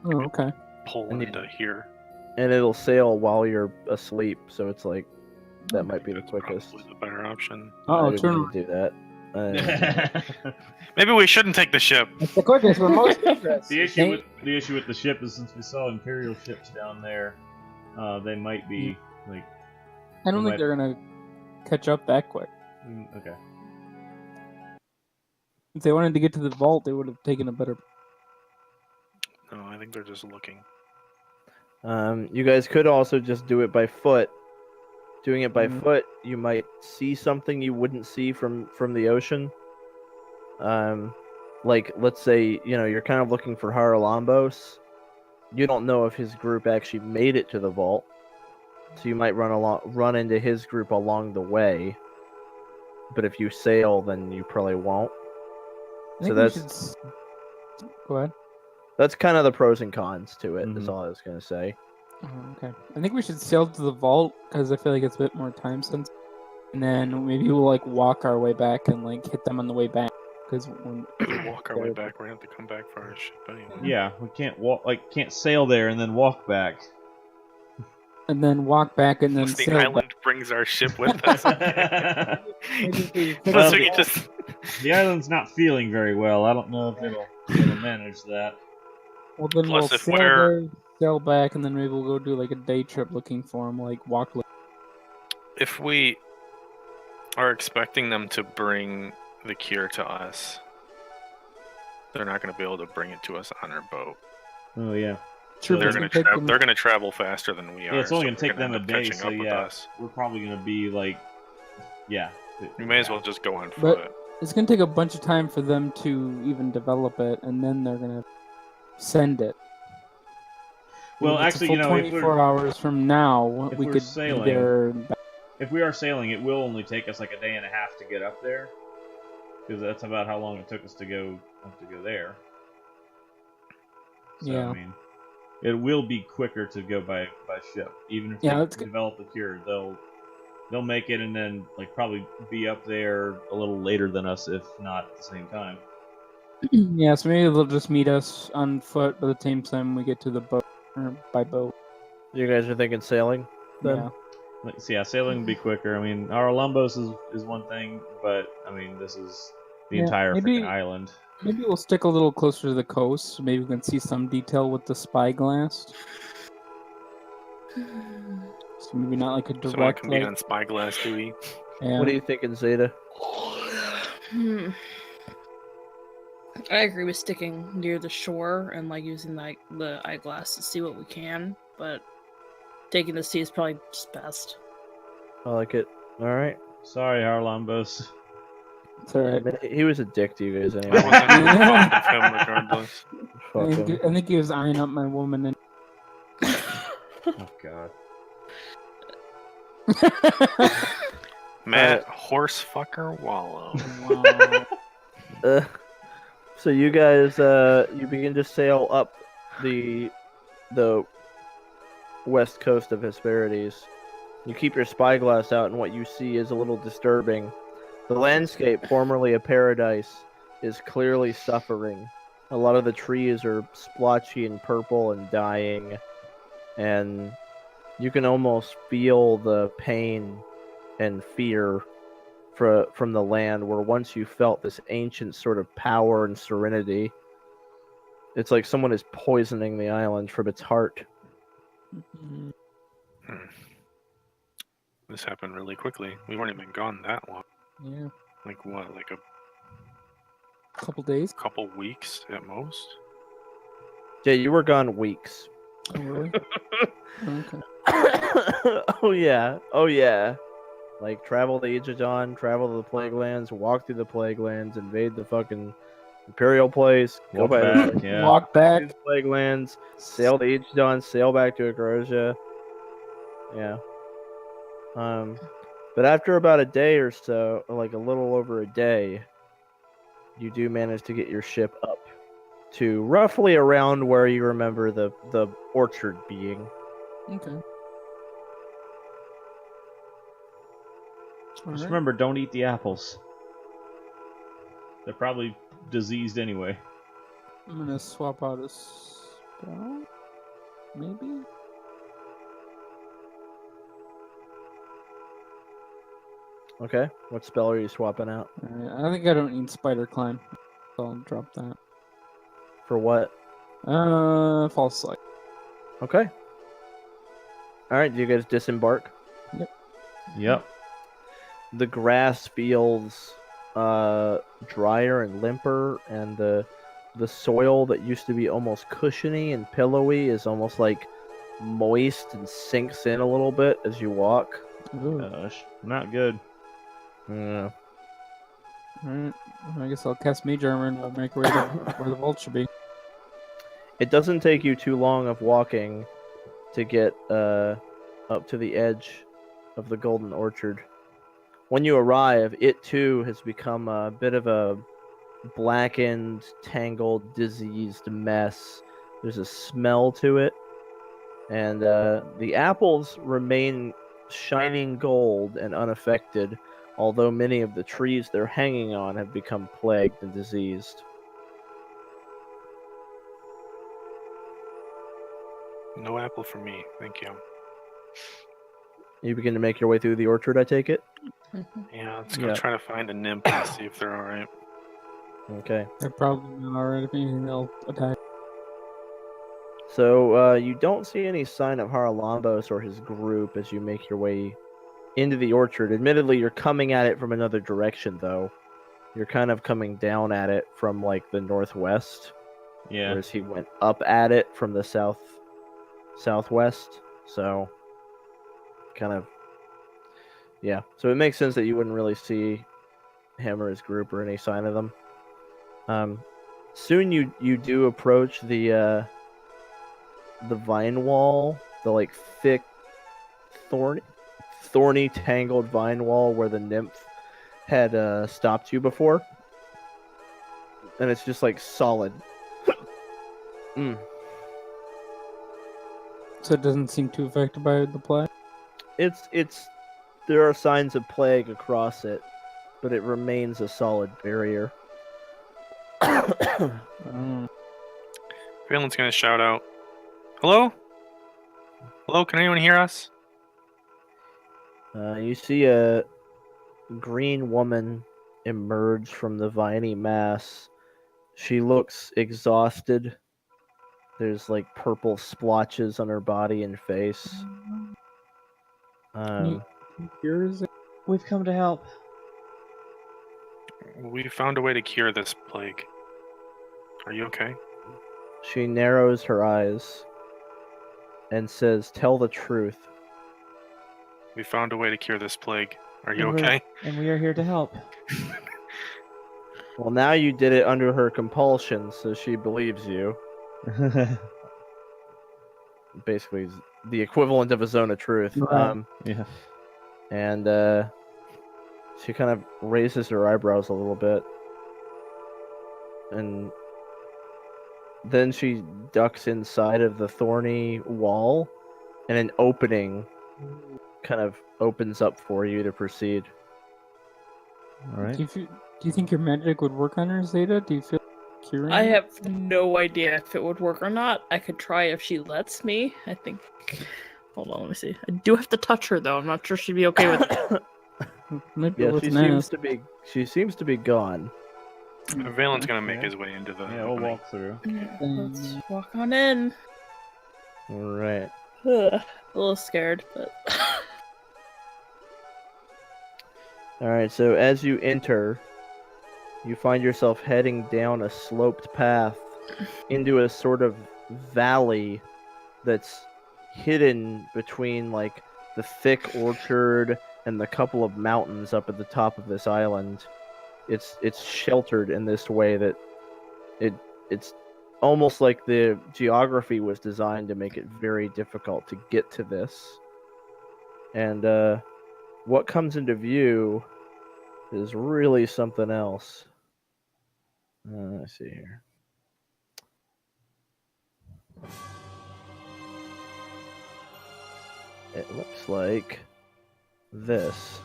Oh, okay. pull And you- into here. and it'll sail while you're asleep. So it's like that might be the That's quickest. probably the better option. I Oh, didn't turn. mean to do that. Maybe we shouldn't take the ship. It's the quickest. We're most dangerous. The issue with the ship is, since we saw Imperial ships down there, they might be like. I don't think they're gonna catch up that quick. Okay. If they wanted to get to the vault, they would have taken a better. No, I think they're just looking. You guys could also just do it by foot. Doing it by Mhm. foot, you might see something you wouldn't see from the ocean. Like let's say you're kind of looking for Haralambos. You don't know if his group actually made it to the vault, so you might run into his group along the way. But if you sail, then you probably won't. I So think we that's should... Go ahead. that's kind of the pros and cons to it. Is Mhm. all I was gonna say. Oh, okay. I think we should sail to the vault because I feel like it's a bit more time sensitive. And then maybe we'll like walk our way back and like hit them on the way back. Because when If we walk our way back, we're gonna have to come back for our ship anyway. Yeah, we can't sail there and then walk back. and then walk back and then Unless the sail island brings our ship with us. back. Unless we can just. The island's not feeling very well. I don't know if it'll manage that. Well, then Plus, we'll if sail we're- there, sail back, and then maybe we'll go do like a day trip looking for them, like walk. If we are expecting them to bring the cure to us, they're not going to be able to bring it to us on our boat. Oh yeah. Sure, They're but gonna it's gonna take them- They're going to travel faster than we are. Yeah, it's only so gonna take they're them a end up day, catching so up with yeah, us. we're probably gonna be like, yeah. We may as well just go on But- foot. It's gonna take a bunch of time for them to even develop it, and then they're gonna send it. Well, It's a actually, full you know, 24 hours from now, if we we're could sailing- be there. And back. if we are sailing, it will only take us like a day and a half to get up there, because that's about how long it took us to go there. So, Yeah. I mean, it will be quicker to go by ship, even if Yeah, they it's good. develop the cure. They'll make it and then like probably be up there a little later than us, if not at the same time. Yeah, so maybe they'll just meet us on foot by the same time we get to the boat, or by boat. You guys are thinking sailing? Then? Yeah. Like, so yeah, sailing would be quicker. I mean, our Lumbos is one thing, but I mean, this is the Yeah, entire maybe- freaking island. Maybe we'll stick a little closer to the coast, so maybe we can see some detail with the spyglass. So maybe not like a So I direct. can be like, on spyglass duty. yeah. What are you thinking, Zeta? I agree with sticking near the shore and like using like the eyeglass to see what we can, but taking the sea is probably just best. I like it. All right. Sorry, our Lumbos. It's alright. I mean, he was a dick to you guys I anyway. wasn't fond of him regardless. Fuck him. I think he was eyeing up my woman. And... Oh god. Matt Horsefucker Wallow. wow. So you guys, you begin to sail up the west coast of Hesperides. You keep your spyglass out, and what you see is a little disturbing. The landscape, formerly a paradise, is clearly suffering. A lot of the trees are splotchy and purple and dying, and you can almost feel the pain and fear from the land where once you felt this ancient sort of power and serenity. It's like someone is poisoning the island from its heart. Mhm. This happened really quickly. We weren't even gone that long. Yeah. Like what? Like a Couple days. couple weeks at most? Yeah, you were gone weeks. Oh, really? Okay. Oh yeah, oh yeah. Like travel to Ichidan, travel to the Plague Lands, walk through the Plague Lands, invade the fucking Imperial place, Walk go back, back, yeah. Walk back. through the Plague Lands, sail to Ichidan, sail back to Agrosia. Yeah. But after about a day or so, or like a little over a day, you do manage to get your ship up to roughly around where you remember the orchard being. Okay. Just Alright. remember, don't eat the apples. They're probably diseased anyway. I'm gonna swap out a spell. Maybe? Okay. What spell are you swapping out? I think I don't need Spider Climb. So I'll drop that. For what? False Sight. Okay. Alright, do you guys disembark? Yep. The grass feels drier and limper, and the soil that used to be almost cushiony and pillowy is almost like moist and sinks in a little bit as you walk. Ooh. Gosh, not good. Yeah. Alright. I guess I'll cast Mage Armor and I'll make way to where the vault should be. It doesn't take you too long of walking to get up to the edge of the Golden Orchard. When you arrive, it too has become a bit of a blackened, tangled, diseased mess. There's a smell to it, and the apples remain shining gold and unaffected, although many of the trees they're hanging on have become plagued and diseased. No apple for me, thank you. You begin to make your way through the orchard, I take it? Yeah, let's go Yeah. try to find a nymph and see if they're alright. Okay. They're probably not alright. If anything, they'll attack. So you don't see any sign of Haralambos or his group as you make your way into the orchard. Admittedly, you're coming at it from another direction, though. You're kind of coming down at it from like the northwest, Yeah. whereas he went up at it from the southwest. So, kind of, yeah. So it makes sense that you wouldn't really see him or his group or any sign of them. Soon you do approach the vine wall, the like thick, thorny, tangled vine wall where the nymph had stopped you before, and it's just like solid. So it doesn't seem too affected by the plague? It's there are signs of plague across it, but it remains a solid barrier. Valen's gonna shout out, "Hello? Hello, can anyone hear us?" You see a green woman emerge from the viney mass. She looks exhausted. There's like purple splotches on her body and face. Here's it. We've come to help. We found a way to cure this plague. Are you okay? She narrows her eyes and says, "Tell the truth." We found a way to cure this plague. Are you And we're- okay? And we are here to help. Well, now you did it under her compulsion, so she believes you. Basically, the equivalent of a zone of truth. Right. Yeah. And she kind of raises her eyebrows a little bit. And then she ducks inside of the thorny wall, and an opening kind of opens up for you to proceed. All right. Do you think your magic would work on her, Xeta? Do you feel curing? I have no idea if it would work or not. I could try if she lets me. I think. Hold on, let me see. I do have to touch her though. I'm not sure she'd be okay with it. Maybe Yeah, let's she ask. seems to be gone. Valen's gonna make Okay. his way into the. Yeah, we'll opening. walk through. Yeah, let's walk on in. All right. Ugh, a little scared, but All right, so as you enter, you find yourself heading down a sloped path into a sort of valley that's hidden between like the thick orchard and the couple of mountains up at the top of this island. It's sheltered in this way that it's almost like the geography was designed to make it very difficult to get to this. And what comes into view is really something else. Let's see here. It looks like this.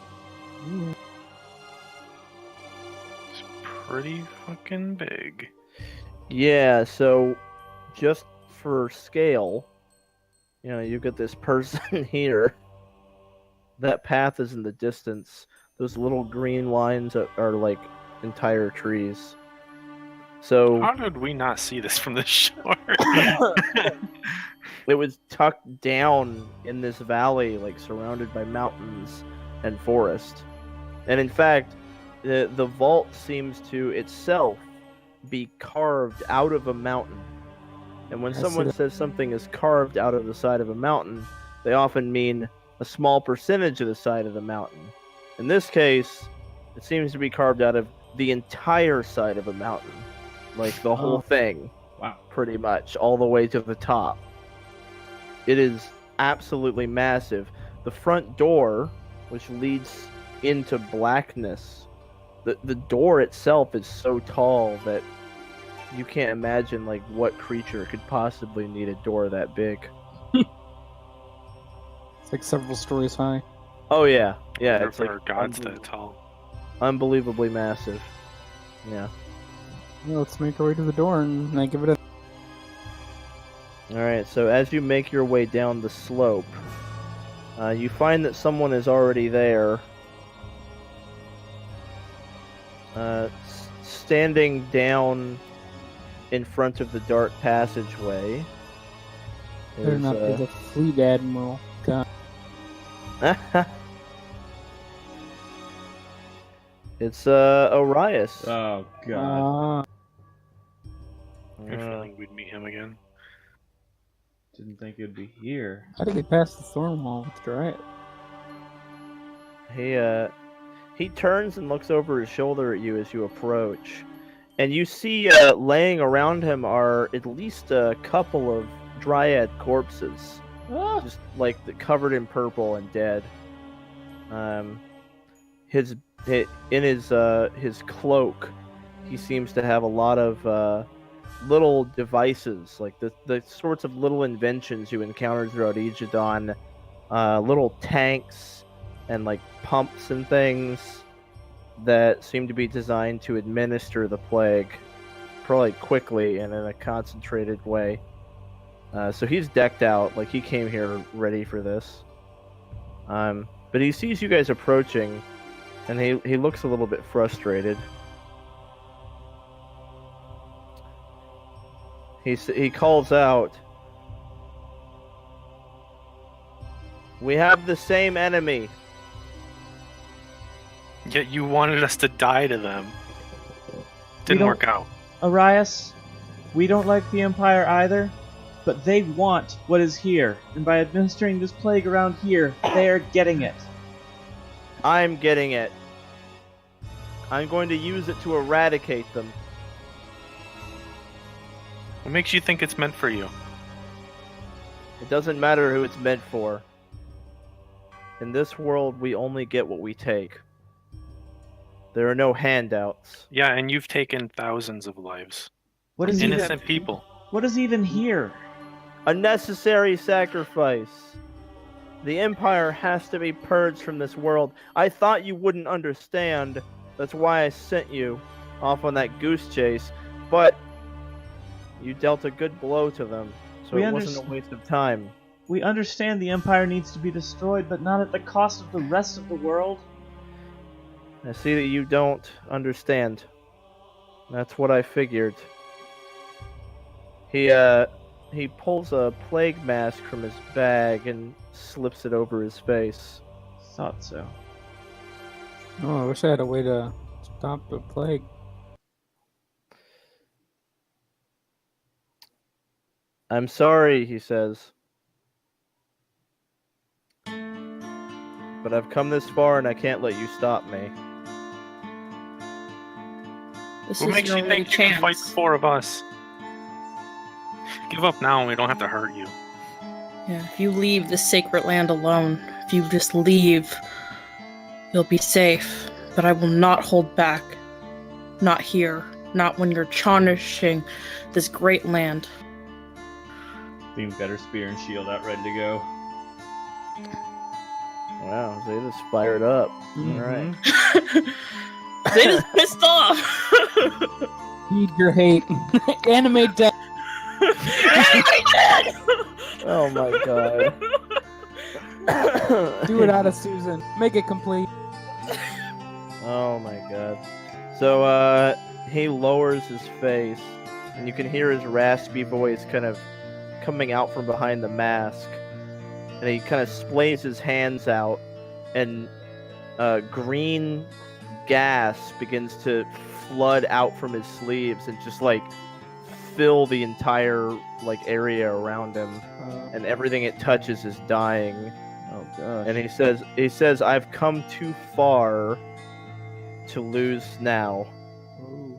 It's pretty fucking big. Yeah, so just for scale, you've got this person here. That path is in the distance. Those little green lines are like entire trees. So how did we not see this from the shore? It was tucked down in this valley, like surrounded by mountains and forest. And in fact, the vault seems to itself be carved out of a mountain. And when someone says something is carved out of the side of a mountain, they often mean a small percentage of the side of the mountain. In this case, it seems to be carved out of the entire side of a mountain. Like the whole thing. Wow. Pretty much, all the way to the top. It is absolutely massive. The front door, which leads into blackness, the door itself is so tall that you can't imagine like what creature could possibly need a door that big. It's like several stories high. Oh yeah, yeah. It's like gods that tall. Unbelievably massive. Yeah. Well, let's make our way to the door and I give it a. Alright, so as you make your way down the slope, you find that someone is already there. Standing down in front of the dark passageway. Better not be the Fleet Admiral. God. It's Orias. Oh god. I have a feeling we'd meet him again. Didn't think it'd be here. How did he pass the thorn wall with Dryad? He turns and looks over his shoulder at you as you approach, and you see laying around him are at least a couple of Dryad corpses, just like covered in purple and dead. His cloak, he seems to have a lot of little devices, like the sorts of little inventions you encountered throughout Aegidon, little tanks and like pumps and things that seem to be designed to administer the plague probably quickly and in a concentrated way. So he's decked out, like he came here ready for this. But he sees you guys approaching, and he looks a little bit frustrated. He calls out, "We have the same enemy." Yet you wanted us to die to them. Didn't work out. Arias, we don't like the Empire either, but they want what is here, and by administering this plague around here, they are getting it. I'm getting it. I'm going to use it to eradicate them. What makes you think it's meant for you? It doesn't matter who it's meant for. In this world, we only get what we take. There are no handouts. Yeah, and you've taken thousands of lives. What is innocent people? What is even here? A necessary sacrifice. The Empire has to be purged from this world. I thought you wouldn't understand. That's why I sent you off on that goose chase. But you dealt a good blow to them, so it wasn't a waste of time. We understand the Empire needs to be destroyed, but not at the cost of the rest of the world. I see that you don't understand. That's what I figured. He pulls a plague mask from his bag and slips it over his face. Thought so. Oh, I wish I had a way to stop the plague. I'm sorry, he says. but I've come this far and I can't let you stop me. This What is makes your you only think you can fight chance. the 4 of us? Give up now and we don't have to hurt you. Yeah, if you leave this sacred land alone, if you just leave, you'll be safe. But I will not hold back. Not here. Not when you're tarnishing this great land. Thie's got her spear and shield out ready to go. Wow, Zeta's fired up. All right. They just pissed off. Feed your hate. Animate death. Anyway, Dad! Oh my god. Do it out of Susan. Make it complete. Oh my god. So, he lowers his face, and you can hear his raspy voice kind of coming out from behind the mask. And he kind of splays his hands out, and green gas begins to flood out from his sleeves and just like fill the entire like area around him, and everything it touches is dying. Oh gosh. And he says, "I've come too far to lose now." Ooh.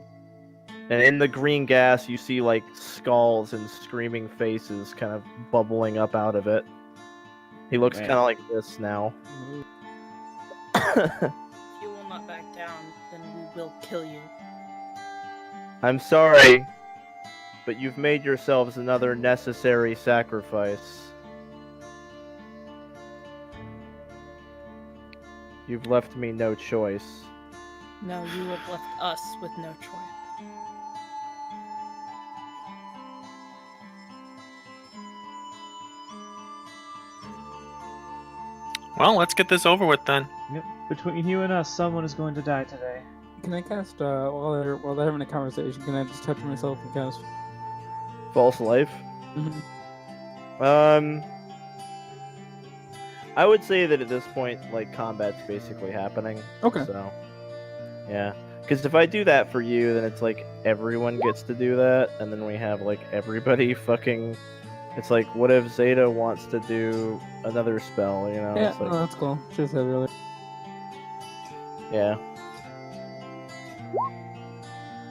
And in the green gas, you see like skulls and screaming faces kind of bubbling up out of it. He looks Man. kind of like this now. If you will not back down, then we will kill you. I'm sorry, but you've made yourselves another necessary sacrifice. You've left me no choice. No, you have left us with no choice. Well, let's get this over with then. Yep. Between you and us, someone is going to die today. Can I cast, while they're having a conversation, can I just touch myself and cast? False life? Mhm. I would say that at this point, like, combat's basically happening. Okay. So, yeah. Because if I do that for you, then it's like everyone gets to do that, and then we have, like, everybody fucking... It's like, what if Zeta wants to do another spell, you know? Yeah, It's like, no, that's cool. Should have said earlier. yeah.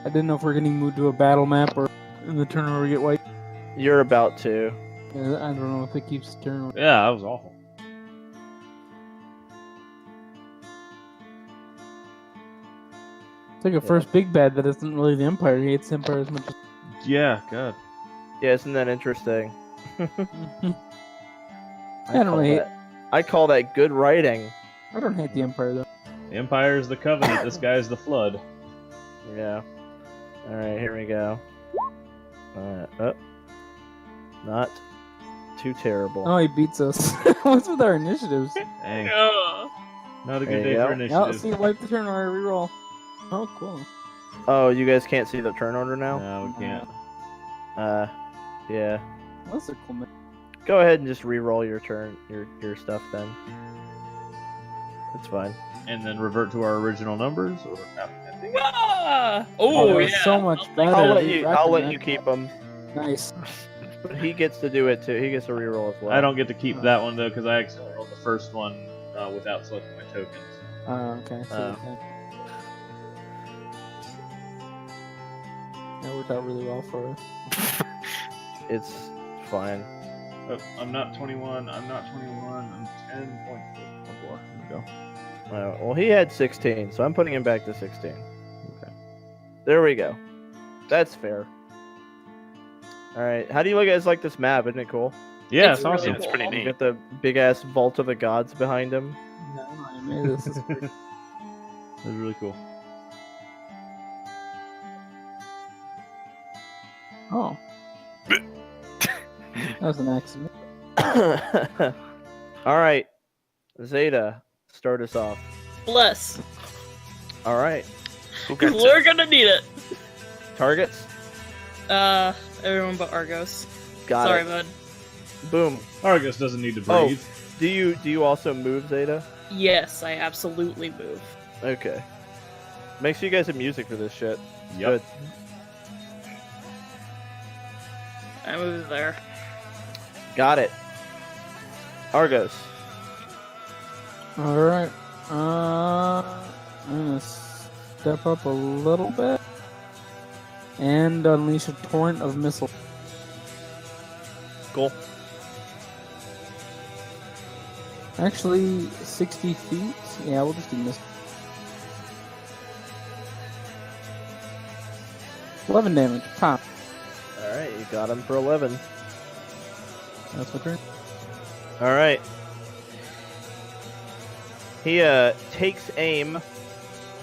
I didn't know if we're getting moved to a battle map or in the turn where we get white. You're about to. Yeah, I don't know if it keeps turn. Yeah, that was awful. It's like a first big bad that isn't really the Empire. He hates the Empire as much as. Yeah, God. Yeah, isn't that interesting? I don't really hate. I call that good writing. I don't hate the Empire though. The Empire is the Covenant. This guy's the Flood. Yeah. Alright, here we go. Not too terrible. Oh, he beats us. What's with our initiatives? Dang. Yeah. Not a There good you day go. for Oh, initiative. see, wipe the turn or reroll. Oh, cool. Oh, you guys can't see the turn order now? No, we can't. Yeah. That's a cool. Go ahead and just re-roll your turn, your stuff then. It's fine. And then revert to our original numbers, or I think Ah! Oh, Oh, that's yeah. so much better. I'll let you keep them. Nice. But he gets to do it too. He gets to re-roll as well. I don't get to keep that one though because I accidentally rolled the first one without selecting my tokens. Okay. So Oh. that worked out really well for us. It's fine. Oh, I'm not 21. I'm not 21. I'm 10.4. Here we go. Well, he had 16, so I'm putting him back to 16. Okay. There we go. That's fair. Alright, how do you guys like this map? Isn't it cool? Yeah, It's it's awesome. Yeah, it's pretty You neat. got the big-ass Vault of the Gods behind him. No, I mean, this is pretty. It's really cool. Oh. That was an accident. Alright, Zeta, start us off. Bless. Alright, Who gets it? We're gonna need it. targets? Everyone but Argos. Got Sorry, it. bud. Boom. Argus doesn't need to Oh. breathe. Do you also move, Zeta? Yes, I absolutely move. Okay. Make sure you guys have music for this shit. Yep. Good. I move there. Got it. Argos. Alright. I'm gonna step up a little bit and unleash a torrent of missiles. Cool. Actually, 60 feet? Yeah, we'll just do missiles. 11 damage. Pop. Alright, you got him for 11. That's my turn. Alright. He takes aim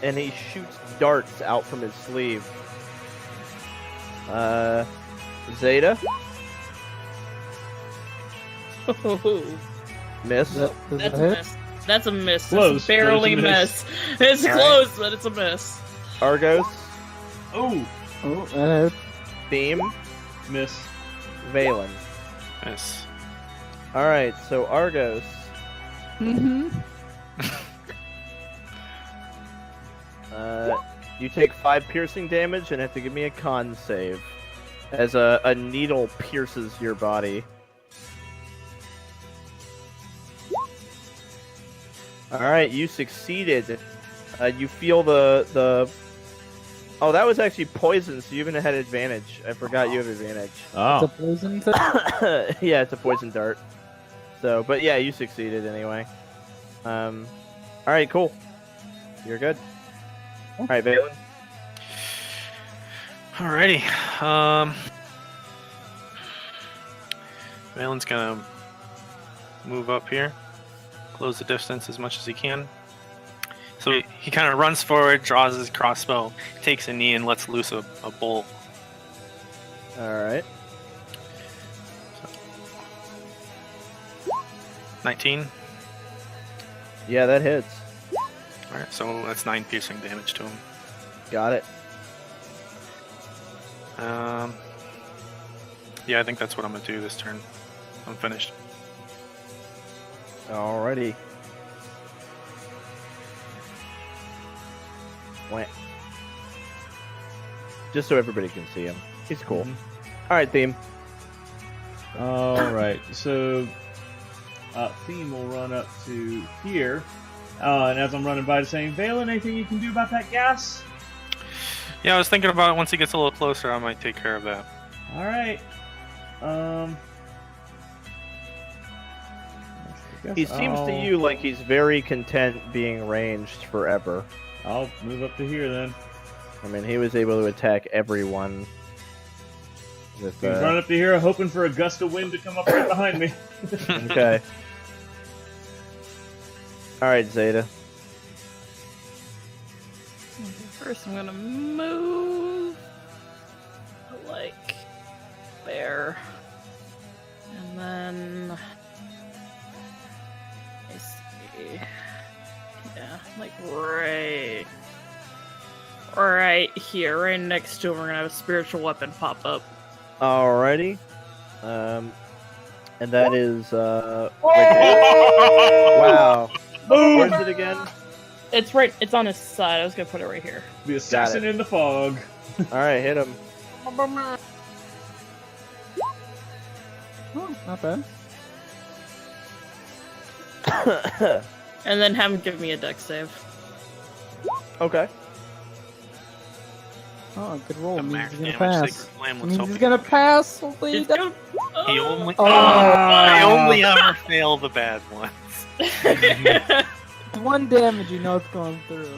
and he shoots darts out from his sleeve. Xeta? Miss. Does That's that a hit? miss. That's a miss. Close, That's barely but it's miss. It's All right. close, but it's a miss. Argos. Oh, Oh, that hit. Theme. miss. Valen. Miss. Alright, so Argos. Mm-hmm. You take 5 piercing damage and have to give me a con save. As a needle pierces your body. Alright, you succeeded. You feel the... Oh, that was actually poison, so you even had advantage. I forgot you have advantage. It's a Oh, poison thing. Yeah, it's a poison dart. So, but yeah, you succeeded anyway. Alright, cool. You're good. Alright, Valen. Alrighty. Valen's gonna move up here, close the distance as much as he can. So he kind of runs forward, draws his crossbow, takes a knee, and lets loose a bolt. Alright. 19. Yeah, that hits. Alright, so that's 9 piercing damage to him. Got it. Yeah, I think that's what I'm gonna do this turn. I'm finished. Alrighty. Went. Just so everybody can see him. He's cool. Alright, Theme. all right. So, Theme will run up to here, and as I'm running by, saying, "Valen, anything you can do about that gas?" Yeah, I was thinking about it. Once he gets a little closer, I might take care of that. All right. He seems to you like he's very content being ranged forever. I'll move up to here then. I mean, he was able to attack everyone. With, He's running up to here, hoping for a gust of wind to come up right behind me. Okay. Alright, Xeta. First, I'm gonna move like there, and then let's see. Yeah, like right here, right next to him. We're gonna have a spiritual weapon pop up. Alrighty. And that is, wow. Where's it again? It's right. It's on his side. I was gonna put it right here. The assassin in the fog. Alright, hit him. Oh, not bad. And then have him give me a dex save. Okay. Oh, good roll. The Means max he's gonna damage pass. Sacred Flame was Means he's hoping gonna for. pass. Hopefully he It's does. gonna- He only, Oh. I only ever fail the bad ones. One damage, you know it's going through.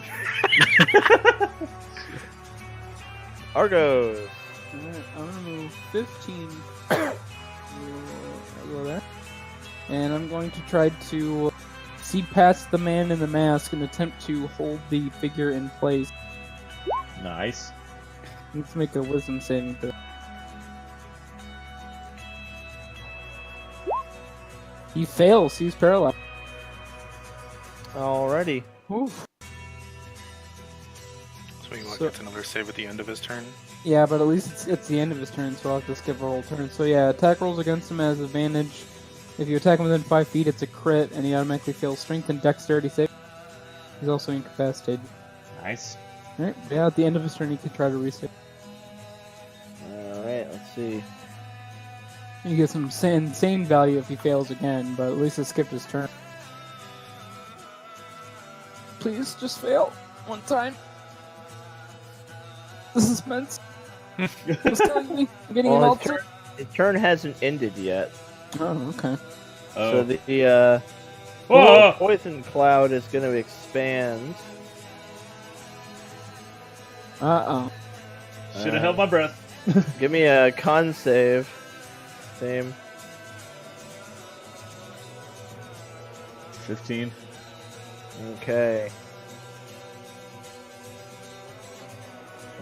Argos. Alright, I'm gonna move 15. I'll go there. And I'm going to try to see past the man in the mask and attempt to hold the figure in place. Nice. Needs to make a wisdom saving throw. He fails. He's paralyzed. Alrighty. Oof. So he So- gets another save at the end of his turn. Yeah, but at least it's the end of his turn, so I'll have to skip a whole turn. So yeah, attack rolls against him has advantage. If you attack him within 5 feet, it's a crit, and he automatically fails strength and dexterity save. He's also incapacitated. Nice. Alright, yeah, at the end of his turn, he can try to reset. Alright, let's see. You get some insane value if he fails again, but at least it skipped his turn. Please, just fail. One time. The suspense. It's killing me. I'm getting an Well, ulcer. his turn hasn't ended yet. Oh, okay. So the Whoa! poison cloud is going to expand. Uh-oh. Should have held my breath. Give me a con save. Same. 15. Okay.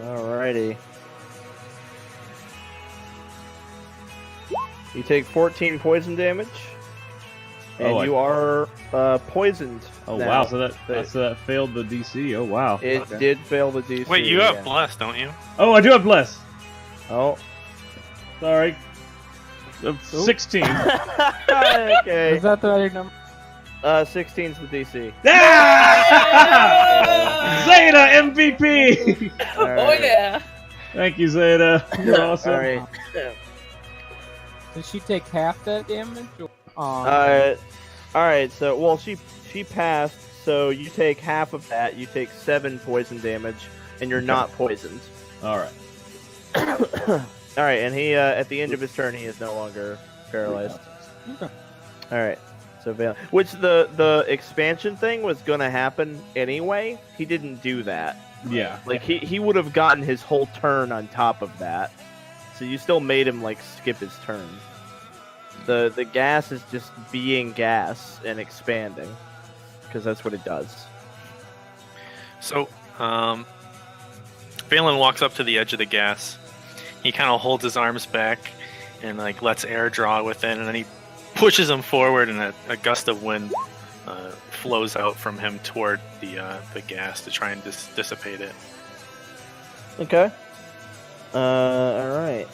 Alrighty. You take 14 poison damage, and you are poisoned. Oh now. wow! So that failed the DC. Oh wow! It Okay. did fail the DC. Wait, you have bless, don't you? Oh, I do have bless. Oh. Sorry. 16. Okay. Is that the right number? 16's the DC. Xeta MVP. All Oh right. yeah. Thank you, Xeta. You're awesome. All right. Did she take half that damage? Or... All right. So, well, she passed. So you take half of that. You take 7 poison damage, and you're not poisoned. All right. All right, and he at the end of his turn, he is no longer paralyzed. Okay. All right. So Valen, which the expansion thing was gonna happen anyway. He didn't do that. Yeah. Like he would have gotten his whole turn on top of that. So you still made him like skip his turn. The gas is just being gas and expanding because that's what it does. So, Valen walks up to the edge of the gas. He kind of holds his arms back and like lets air draw within, and then he pushes him forward, and a gust of wind flows out from him toward the gas to try and dissipate it. Okay. All right.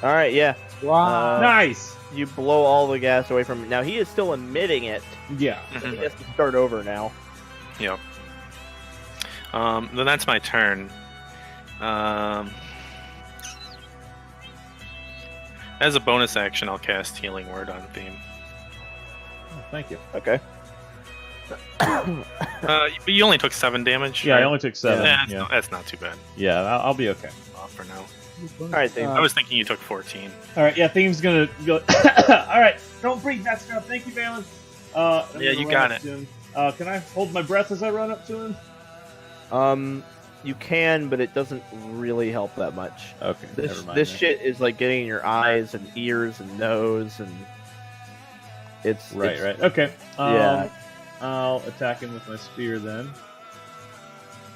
All right, yeah. Wow. Nice. You blow all the gas away from him. Now he is still emitting it. Yeah. So he has to start over now. Yep. Then that's my turn. As a bonus action, I'll cast Healing Word on Theme. Oh, thank you. Okay. But you only took 7 damage. Yeah, right? I only took 7. Yeah, that's not too bad Yeah, I'll be okay. for now. All right, Theme. I was thinking you took 14. All right, yeah, Theme's gonna go. All right, don't breathe. That's enough. Thank you, Valen. I'm Yeah, gonna you run got up it. to him. Can I hold my breath as I run up to him? You can, but it doesn't really help that much. Okay, never mind. This then. shit is like getting in your eyes and ears and nose, and it's Right, it's- right. Okay. Yeah. I'll attack him with my spear then.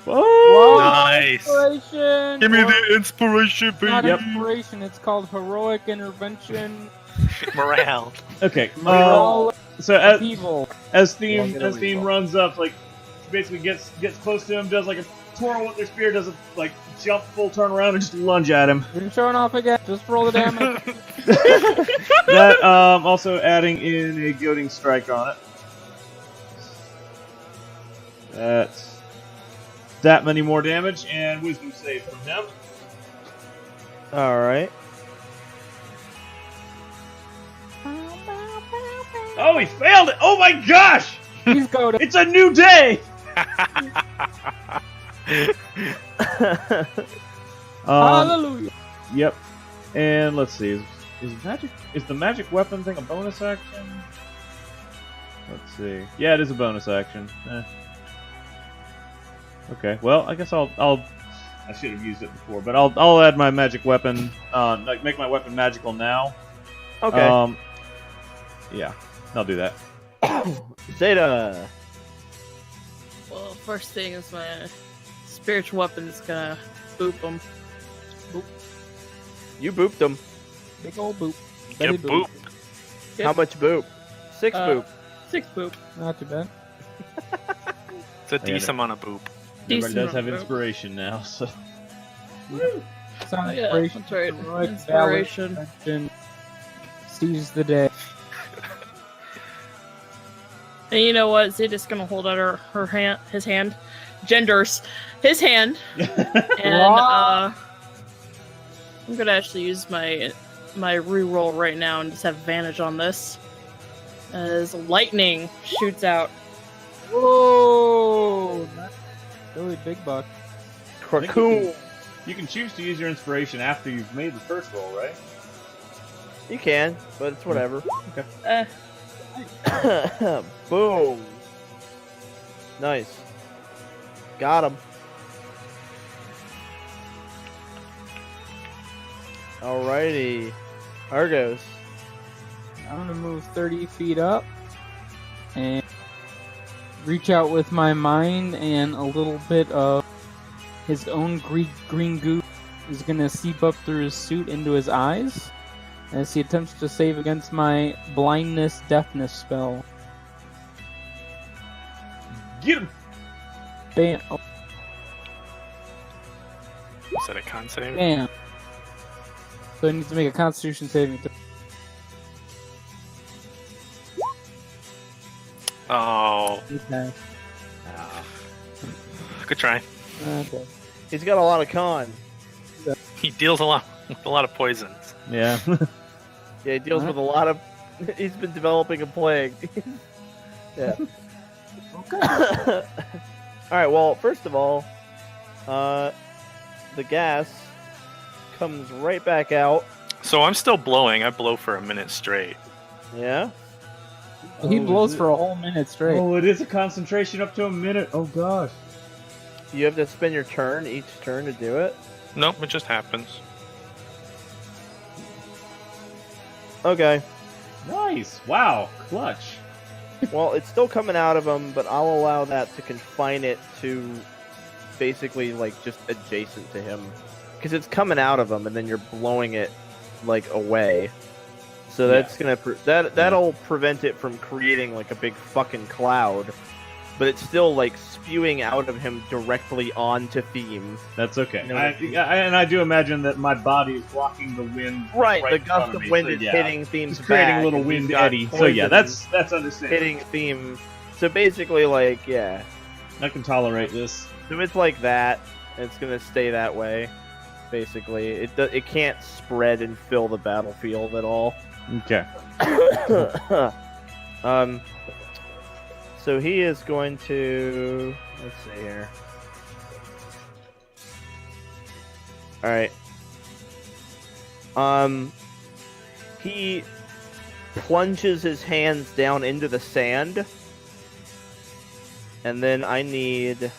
Whoa! Nice. Inspiration! Give me the inspiration, Not baby. inspiration, it's called heroic intervention. Morale. Okay. Morale So upheaval. as Theme Longer than runs up, like she basically gets close to him, does like a twirl with their spear, does a like jump, full turn around, and just lunge at him. You're showing off again. Just roll the damage. That also adding in a goading strike on it. That's that many more damage and wisdom save from him. all right. Oh, he failed it! Oh my gosh! He's goaded. It's a new day! Hallelujah. Yep. And let's see, is the magic weapon thing a bonus action? Let's see. Yeah, it is a bonus action. Okay. Well, I guess I should have used it before, but I'll add my magic weapon. Like make my weapon magical now. Okay. Yeah, I'll do that. Zeta. Well, first thing is my spiritual weapon's gonna boop him. You booped him. Big old boop. Get Betty boop. How much boop? 6 boop. 6 boop. Not too bad. It's a decent amount of boop. Everybody does have amount of boop. inspiration now, so Sound Yeah, inspiration. that's right. Heroic Inspiration. valor, intervention, seize the day. And you know what? Xeta's gonna hold out his hand, his hand, and I'm gonna actually use my reroll right now and just have advantage on this, as lightning shoots out. Whoa! That's really big buck. Cool. You can choose to use your inspiration after you've made the first roll, right? You can, but it's whatever. Okay. Boom. Nice. Got him. Alrighty. Argos. I'm gonna move 30 feet up and reach out with my mind, and a little bit of his own green goo is gonna seep up through his suit into his eyes as he attempts to save against my blindness deafness spell. Get him! Bam! Oh, Is that a con save? bam! So I need to make a Constitution saving throw. Oh, Okay. good try. Okay. He's got a lot of con. He deals a lot with a lot of poisons. Yeah. Yeah, he deals with a lot of... He's been developing a plague. Yeah. Okay. Alright, well, first of all, the gas comes right back out. So I'm still blowing. I blow for a minute straight. Yeah? He Oh, blows is it- for a whole minute straight. Oh, it is a concentration up to a minute. Oh gosh. You have to spend your turn, each turn, to do it? Nope, it just happens. Okay. Nice. Wow. Clutch. Well, it's still coming out of him, but I'll allow that to confine it to basically, like, just adjacent to him. Because it's coming out of him, and then you're blowing it, like, away. So that's gonna that'll prevent it from creating like a big fucking cloud, but it's still like spewing out of him directly onto Theme. That's okay. No. I do imagine that my body is blocking the wind. Right, the in front gust of me, wind so is yeah. hitting Theme's It's creating back, a little and he's wind got eddy. So yeah, poison that's understandable. hitting Theme. So basically, like, yeah. I can tolerate this. So it's like that. And it's gonna stay that way. Basically, it can't spread and fill the battlefield at all. Okay. So he is going to, let's see here. All right. He plunges his hands down into the sand, and then I need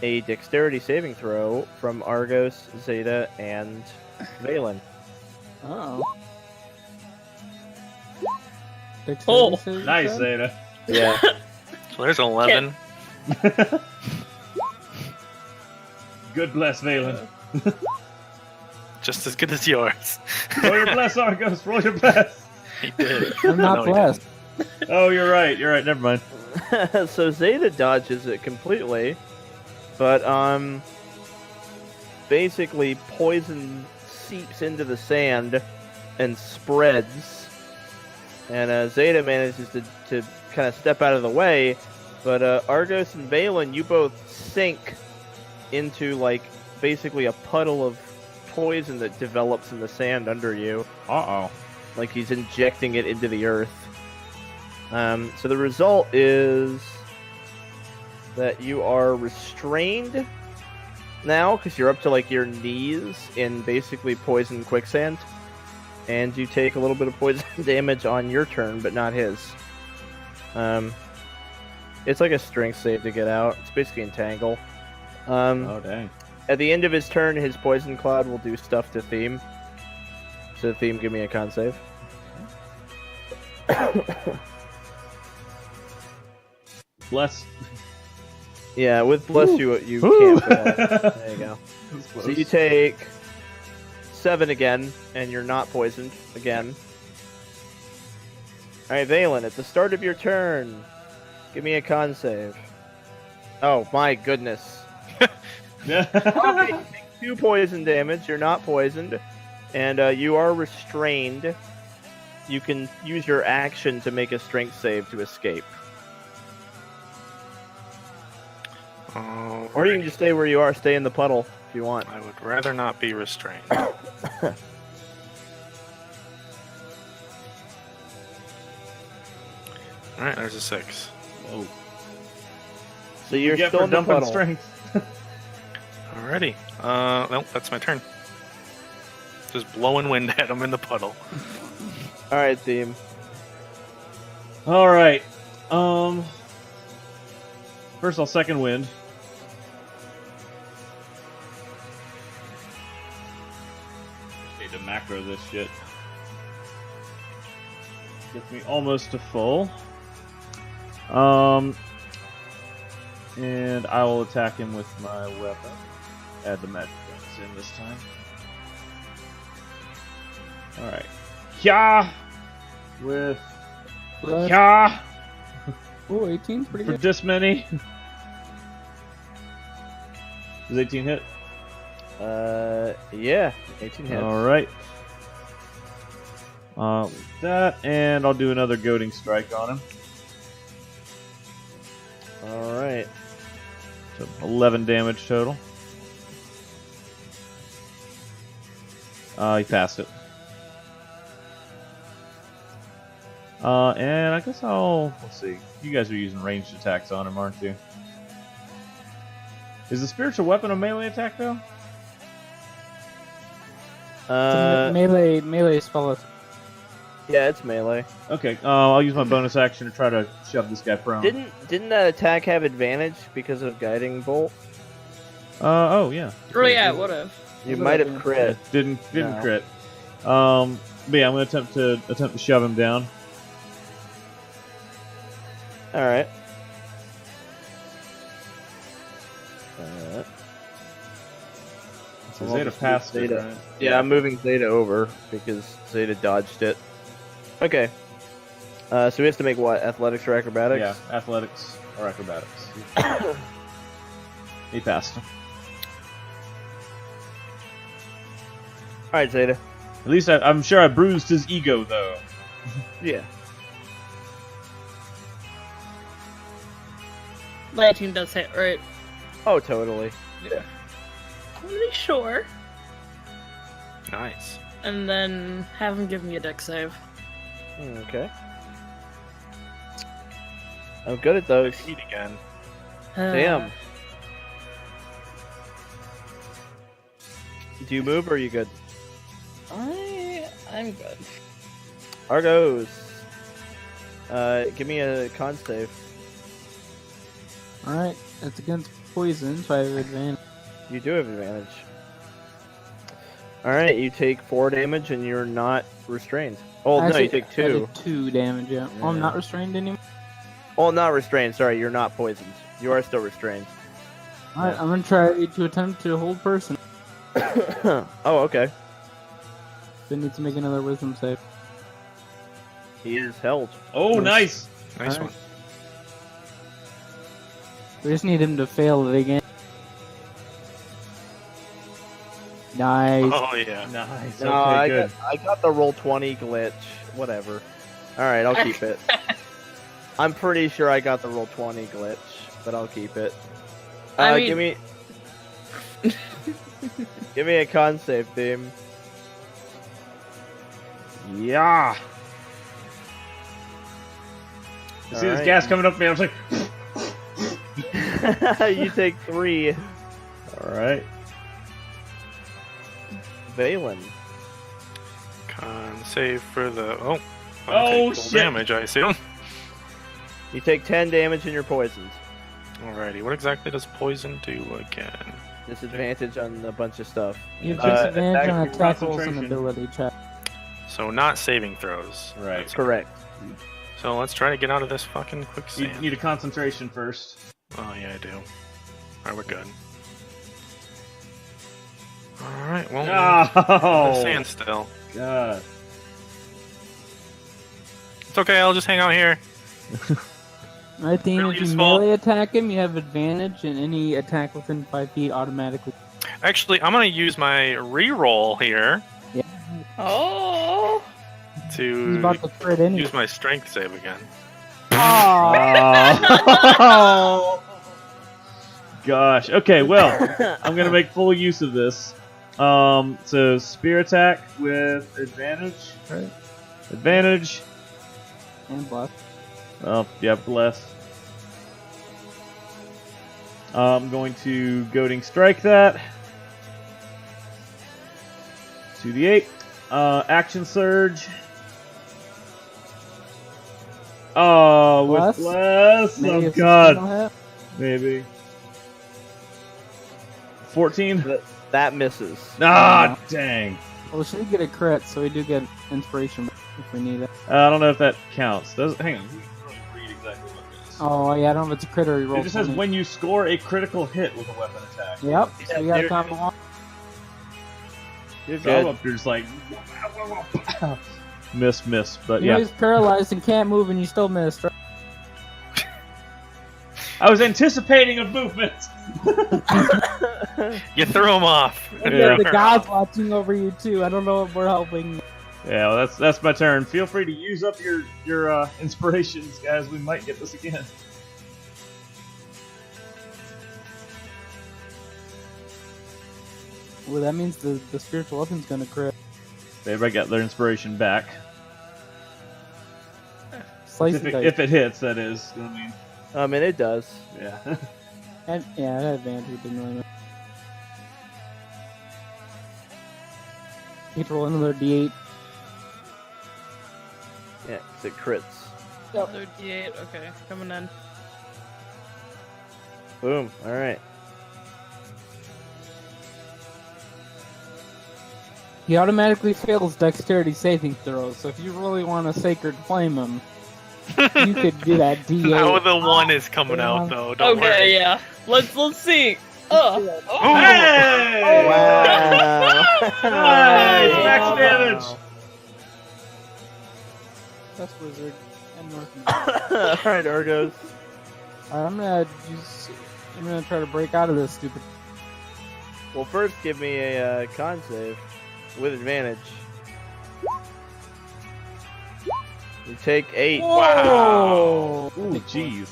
a dexterity saving throw from Argos, Xeta, and Valen. Oh. Oh, Nice, Zeta. Yeah. So there's 11. Good bless, Valen. Just as good as yours. Roll your bless, Argos. Roll your bless. He did. I'm not No, he blessed. Oh, you're right. You're right. Never mind. So Xeta dodges it completely, but basically poison seeps into the sand and spreads, and Xeta manages to kind of step out of the way, but Argos and Valen, you both sink into like basically a puddle of poison that develops in the sand under you. Uh-oh. Like he's injecting it into the earth. So the result is that you are restrained now, because you're up to like your knees in basically poison quicksand, and you take a little bit of poison damage on your turn, but not his. It's like a strength save to get out. It's basically entangle. Oh, dang. At the end of his turn, his poison cloud will do stuff to Theme. So Theme, give me a con save. Bless. Yeah, with bless you Ooh. can't fail. There you go. So you take 7 again, and you're not poisoned again. Alright, Valen, at the start of your turn, give me a con save. Oh my goodness. Okay, you take 2 poison damage, you're not poisoned, and you are restrained. You can use your action to make a strength save to escape. Or you can just stay where you are. Stay in the puddle if you want. I would rather not be restrained. Alright, there's a 6. Oh. So you're Get still for in the dumping puddle. strength. Alrighty. Nope, that's my turn. Just blowing wind at him in the puddle. All right, Theme. All right. First I'll second wind. Need to macro this shit. Gets me almost to full. And I will attack him with my weapon. Add the magic things in this time. Alright. Yeah! With... Yeah! Oh, 18's pretty For good. this many. Does 18 hit? Yeah, 18 hits. Alright. With that, and I'll do another goading strike on him. All right. So 11 damage total. He passed it. And I guess let's see. You guys are using ranged attacks on him, aren't you? Is the spiritual weapon a melee attack, though? Melee spell. Yeah, it's melee. Okay, I'll use my bonus action to try to shove this guy prone. Didn't that attack have advantage because of guiding bolt? Oh, yeah. Oh yeah, it would have. You might have crit. Didn't No. crit. But yeah, I'm gonna attempt to shove him down. All right. So Zeta passed it, Zeta. right? Yeah, I'm moving Zeta over because Zeta dodged it. Okay. So we have to make what? Athletics or acrobatics? Yeah, athletics or acrobatics. He passed. All right, Zeta. At least I'm sure I bruised his ego, though. Yeah. 19 does hit, right? Oh, totally. I'm pretty sure. Nice. And then have him give me a dex save. Okay. I'm good at those. Eat again. Damn. Do you move or are you good? I'm good. Argos. Give me a con save. Alright, it's against poison, so I have advantage. You do have advantage. Alright, you take 4 damage and you're not restrained. Oh, no, Actually, you take I 2. did 2 damage, yeah. Oh, I'm not restrained anymore? Oh, not restrained. Sorry, you're not poisoned. You are still restrained. Alright, I'm gonna try to attempt to hold person. Oh, okay. They need to make another wisdom save. He is held. Oh, nice! Nice Alright. one. We just need him to fail it again. Nice. Oh, yeah. Nice. No, Okay, I good. got the roll 20 glitch. Whatever. Alright, I'll keep it. I'm pretty sure I got the roll 20 glitch, but I'll keep it. I mean- Give me... Give me a con save, Theme. Yeah. You see this Alright. gas coming up me? I was like, You take 3. alright. Valen. Con save for the... Oh. Oh, full shit. damage, I assume. You take 10 damage and you're poisoned. Alrighty, what exactly does poison do again? Disadvantage on a bunch of stuff. You have Uh, disadvantage on attack- attack rolls and concentration. ability check. So not saving throws. Right. That's- Correct. So let's try to get out of this fucking You quicksand. need a concentration first. Oh yeah, I do. Alright, we're good. Alright, well, Oh, the sand still. God. It's okay, I'll just hang out here. Alright, Dean, Really if you useful. melee attack him, you have advantage, and any attack within 5 feet automatically. Actually, I'm gonna use my reroll here Oh. He's to about to crit anyway. use my strength save again. Oh, Oh. gosh. Okay, well, I'm gonna make full use of this. So spear attack with advantage. Right. Advantage. And bless. Oh, yeah, bless. I'm going to goading strike that. 2d8. Action surge. Oh, with bless. Maybe Oh a god. 16 will hit. Maybe. 14. That misses. Ah, dang. Well, we should get a crit, so we do get inspiration if we need it. I don't know if that counts. Hang on. Let me read exactly what it is. Oh, yeah, I don't know if it's a crit or you roll. It just says 20. when you score a critical hit with a weapon attack. Yep, so you gotta come along. You're So I'm good. up here just like miss, but You know yeah. he's paralyzed and can't move, and you still missed, right? I was anticipating a movement. You threw him off. Yeah, the god's watching over you too. I don't know if we're helping. Yeah, well, that's my turn. Feel free to use up your inspirations, guys. We might get this again. Well, that means the spiritual weapon's gonna crit. Everybody got their inspiration back. Slice If the it, dice. if it hits, that is. You know what I mean? I mean, it does. Yeah. And, yeah, that advantage didn't really matter. You roll another d8. Yeah, 'cause it crits. Another D8. Okay, coming in. Boom. All right. He automatically fails dexterity saving throws, so if you really want to sacred flame him, you could do that d8. Now the one is coming out though. Don't worry. yeah. Let's see. Oh. Hey! Wow. Nice! Max damage! That's wizard. And Northern. All right, Argos. I'm gonna try to break out of this stupid. Well, first give me a con save with advantage. You take 8. Wow. Ooh, jeez.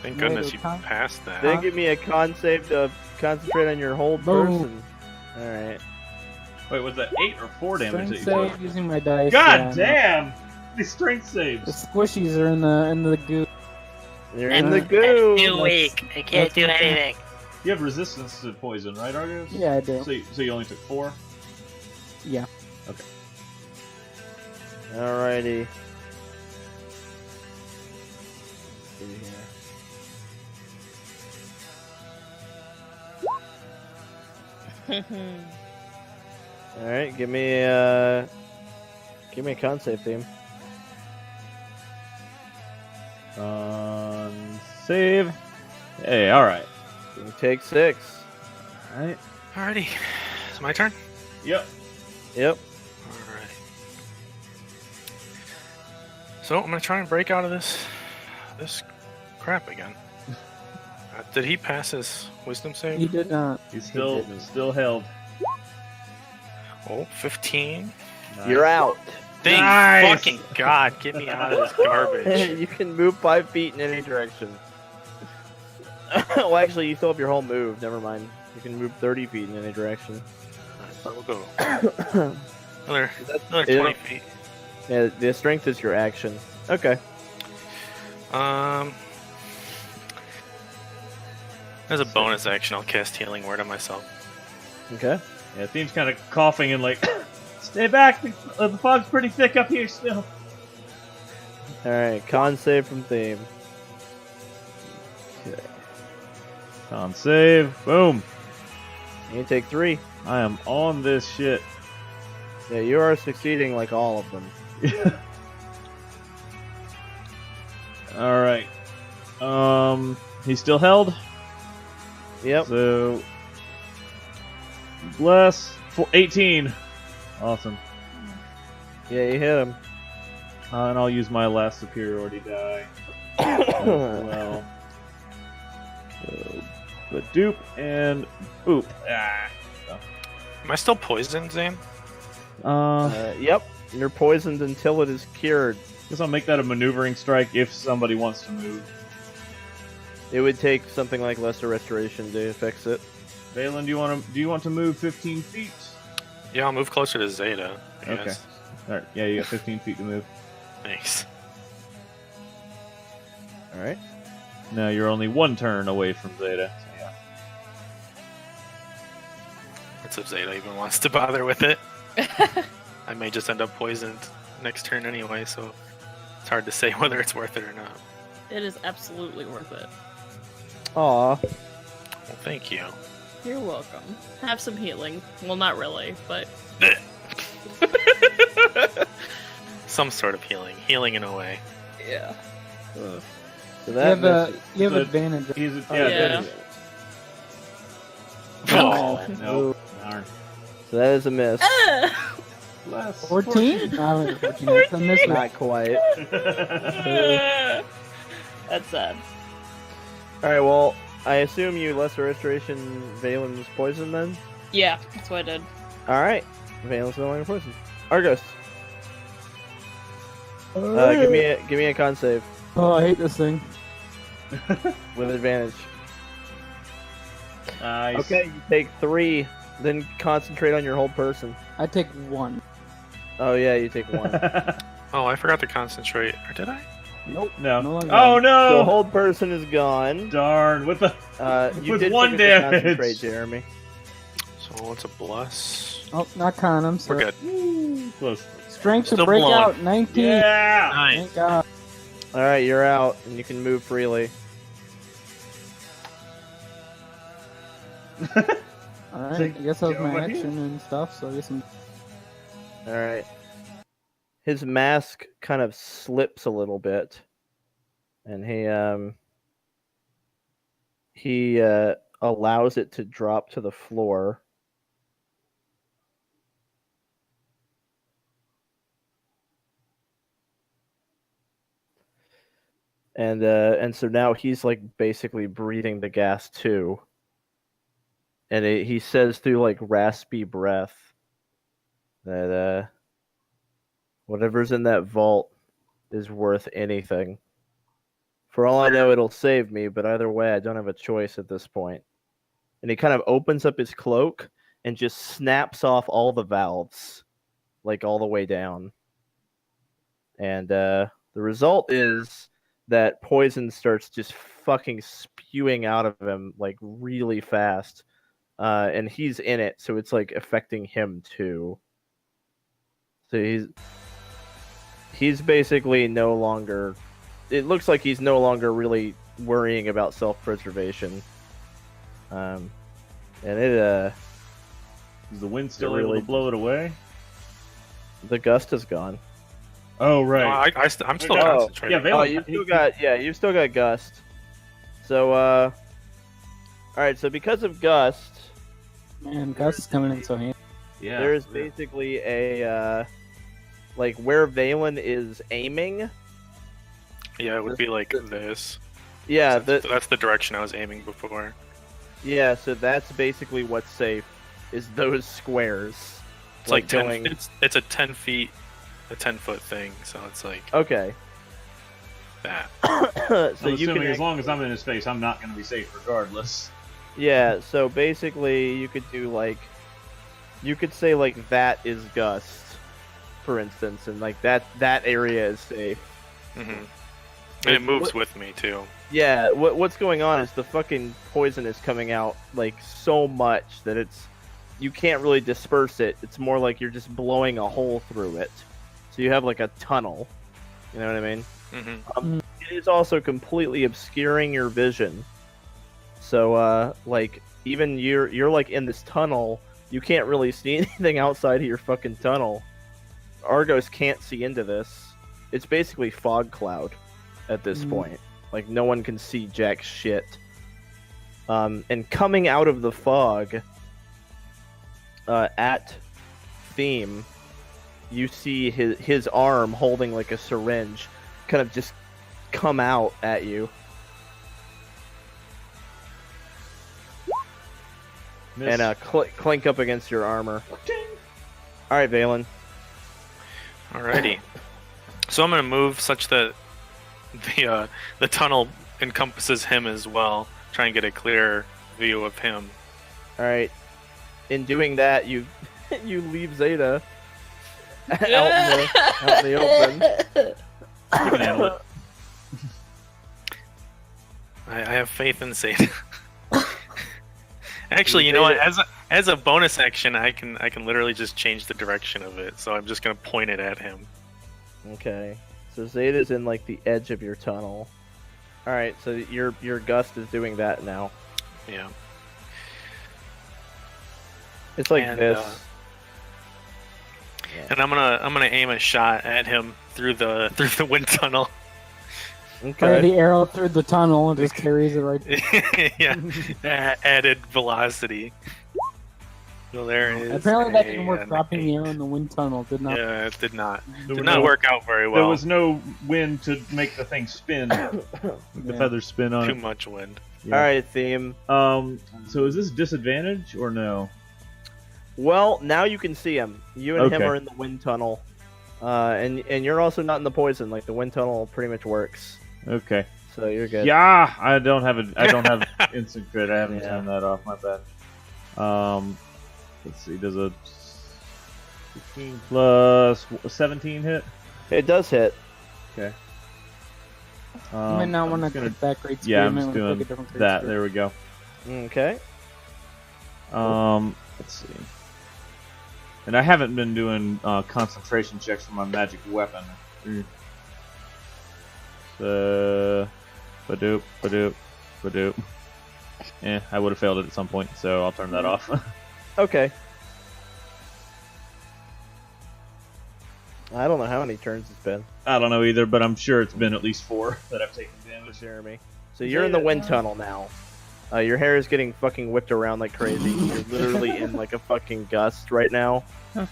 Thank goodness you passed that. Then give me a con save to concentrate on your whole Boom. person. All right. Wait, was that 8 or 4 damage that Strength you save took? using my dice. God yeah, damn! These strength The saves. squishies are in the goo. You're in the goo. Too weak. I can't do anything. You have resistance to poison, right, Argos? Yeah, I do. So you only took 4? Yeah. Okay. Alrighty. See here. All right, give me a con save theme. Save. Hey, alright. You take 6. Alright. Alrighty. It's my turn? Yep. Yep. Alright. So I'm gonna try and break out of this crap again. Did he pass his wisdom save? He did not. He's still held. Oh, 15. Nice. You're out. Thank Nice. fucking God, get me out of this garbage. You can move 5 feet in any direction. Well, actually, you still have your whole move. Never mind. You can move 30 feet in any direction. So we'll go another It- 20 feet. Yeah, the strength is your action. Okay. As a bonus action, I'll cast Healing Word on myself. Okay. Yeah, Theme's kind of coughing and like, stay back. The fog's pretty thick up here still. All right. Con save from Theme. Okay. Con save. Boom. You take 3. I am on this shit. Yeah, you are succeeding like all of them. All right. He's still held. Yep. So, bless for 18. Awesome. Yeah, you hit him. And I'll use my last superiority die as well. So, the dupe and boop. Ah. Am I still poisoned, Zane? Yep. You're poisoned until it is cured. Guess I'll make that a maneuvering strike if somebody wants to move. It would take something like lesser restoration to fix it. Valen, do you want to move 15 feet? Yeah, I'll move closer to Xeta. I Okay. guess. All right. Yeah, you got 15 feet to move. Thanks. All right. No, you're only one turn away from Xeta. So yeah. Let's if Xeta even wants to bother with it. I may just end up poisoned next turn anyway, so it's hard to say whether it's worth it or not. It is absolutely worth it. Aw. Well, thank you. You're welcome. Have some healing. Well, not really, but Some sort of healing. Healing in a way. yeah. So You that have So- advantage. Yeah. Oh, No. Darn. So that is a miss. Less 14? No, 14. It's a miss. Not quite. That's sad. All right. Well, I assume you lesser restoration Valen's poison then. Yeah, that's what I did. All right. Valen's no longer poisoned. Argos. Give me a con save Oh, I hate this thing. with advantage. Nice. Okay, you take 3, then concentrate on your whole person. I take 1. Oh yeah, you take 1. Oh, I forgot to concentrate. Or did I? Nope. No. No longer. Oh So no! hold person is gone. Darn. With the You With did 1 forget to damage. concentrate, Jeremy. So what's a bless? Oh, not condom. So We're good. close. strength to Still break blowing. out 19. Yeah. Nice. Thank God. All right, you're out, and you can move freely. Alright, I guess that was Get my over here. action and stuff, so I guess I'm... All right. His mask kind of slips a little bit, and he allows it to drop to the floor. And so now he's like basically breathing the gas too. And he says through like raspy breath that whatever's in that vault is worth anything. For all I know, it'll save me, but either way, I don't have a choice at this point. And he kind of opens up his cloak and just snaps off all the valves, like all the way down. And the result is that poison starts just fucking spewing out of him like really fast. And he's in it, so it's like affecting him too. So he's basically no longer, it looks like he's no longer really worrying about self-preservation. And it Is the wind still Really- able to blow it away? the gust is gone. Oh No, right. I'm still Oh, concentrating. yeah, Valen, you've still got gust. So all right, so because of gust, Man, Gus is coming in so handy. Yeah. there's basically a like where Valen is aiming. Yeah, it would be like this. Yeah, That's the direction I was aiming before. yeah, so that's basically what's safe is those squares. It's like 10. going. It's a 10 feet, a 10-foot thing. So it's like Okay. that. So I'm you assuming can as long as I'm in his face, I'm not going to be safe regardless. Yeah, so basically you could do like you could say like that is gust, for instance, and like that area is safe. hmm And it moves What- with me too. Yeah, what's going on is the fucking poison is coming out like so much that you can't really disperse it. It's more like you're just blowing a hole through it. So you have like a tunnel. You know what I mean? hmm It is also completely obscuring your vision. So like even you're like in this tunnel, you can't really see anything outside of your fucking tunnel. Argos can't see into this. It's basically fog cloud at this point. Like no one can see jack shit. And coming out of the fog at Theme, you see his arm holding like a syringe kind of just come out at you. Miss. And clink up against your armor. All right, Valen. Alrighty. So I'm gonna move such that the tunnel encompasses him as well. Try and get a clearer view of him. All right. In doing that, you you leave Xeta out in the open. You can handle it. I have faith in Xeta. Actually, you know what? As a bonus action, I can literally just change the direction of it. So I'm just gonna point it at him. Okay. So Zeta's in like the edge of your tunnel. All right. So your gust is doing that now. Yeah. It's like And, this. And I'm gonna aim a shot at him through the wind tunnel. Fire Okay. the arrow through the tunnel and just carries it right. Yeah. Added velocity. So there it is. Apparently that didn't work. And Dropping the eight. arrow in the wind tunnel did not. Yeah, it did not. There Did were not no- work out very well. There was no wind to make the thing spin. The Yeah. feathers spin on too it. much wind. Yeah. All right, theme. So is this disadvantage or no? Well, now you can see him. You and him Okay. are in the wind tunnel, and you're also not in the poison. Like the wind tunnel pretty much works, Okay. so you're good. Yeah, I don't have instant crit. I haven't Yeah. turned that off. My bad. Let's see. Does a 15 plus 17 hit? It does hit. Okay. You might not I'm want to just gonna- click that great speed. Yeah, You I'm might just wanna doing click a different great that. speed. There we go. Okay. Let's see. And I haven't been doing concentration checks for my magic weapon. Badoop, badoop, badoop. I would have failed it at some point, so I'll turn that off. Okay. I don't know how many turns it's been. I don't know either, but I'm sure it's been at least 4 that I've taken damage. Jeremy. So you're in the wind tunnel now. Your hair is getting fucking whipped around like crazy. You're literally in like a fucking gust right now. Huh.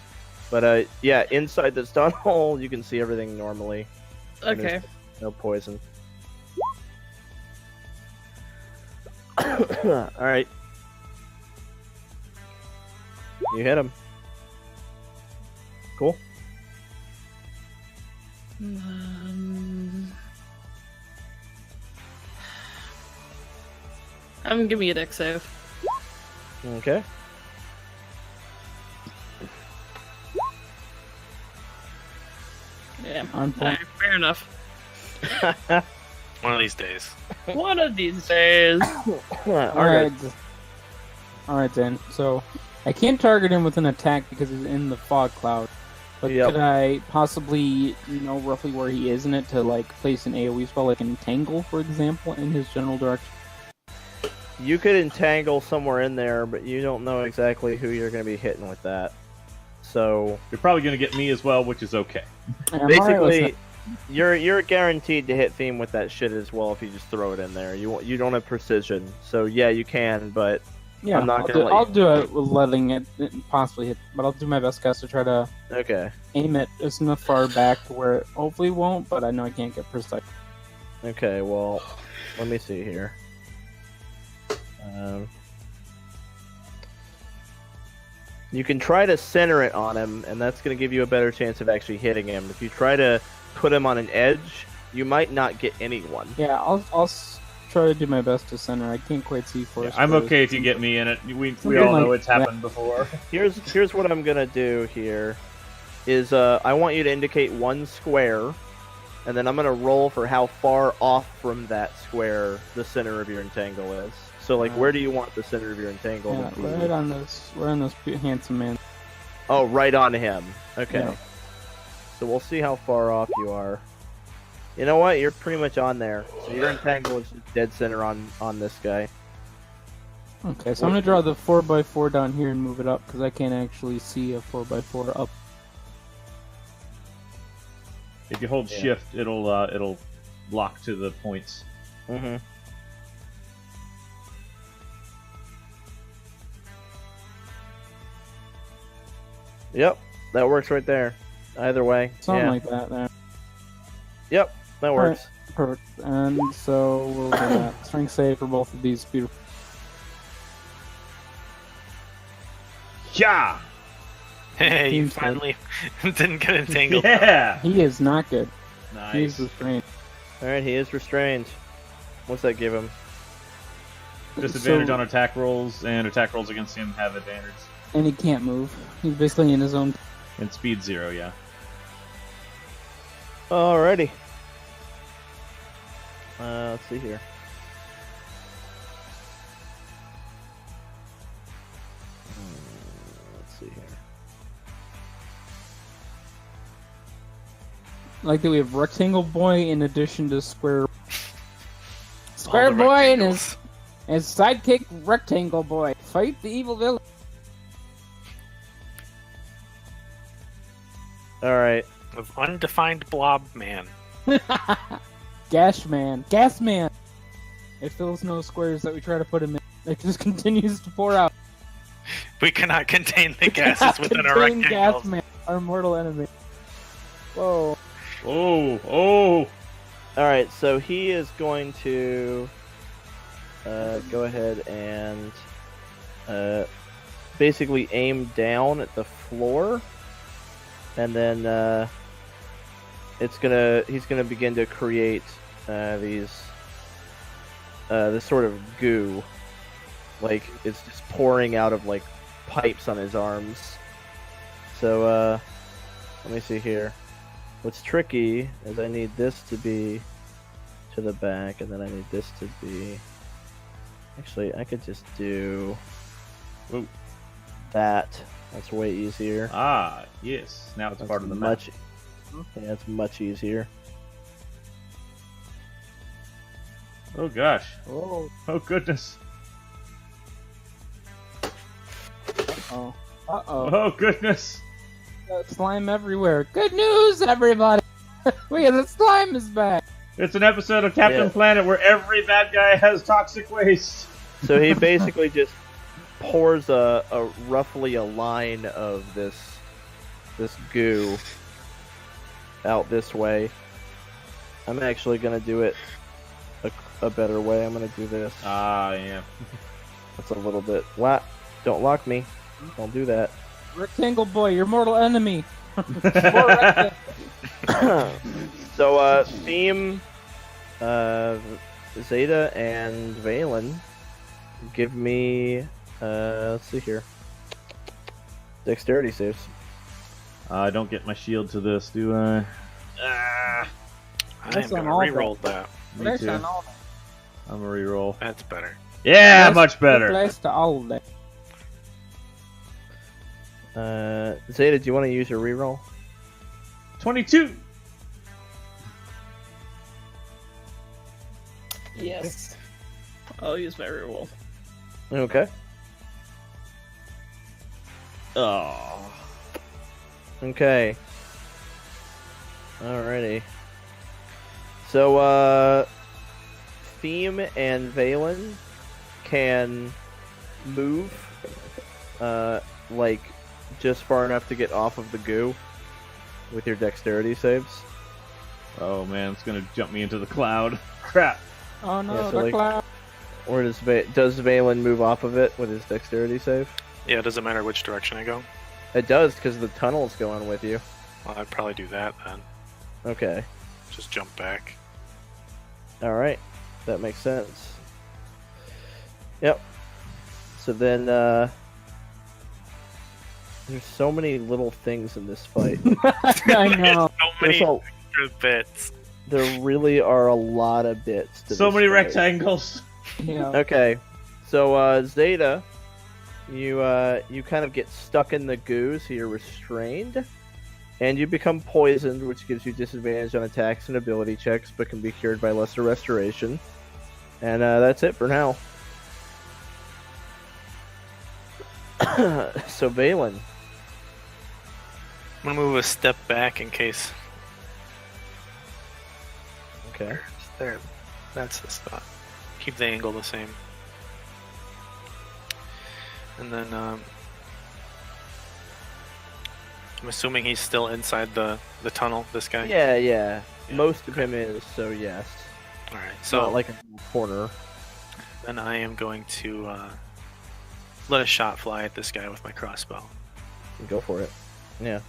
But yeah, inside this tunnel, you can see everything normally. And Okay. there's no poison. All right. You hit him. Cool. Give me a deck save. Okay. Yeah. On point. Alright, fair enough. One of these days. One of these days. Argos. Alright then. So I can't target him with an attack because he's in the fog cloud. But Yep. could I possibly know roughly where he is in it to like place an AoE spell like Entangle, for example, in his general direction? You could entangle somewhere in there, but you don't know exactly who you're going to be hitting with that. So You're probably going to get me as well, which is okay. I'm alright with basically, you're guaranteed to hit theme with that shit as well if you just throw it in there. You don't have precision, so yeah, you can, but Yeah, I'm not I'll gonna do, let I'll you- do it with letting it possibly hit, but I'll do my best, guys, to try to okay, aim it as enough far back to where it hopefully won't, but I know I can't get precise. okay. Well, let me see here. You can try to center it on him, and that's going to give you a better chance of actually hitting him. If you try to put him on an edge, you might not get anyone. Yeah, I'll try to do my best to center. I can't quite see forest. I'm fires. okay if you get me in it. We Something all like know it's that. happened before. Here's what I'm gonna do here. Is I want you to indicate one square, and then I'm gonna roll for how far off from that square the center of your entangle is. So like, where do you want the center of your entangle Yeah, to be? right on this handsome man. Oh, right on him. Okay. Yeah. So we'll see how far off you are. You know what? You're pretty much on there. So your entangle is dead center on this guy. Okay, so I'm gonna draw the 4x4 down here and move it up because I can't actually see a 4x4 up. If you hold Yeah. shift, it'll lock to the points. Mm-hmm. Yep, that works right there. Either way. Something yeah. like that there. Yep, that works. Perfect. And so we'll do that. Strength save for both of these beautiful. Yeah! Hey, you Seems good. finally didn't get entangled. Yeah! He is not good. He is Nice. restrained. Alright, he is restrained. What's that give him? Disadvantage on attack rolls, and attack rolls against him have advantage. And he can't move. He's basically in his own. And speed 0, yeah. Alrighty. Let's see here. Let's see here. Like that we have Rectangle Boy in addition to Square. Square All the Boy and rectangles. his sidekick Rectangle Boy fight the evil villain. Alright. Of undefined blob man. Gas Man. It fills no squares that we try to put him in. It just continues to pour out. We cannot contain the gases within a Contain rectangle. Gas Man, our mortal enemy. Whoa. Oh! Alright, so he is going to go ahead and basically aim down at the floor, and then he's gonna begin to create this sort of goo, like it's just pouring out of like pipes on his arms. So let me see here. What's tricky is I need this to be to the back, and then I need this to be... Actually, I could just do that. That's way easier. Ah, yes. Now it's That's part of the map. Yeah, it's much easier. Oh gosh. Oh. Oh goodness. Uh-oh. Uh-oh. Oh goodness. Slime everywhere. Good news, everybody! The slime is back! It's an episode of Captain Planet where every bad guy has toxic waste. So he basically just pours a roughly a line of this goo out this way. I'm actually gonna do it a better way. I'm gonna do this. Ah, yeah. That's a little bit. What? Don't lock me. Don't do that. Rectangle Boy, your mortal enemy! So, Theme, Xeta, and Valen, give me, let's see here, dexterity saves. I don't get my shield to this, do I? I am That's on gonna all reroll that. Me That's too. on all I'm gonna reroll. That's better. Yeah, That's much better. applies to all of that. Xeta, do you want to use your reroll? 22. Yes. I'll use my reroll. Okay. Oh. Okay. Alrighty. So, Theme and Valen can move, like, just far enough to get off of the goo with your dexterity saves. Oh man, it's gonna jump me into the cloud. Crap. Oh no, Yeah, so, the like- cloud. Or does Valen move off of it with his dexterity save? Yeah, it doesn't matter which direction I go. It does, because the tunnel's going with you. Well, I'd probably do that then. Okay. Just jump back. Alright. That makes sense. Yep. So then, there's so many little things in this fight. I know. So many There's extra bits. There really are a lot of bits to So this many fight. rectangles. Yeah. Okay, so Xeta, you kind of get stuck in the goo, so you're restrained, and you become poisoned, which gives you disadvantage on attacks and ability checks, but can be cured by lesser restoration. And that's it for now. So Valen, I'm gonna move a step back in case. okay, There. That's the spot. Keep the angle the same. And then, I'm assuming he's still inside the tunnel, this guy? yeah, Yeah, most of him is, so yes. Alright, So so not like a corner. then I am going to let a shot fly at this guy with my crossbow. Go for it. Yeah.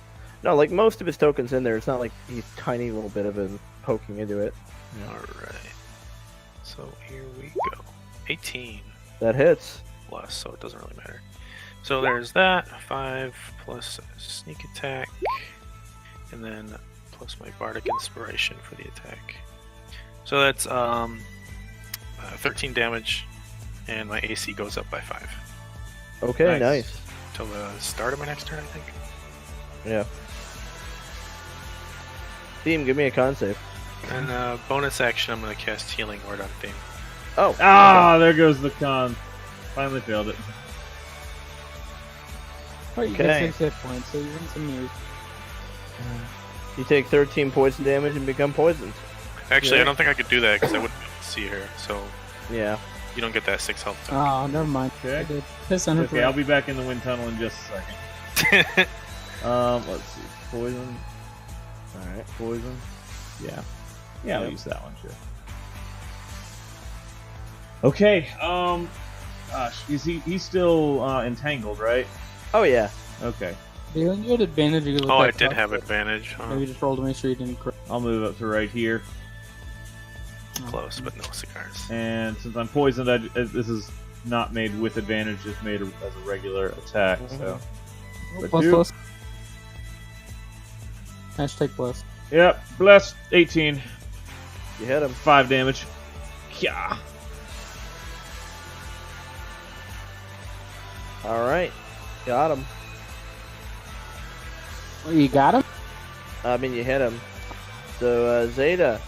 No, like most of his tokens in there, it's not like he's tiny little bit of him poking into it. Alright. So here we go. 18 That hits. plus, so it doesn't really matter. So there's that. 5 plus sneak attack, and then plus my bardic inspiration for the attack. So that's 13 damage, and my AC goes up by 5. Okay, nice. Till the start of my next turn, I think. Yeah. Theme, give me a con save. And bonus action, I'm going to cast Healing Word on Theme. Oh. Ah, there goes the con. Finally failed it. Oh, you Okay. get 6 hit points, so you're in some news. You take 13 poison damage and become poisoned. Actually, Yeah. I don't think I could do that because I wouldn't be able to see her, so Yeah. you don't get that 6 health. Oh, never mind. Okay. I did. Piss on her Okay, I'll be back in the wind tunnel in just a second. Let's see. Poison. Alright, poison. Yeah. Yeah, I'll Yep. use that one, sure. Okay, gosh, he's still entangled, right? Oh, yeah. Okay. You had advantage. You could look Oh, I like did tough, have but advantage. Huh? Maybe just roll to make sure you didn't crit. I'll move up to right here. Close, but no cigars. And since I'm poisoned, this is not made with advantage, just made as a regular attack, so... But Plus, two. plus. Hashtag plus. Yep, blessed, 18. You hit him. 5 damage. Yeah. Alright. Got him. Oh, you got him? I mean, you hit him. So, Xeta,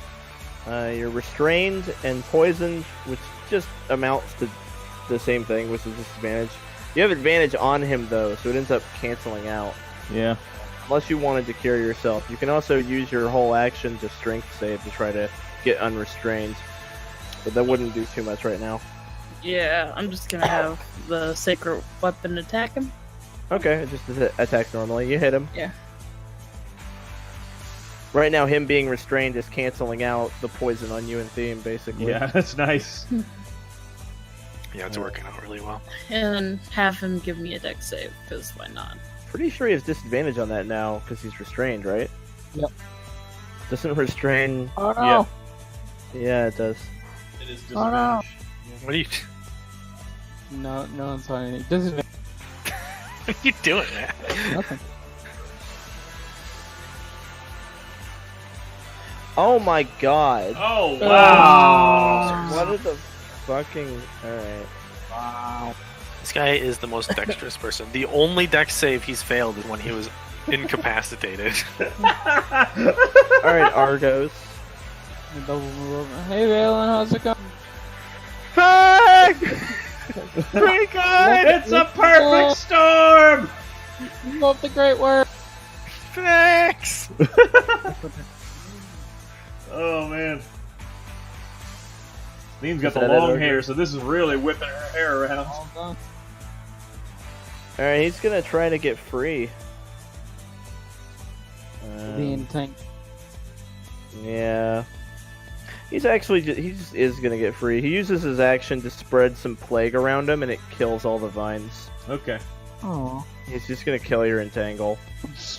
you're restrained and poisoned, which just amounts to the same thing, which is disadvantage. You have advantage on him, though, so it ends up canceling out. Yeah. Unless you wanted to cure yourself. You can also use your whole action to strength save to try to get unrestrained. But that wouldn't do too much right now. Yeah, I'm just gonna have the sacred weapon attack him. Okay, just attack normally. You hit him. Yeah. Right now, him being restrained is canceling out the poison on you and Theme, basically. Yeah, that's nice. Yeah, it's working out really well. And have him give me a dex save, because why not? Pretty sure he has disadvantage on that now, because he's restrained, right? Yep. Doesn't restrain... Oh no! Yeah, it does. It is Oh no! What are you? No, no one's on any disadvantage. What are you doing, man? Nothing. Oh my god. Oh, wow! What is the fucking... Alright. Wow. This guy is the most dexterous person. The only dex save he's failed is when he was incapacitated. Alright, Argos. Double move over. Hey Valen, how's it going? Fuck! Pretty good! It's a perfect storm! You love the great work. Thanks! Oh, man. Lean's got Is the that it, long Argus? hair, so this is really whipping her hair around. All done. Alright, he's gonna try to get free. Being tank. Yeah. He just is gonna get free. He uses his action to spread some plague around him, and it kills all the vines. Okay. Oh. He's just gonna kill your entangle.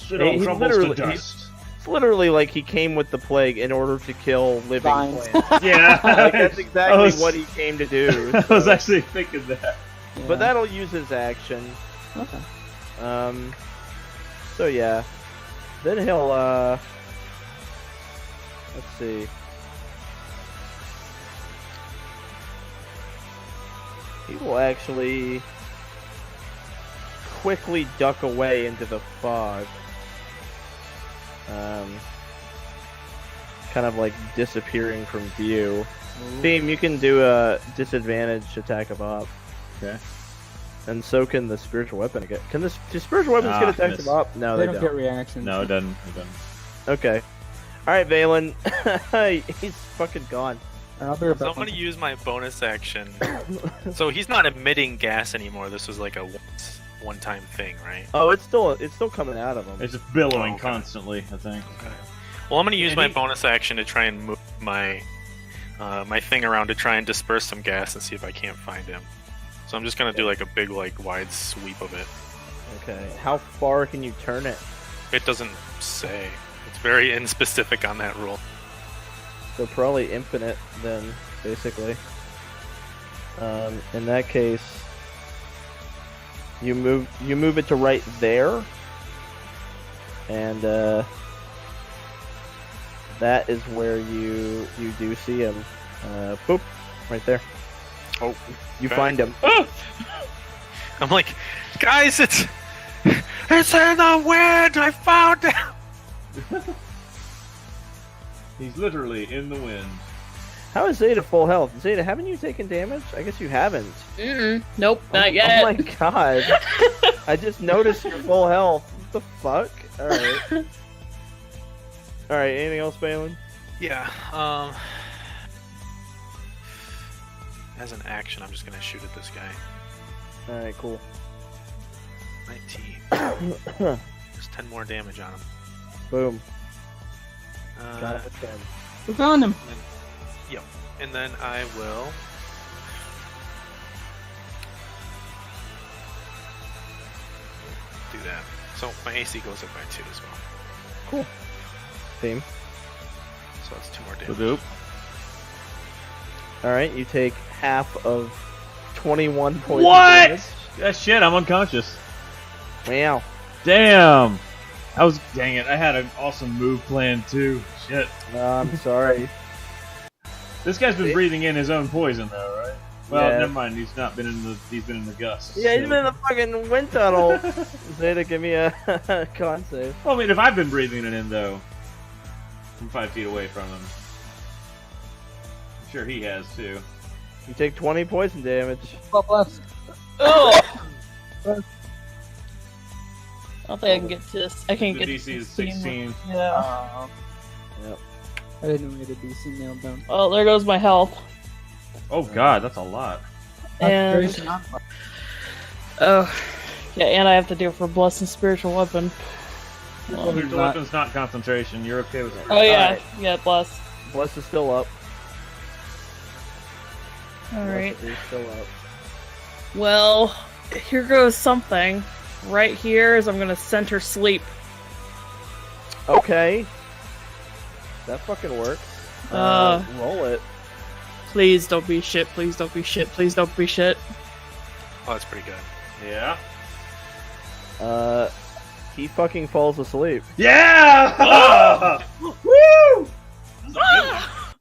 It all He crumbles to literally- dust. It's literally like he came with the plague in order to kill living Vines. plants. Yeah. Like, that's exactly I was- what he came to do. I was so- actually thinking that. But that'll use his action. Okay. So yeah. Then he'll, let's see. He will actually quickly duck away into the fog. Kind of like disappearing from view. Theme, you can do a disadvantage attack of op. Okay. And so can the spiritual weapon again. Can the spiritual weapons get attacks miss. of op? No, They they don't don't. get reactions. No, it doesn't. It doesn't. Okay. Alright, Valen. He's fucking gone. I'll be right So back. I'm gonna use my bonus action. So he's not emitting gas anymore. This was like a one-time thing, right? Oh, it's still coming out of him. It's just billowing Oh, okay. constantly, I think. Okay. Well, I'm gonna use And my he- bonus action to try and move my my thing around to try and disperse some gas and see if I can't find him. So I'm just gonna do like a big, like, wide sweep of it. Okay. How far can you turn it? It doesn't say. It's very inspecific on that rule. So probably infinite then. basically. In that case, you move it to right there, and that is where you do see him. Boop, right there. Oh, you okay. find him. I'm like, guys, it's in the wind. I found him. He's literally in the wind. How is Xeta full health? Xeta, haven't you taken damage? I guess you haven't. Nope, not yet. Oh my god. I just noticed your full health. What the fuck? Alright. Alright, anything else, Valen? Yeah. As an action, I'm just gonna shoot at this guy. Alright, cool. 19. Just 10 more damage on him. Boom. Got it. We found him. Yep. And then I will. Do that. So my AC goes up by 2 as well. Cool. Same. So that's 2 more damage. Doop. Alright, you take half of 21 points. What? Damage. Yeah, shit, I'm unconscious. Wow. Damn. Dang it, I had an awesome move plan too. Shit. I'm sorry. This guy's been breathing in his own poison though, right? Well, Yeah. never mind. He's been in the gusts. Yeah, he's so- been in the fucking wind tunnel. Zeta, give me a con save. Well, I mean, if I've been breathing it in though, I'm 5 feet away from him. I'm sure he has too. You take 20 poison damage. Bless. Oh! I don't think I can get to this. I can't The get DC to is 16. Yeah. Yep. I didn't know we had a DC nailed down. Well, there goes my health. Oh god, that's a lot. And Concentration. oh, yeah, and I have to do it for blessed and spiritual weapon. Well, Spiritual not- weapon's not concentration. You're okay with it. Oh yeah, Alright. yeah, bless. Bless is still up. All right. Bless is still up. Well, here goes something. Right here is I'm gonna center sleep. Okay. That fucking works. Roll it. Please don't be shit. Please don't be shit. Please don't be shit. Oh, that's pretty good. Yeah. He fucking falls asleep. Yeah! Woo! That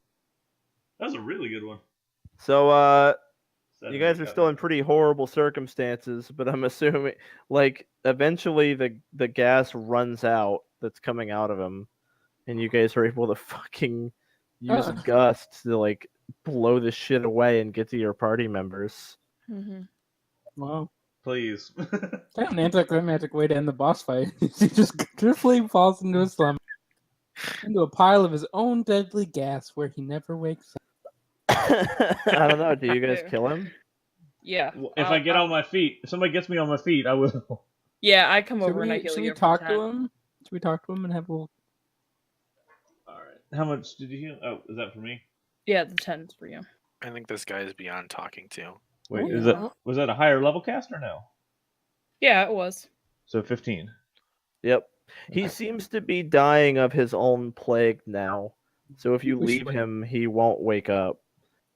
was a really good one. So, Seven, you guys are still in pretty horrible circumstances, but I'm assuming, like, eventually the gas runs out that's coming out of him, and you guys are able to fucking use gusts to, like, blow this shit away and get to your party members. Mm-hmm. Wow. Please. Kind of an anticlimactic way to end the boss fight. He just driftly falls into a slumber, into a pile of his own deadly gas where he never wakes up. I don't know. Do you guys kill him? Yeah. If I get on my feet, if somebody gets me on my feet, I will. Yeah, I come Should over and I heal we you. talk to him? Should we talk to him and have a little... Alright. How much did you heal? Oh, is that for me? Yeah, the 10's for you. I think this guy is beyond talking to. Wait, Oh, was that a higher level cast or no? Yeah, it was. So 15. Yep. He seems to be dying of his own plague now. So if you leave him, he won't wake up.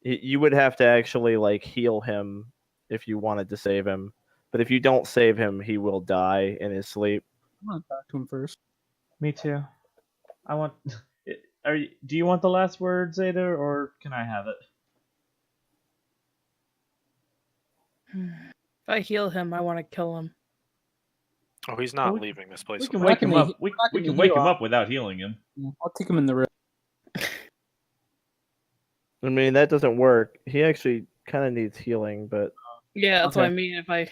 You would have to actually, like, heal him if you wanted to save him. But if you don't save him, he will die in his sleep. I'm gonna talk to him first. Me too. I want. Do you want the last word, Xeta, or can I have it? If I heal him, I want to kill him. Oh, he's not We- leaving this place. We can We're wake not him gonna up. We not can gonna wake heal him him. up without healing him. Yeah, I'll kick him in the rib. I mean, that doesn't work. He actually kind of needs healing, but... Yeah, that's what I Okay. mean. If I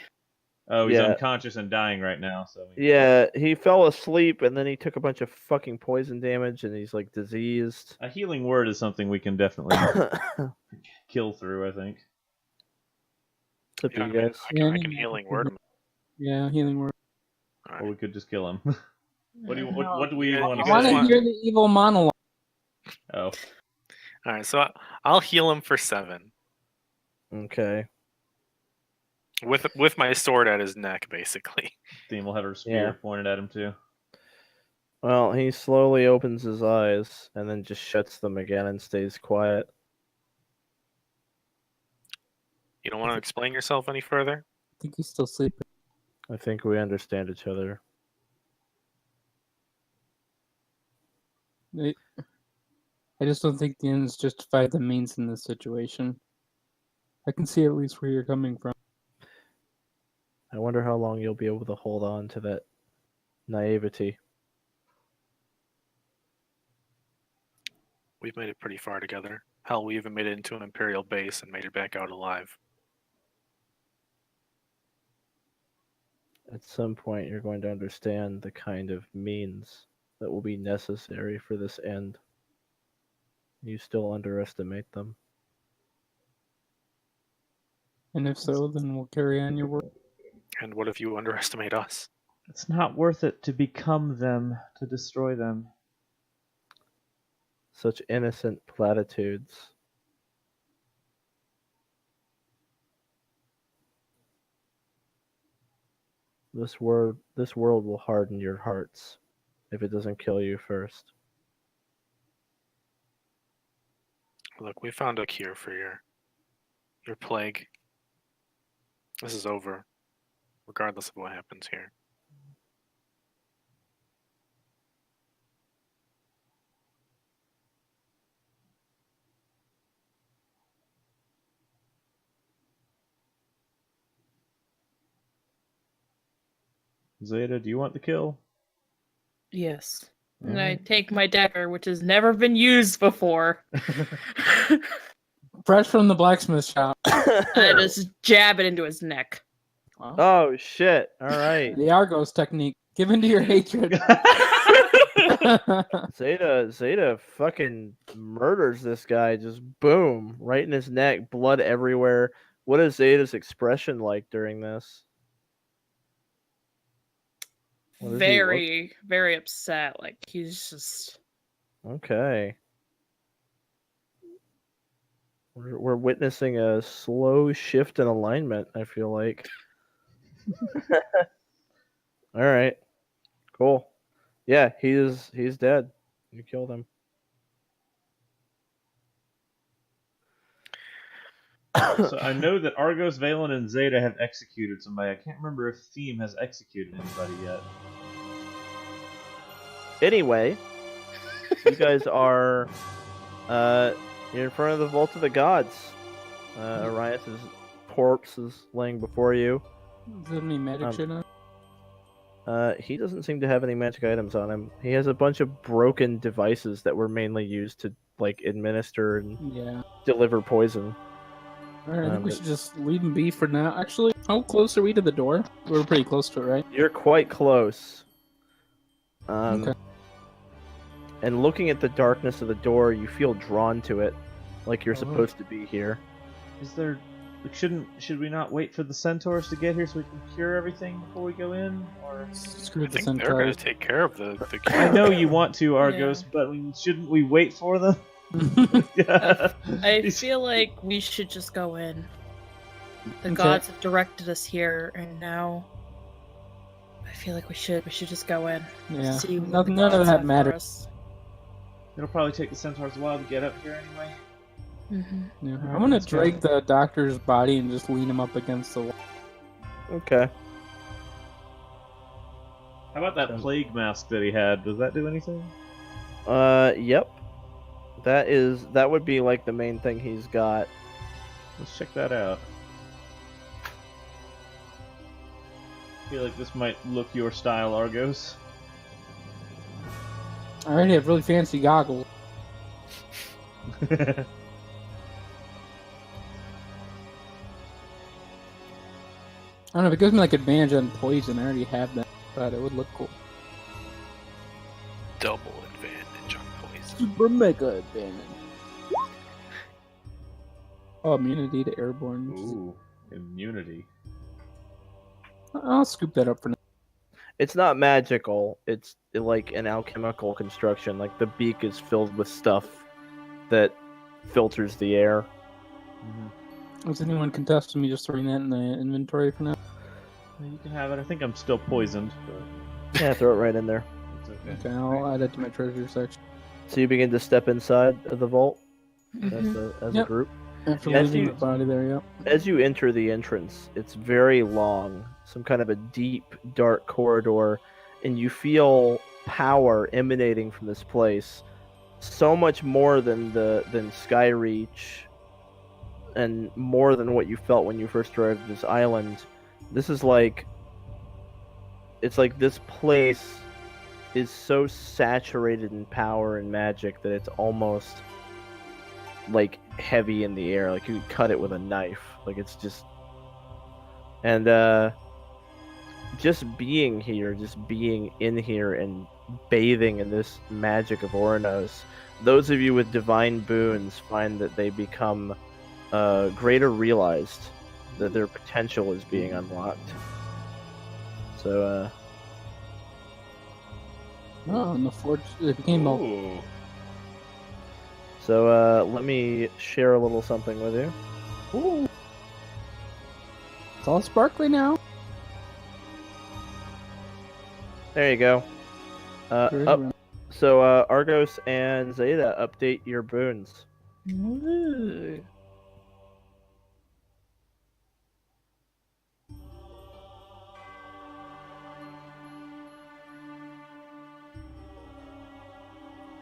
Oh, he's Yeah. unconscious and dying right now. So Yeah, he fell asleep, and then he took a bunch of fucking poison damage, and he's, like, diseased. a healing word is something we can definitely kill through. I think. It's up to Yeah, you I mean, guys. I can healing word him. Yeah, healing word. Or we could just kill him. What do we Yeah, want you to I want guys to want- hear the evil monologue. Oh, All right, so I'll heal him for 7 Okay. with my sword at his neck, basically. Dean will have her spear Yeah. pointed at him too. Well, he slowly opens his eyes, and then just shuts them again and stays quiet. You don't want to explain yourself any further? I think he's still sleeping. I think we understand each other. I just don't think the ends justify the means in this situation. I can see at least where you're coming from. I wonder how long you'll be able to hold on to that naivety. We've made it pretty far together. Hell, we even made it into an Imperial base and made it back out alive. At some point, you're going to understand the kind of means that will be necessary for this end. You still underestimate them. And if so, then we'll carry on your work. And what if you underestimate us? It's not worth it to become them, to destroy them. Such innocent platitudes. This world will harden your hearts if it doesn't kill you first. Look, we found a cure for your plague. This is over, regardless of what happens here. Xeta, do you want the kill? Yes. And I take my dagger, which has never been used before. Fresh from the blacksmith shop. I just jab it into his neck. Wow. Oh shit! All right, The Argos technique. Give in to your hatred. Xeta fucking murders this guy. Just boom, right in his neck, blood everywhere. What is Zeta's expression like during this? What does he Very, very upset. Like, he's just... Okay. We're witnessing a slow shift in alignment, I feel like. All right. Cool. Yeah, he's dead. You killed him. So I know that Argos, Valen, and Xeta have executed somebody. I can't remember if Theme has executed anybody yet. Anyway, you guys are you're in front of the Vault of the Gods. Arias' corpse is laying before you. Does it have any magic shit on? He doesn't seem to have any magic items on him. He has a bunch of broken devices that were mainly used to like administer and deliver poison. Alright, I think we should just leave him be for now. Actually, how close are we to the door? We're pretty close to it, right? You're quite close. Okay. And looking at the darkness of the door, you feel drawn to it, like you're supposed to be here. Is there... Should we not wait for the centaurs to get here so we can cure everything before we go in? Or Screw I the think they're going centaurs. to take care of the cure. I know you want to, Argos, but shouldn't we wait for them? I feel like we should just go in. The gods have directed us here, and now I feel like we should just go in. Yeah, See what the none of gods that have for matters. us. It'll probably take the centaurs a while to get up here anyway. Mm-hmm. Yeah. Alright, I'm gonna let's go. drag the doctor's body and just lean him up against the wall. Okay. How about that plague mask that he had? Does that do anything? Yep. That would be like the main thing he's got. Let's check that out. I feel like this might look your style, Argos. I already have really fancy goggles. I don't know if it gives me like advantage on poison. I already have that, but it would look cool. Double advantage on poison. Super mega advantage. Oh, immunity to airborne. Ooh, immunity. I'll scoop that up for now. It's not magical. It's like an alchemical construction. Like the beak is filled with stuff that filters the air. Does anyone contest me just throwing that in the inventory for now? You can have it. I think I'm still poisoned, but Yeah, throw it right in there. it's okay. Okay, I'll add it to my treasure section. So you begin to step inside of the vault Mhm. as a Yep. group. After As leaving you- the body there, yep. As you enter the entrance, it's very long, some kind of a deep, dark corridor, and you feel power emanating from this place, so much more than Skyreach, and more than what you felt when you first arrived at this island. This is like, it's like this place is so saturated in power and magic that it's almost like heavy in the air, like you could cut it with a knife. Like it's just, and just being here, just being in here and bathing in this magic of Oranos, those of you with divine boons find that they become greater realized, that their potential is being unlocked. So Oh, and the forge it became a Ooh. let me share a little something with you. Ooh. It's all sparkly now. There you go. Very So Argos and Xeta, update your boons. Ooh.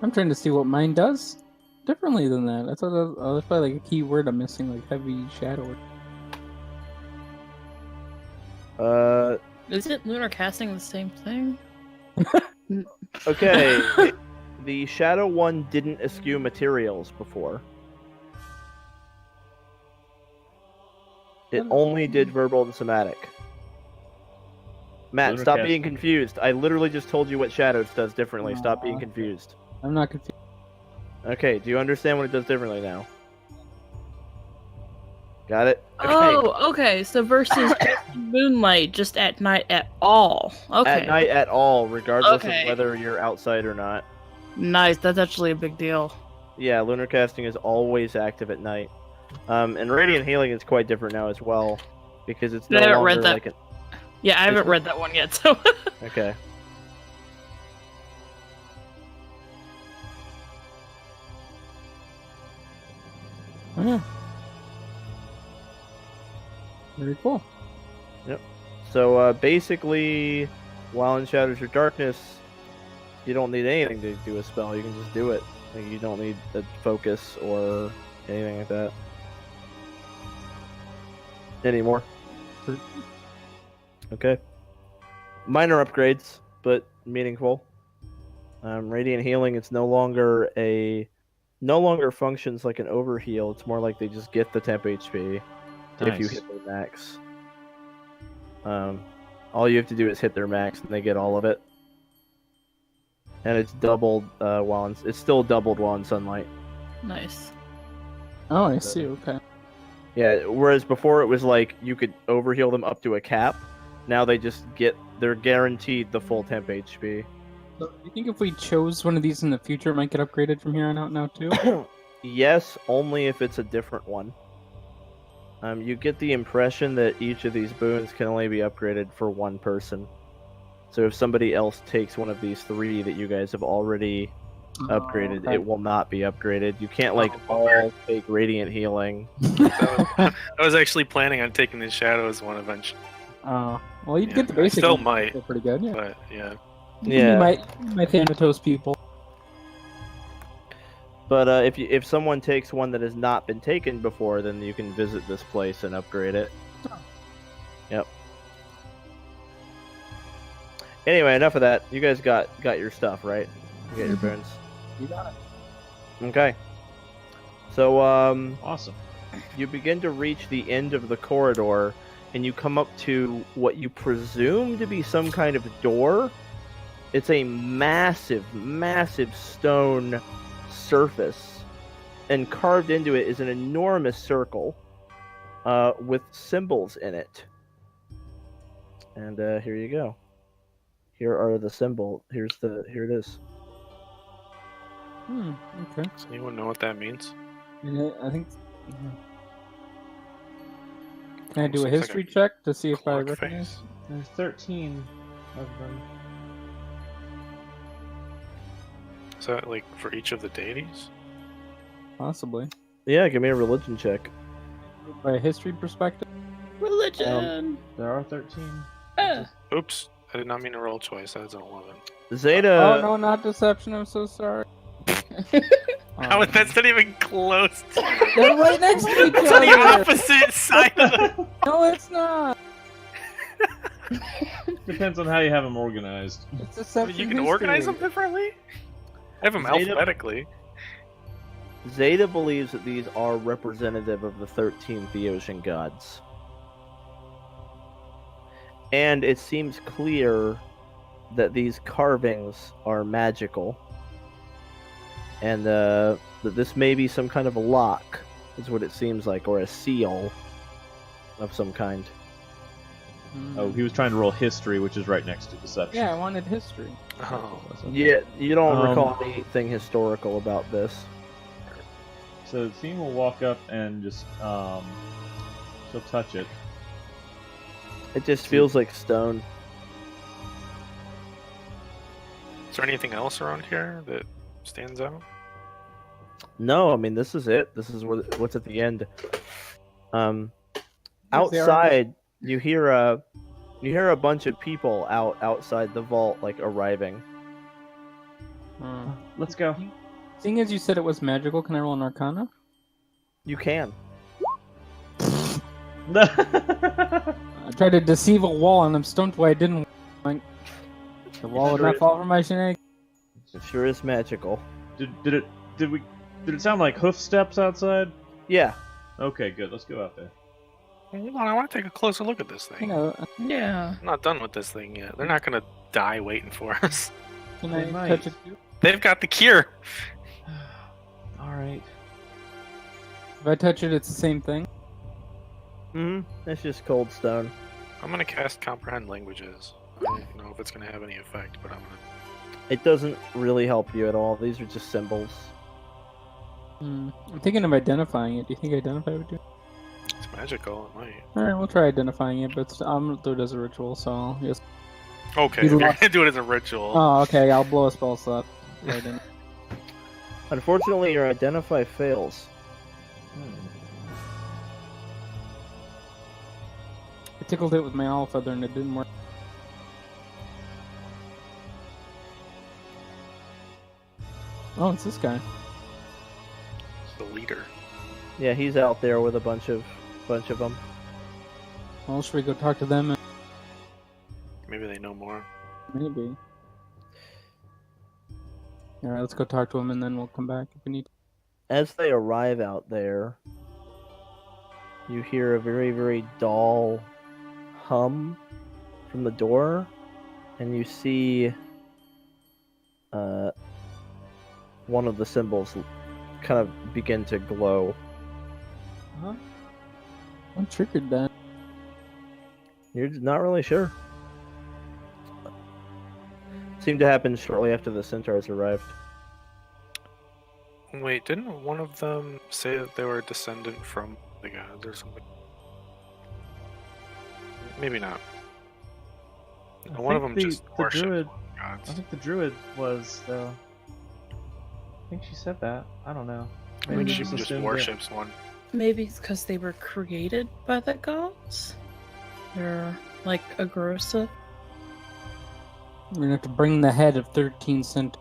I'm trying to see what mine does differently than that. I thought that was probably like a key word I'm missing, like heavy shadow. Is it lunar casting the same thing? Okay. The Shadow one didn't eschew materials before. It only did verbal and somatic. Matt, Lunar stop cast- being confused. I literally just told you what Shadows does differently. Stop being Aw. confused. I'm not confused. Okay, do you understand what it does differently now? Got it? Okay. Oh, okay. So versus just moonlight, just at night at all. Okay. At night at all, regardless Okay. of whether you're outside or not. Nice. That's actually a big deal. Yeah, lunar casting is always active at night. And radiant healing is quite different now as well, because it's no I haven't longer read that. like an. Yeah, I haven't read that one yet. So. Okay. Oh, yeah. Very cool. So basically, while in Shadows or Darkness, you don't need anything to do a spell. You can just do it. Like, you don't need a focus or anything like that anymore. Okay. Minor upgrades, but meaningful. Radiant healing, it's no longer functions like an overheal. It's more like they just get the temp HP if you Nice. hit their max. All you have to do is hit their max, and they get all of it. And it's doubled it's still doubled while in sunlight. Nice. Oh, I see. Okay. Yeah. Whereas before it was like you could overheal them up to a cap. Now they're guaranteed the full temp HP. So, do you think if we chose one of these in the future, it might get upgraded from here on out now too? Yes, only if it's a different one. You get the impression that each of these boons can only be upgraded for one person. So if somebody else takes one of these three that you guys have already upgraded, okay. it will not be upgraded. You can't like Oh, all take radiant healing. I was actually planning on taking the Shadows one eventually, Well, you'd Yeah, get the I basic. still one, might. so pretty good. Yeah. but yeah. Yeah. You might Thanatos people. But if someone takes one that has not been taken before, then you can visit this place and upgrade it. Yep. Anyway, enough of that. You guys got your stuff, right? You got your boons. You got it. Okay. So Awesome. you begin to reach the end of the corridor, and you come up to what you presume to be some kind of door. It's a massive, massive stone surface, and carved into it is an enormous circle with symbols in it. And here you go. Here are the symbol. Here it is. Okay. Does anyone know what that means? Yeah, I think. Can I do a Almost looks like history check to see if I Clock recognize? face. There's 13 of them. Is that like for each of the deities? Possibly. Yeah, give me a religion check. By a history perspective. Religion. There are 13. Oops, I did not mean to roll twice. That's an 11. Zeta. Oh no, not deception. I'm so sorry. How is that's not even close? They're right next to each It's on the other. opposite side of the. No, it's not. Depends on how you have them organized. It's deception. You can organize them history. differently. I have them Zeta- alphabetically. Zeta believes that these are representative of the 13 Theosian gods. And it seems clear that these carvings are magical. And that this may be some kind of a lock, is what it seems like, or a seal of some kind. Oh, he was trying to roll history, which is right next to deception. Yeah, I wanted history. Oh. Yeah, you don't recall anything historical about this. So the team will walk up and just she'll touch it. It just feels like stone. Is there anything else around here that stands out? No, I mean this is it. This is what's at the end. Where's the Outside, you hear a bunch of people outside the vault, like arriving. Let's go. Seeing as you said it was magical, can I roll an Arcana? You can. I tried to deceive a wall and I'm stumped why I didn't. Like, the wall would not fall for my shenanigans. It sure is magical. Did it sound like hoof steps outside? Yeah. Okay, good. Let's go out there. Hold on, I want to take a closer look at this You thing. know, Yeah. I'm not done with this thing yet. They're not gonna die waiting for us. can They I might. touch it too? They've got the cure. Alright. If I touch it, it's the same thing. It's just cold stone. I'm gonna cast comprehend languages. I don't know if it's gonna have any effect, but I'm gonna. It doesn't really help you at all. These are just symbols. I'm thinking of identifying it. Do you think identify would do? It's magical. It might. Alright, we'll try identifying it, but I'm gonna do it as a ritual, so I'll just. Okay, You if you're lost- gonna do it as a ritual. Oh, okay, I'll blow a spell slot. Right in. Unfortunately, your identify fails. I tickled it with my owl feather and it didn't work. Oh, it's this guy. It's the leader. Yeah, he's out there with a bunch of them. Well, should we go talk to them? Maybe they know more. Maybe. Alright, let's go talk to him and then we'll come back if we need to. As they arrive out there, you hear a very, very dull hum from the door, and you see one of the symbols kind of begin to glow. Huh? What triggered that? You're not really sure. Seemed to happen shortly after the centaurs arrived. Wait, didn't one of them say that they were a descendant from the gods or something? Maybe not. One of them just the worshipped druid. the I gods. think the druid was though. I think she said that. I don't know. I think she just just assumed worships one. Maybe it's because they were created by the gods. They're like aggressive. We're gonna have to bring the head of 13 cent.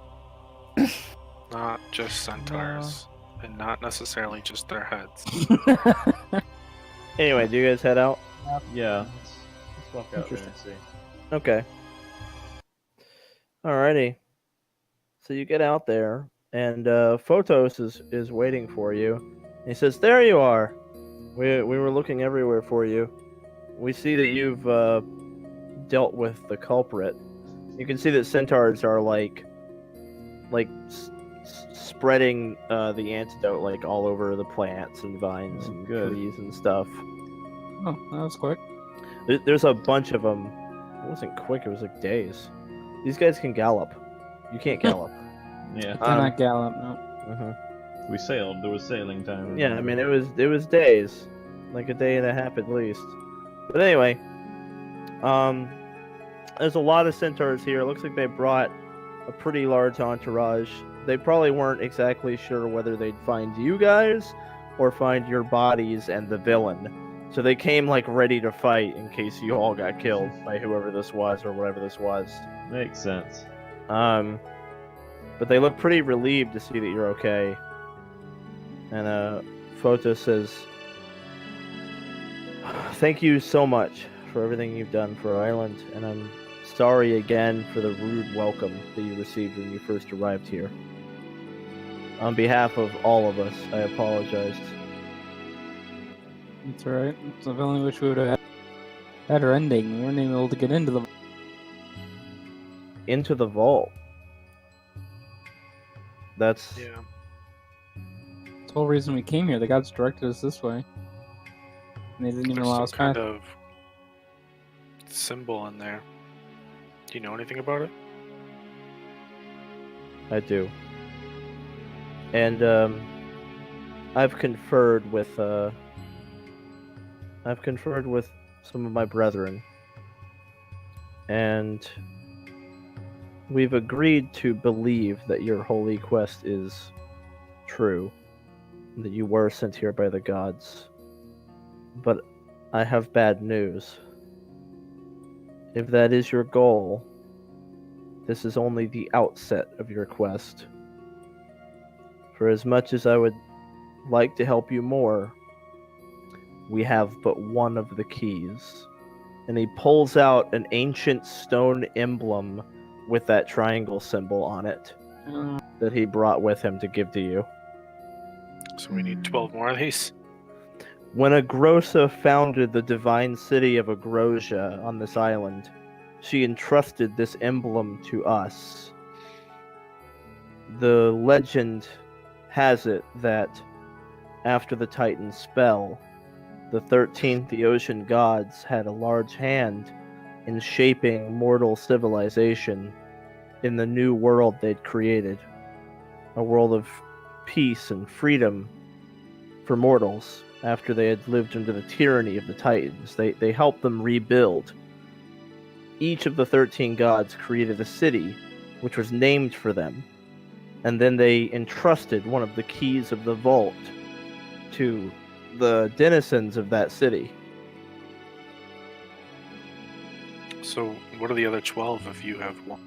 Not just centaurs. And not necessarily just their heads. Anyway, do you guys head out? Yeah. Let's walk out there and see. Okay. Alrighty. So you get out there, and Photos is waiting for you. He says, "There you are. We were looking everywhere for you. We see that you've dealt with the culprit. You can see that centaurs are like spreading the antidote like all over the plants and vines and good. trees and stuff. Oh, that was quick. There's a bunch of them. It wasn't quick. It was like days. These guys can gallop. You can't gallop. Yeah. Cannot gallop, no. We sailed. There was sailing time. Yeah, I mean it was days, like a day and a half at least. But anyway, there's a lot of centaurs here. It looks like they brought a pretty large entourage. They probably weren't exactly sure whether they'd find you guys or find your bodies and the villain. So they came like ready to fight in case you all got killed by whoever this was or whatever this was. Makes sense. But they look pretty relieved to see that you're okay. And Photo says, "Thank you so much for everything you've done for our island, and I'm sorry again for the rude welcome that you received when you first arrived here. On behalf of all of us, I apologize." That's alright. I only wish we would have had a better ending. We weren't even able to get into the vault. That's Yeah. the whole reason we came here. The gods directed us this way. And they didn't even There's allow some us kind past. of symbol in there. Do you know anything about it? I do. And I've conferred with some of my brethren, and we've agreed to believe that your holy quest is true, that you were sent here by the gods. But I have bad news. If that is your goal, this is only the outset of your quest. For as much as I would like to help you more, we have but one of the keys. And he pulls out an ancient stone emblem with that triangle symbol on it that he brought with him to give to you. So we need 12 more of these. When Agrosa founded the divine city of Agrosia on this island, she entrusted this emblem to us. The legend has it that after the Titan's spell, the 13 Theosian gods had a large hand in shaping mortal civilization in the new world they'd created. A world of peace and freedom for mortals after they had lived under the tyranny of the Titans. They helped them rebuild. Each of the 13 gods created a city which was named for them, and then they entrusted one of the keys of the vault to the denizens of that city. So what are the other 12 if you have one?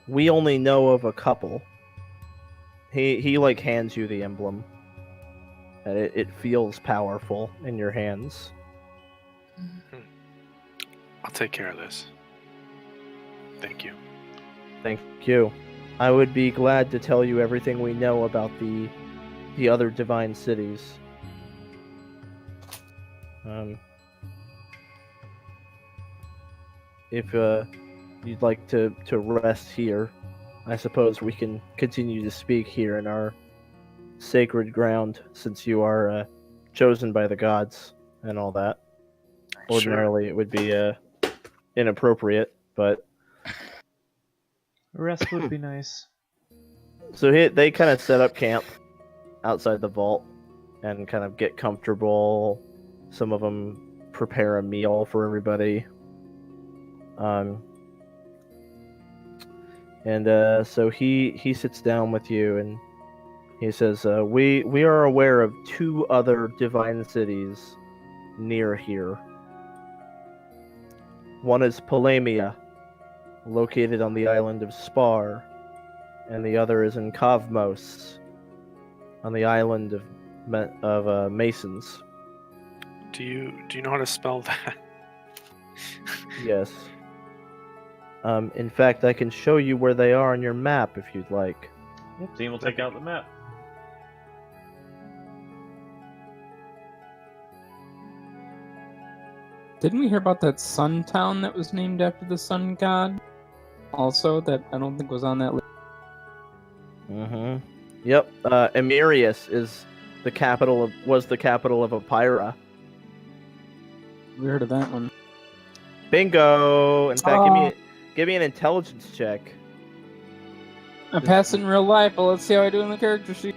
We only know of a couple. He like hands you the emblem. And it feels powerful in your hands. I'll take care of this. Thank you. Thank you. I would be glad to tell you everything we know about the other divine cities. If you'd like to rest here, I suppose we can continue to speak here in our sacred ground, since you are chosen by the gods and all that. Ordinarily, it would be inappropriate, but A rest would be nice. so they kind of set up camp outside the vault and kind of get comfortable. Some of them prepare a meal for everybody. So he sits down with you and he says, we are aware of 2 other divine cities near here. One is Polemia, located on the island of Spar, and the other is in Kavmos, on the island of Masons. Do you know how to spell that? Yes. In fact, I can show you where they are on your map if you'd like. Yep, team will take out the map. Didn't we hear about that sun town that was named after the sun god? Also, that I don't think was on that list. Mm-hmm. Yep. Emirius was the capital of Epira. We heard of that one. Bingo! In fact, give me an intelligence check. I passed in real life, but let's see how I do in the character sheet.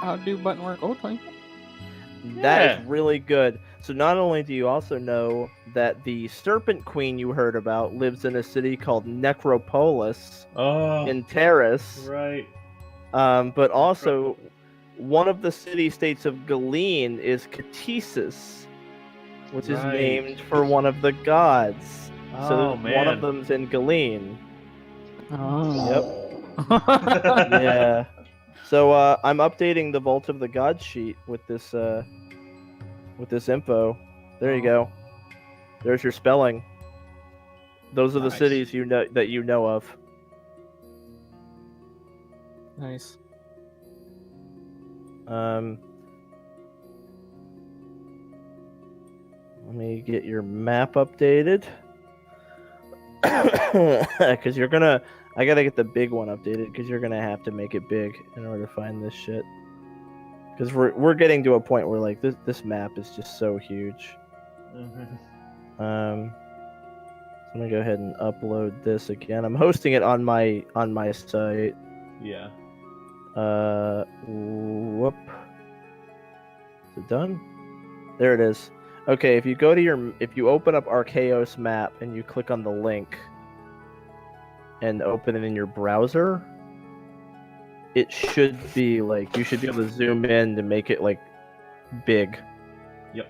How do button work? Oh, 20. That is really good. So not only do you also know that the Serpent Queen you heard about lives in a city called Necropolis in Terrace, right? But also one of the city-states of Galeen is Catesis, which is named for one of the gods. So one of them's in Galeen. Oh. Yep. Yeah. So I'm updating the Vault of the Gods sheet with this info. There you go. There's your spelling. Those are the cities you know of. Nice. Let me get your map updated. Because I gotta get the big one updated, because you're gonna have to make it big in order to find this shit. Because we're getting to a point where like this map is just so huge. I'm gonna go ahead and upload this again. I'm hosting it on my site. Yeah. Whoop. Is it done? There it is. Okay, if you open up Archaeos map and you click on the link and open it in your browser, it should be like, you should be able to zoom in to make it like big. Yep.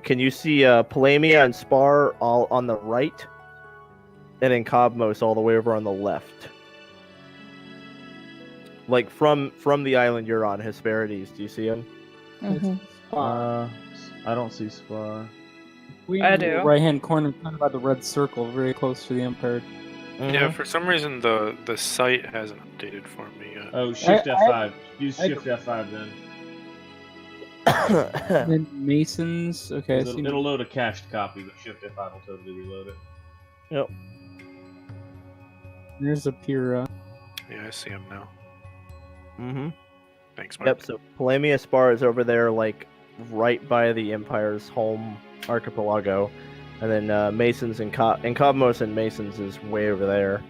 Can you see Palamia and Spar all on the right? And then Cobmos all the way over on the left. Like from the island you're on, Hesperides, do you see him? I don't see Spar. I do. Right hand corner, kind of by the red circle, very close to the Empire. Yeah, for some reason the site hasn't updated for me yet. Oh, Shift F5. Use Shift F5 then. And Masons. Okay, It'll load a cached copy, but Shift F5 will totally reload it. Yep. There's a Pyrrha. Yeah, I see him now. Thanks, Mark. Yep, so Palamia Spar is over there, like, right by the Empire's home archipelago. And then Masons and Cobmos and Masons is way over there.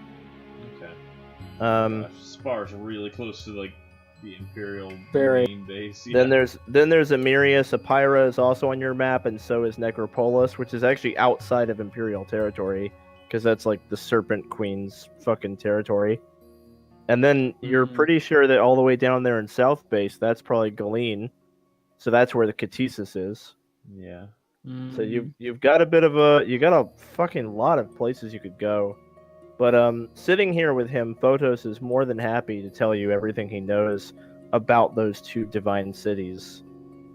Okay. Spar's really close to, like, the Imperial Very. main base. Yeah. Then there's Emirius. Epira is also on your map, and so is Necropolis, which is actually outside of Imperial territory, because that's, like, the Serpent Queen's fucking territory. And then you're pretty sure that all the way down there in South Base, that's probably Galeen. So that's where the Catesis is. Yeah. So you've got a fucking lot of places you could go. But sitting here with him, Photos is more than happy to tell you everything he knows about those two divine cities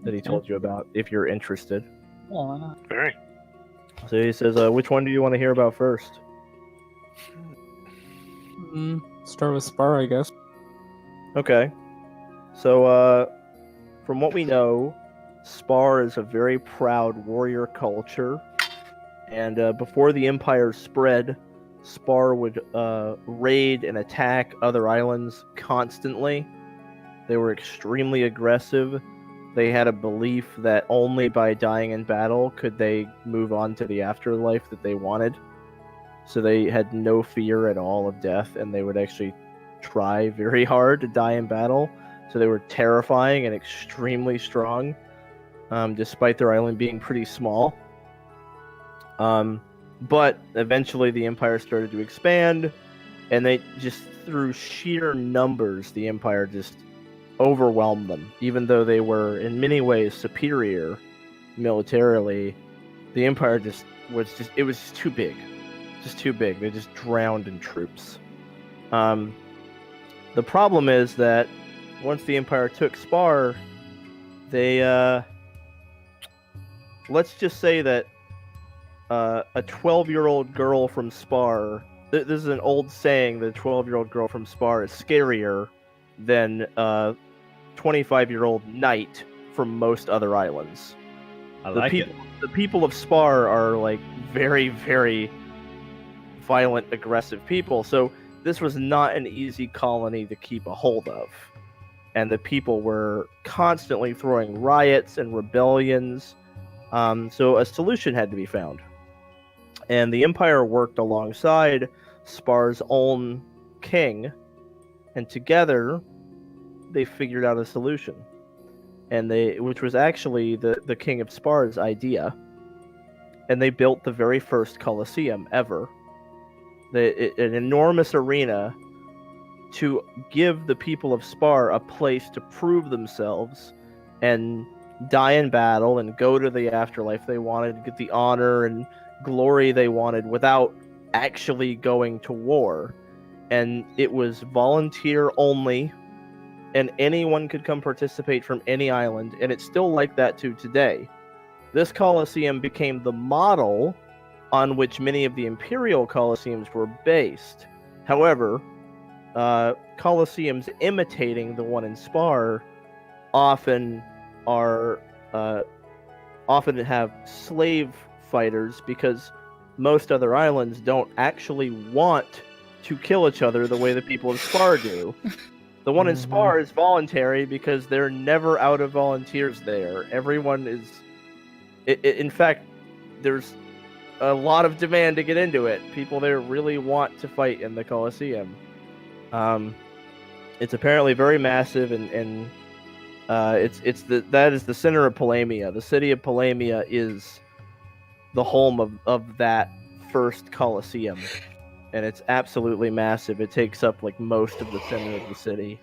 that he told you about, if you're interested. Well, why not? Very. So he says, which one do you want to hear about first? Start with Spar, I guess. Okay. So, from what we know, Spar is a very proud warrior culture. And before the Empire spread, Spar would raid and attack other islands constantly. They were extremely aggressive. They had a belief that only by dying in battle could they move on to the afterlife that they wanted. So they had no fear at all of death, and they would actually try very hard to die in battle. So they were terrifying and extremely strong, despite their island being pretty small. But eventually the Empire started to expand, and they just, through sheer numbers, the Empire just overwhelmed them. Even though they were in many ways superior militarily, the Empire was just too big. Just too big. They just drowned in troops. The problem is that once the Empire took Spar, they let's just say that a 12-year-old girl from Spar, this is an old saying that a 12-year-old girl from Spar is scarier than a 25-year-old knight from most other islands. The people of Spar are like very, very violent, aggressive people, so this was not an easy colony to keep a hold of. And the people were constantly throwing riots and rebellions, so a solution had to be found. And the Empire worked alongside Spar's own king, and together they figured out a solution. which was actually the King of Spar's idea, and they built the very first Colosseum ever. An enormous arena to give the people of Spar a place to prove themselves and die in battle and go to the afterlife they wanted, get the honor and glory they wanted without actually going to war. And it was volunteer only, and anyone could come participate from any island, and it's still like that to today. This Colosseum became the model on which many of the imperial Colosseums were based. However, Colosseums imitating the one in Spar often have slave fighters, because most other islands don't actually want to kill each other the way the people of Spar do. The one in Spar is voluntary because they're never out of volunteers there. Everyone is... in fact, there's a lot of demand to get into it. People there really want to fight in the Colosseum. It's apparently very massive, and that is the center of Palamia. The city of Palamia is the home of that first Colosseum, and it's absolutely massive. It takes up like most of the center of the city.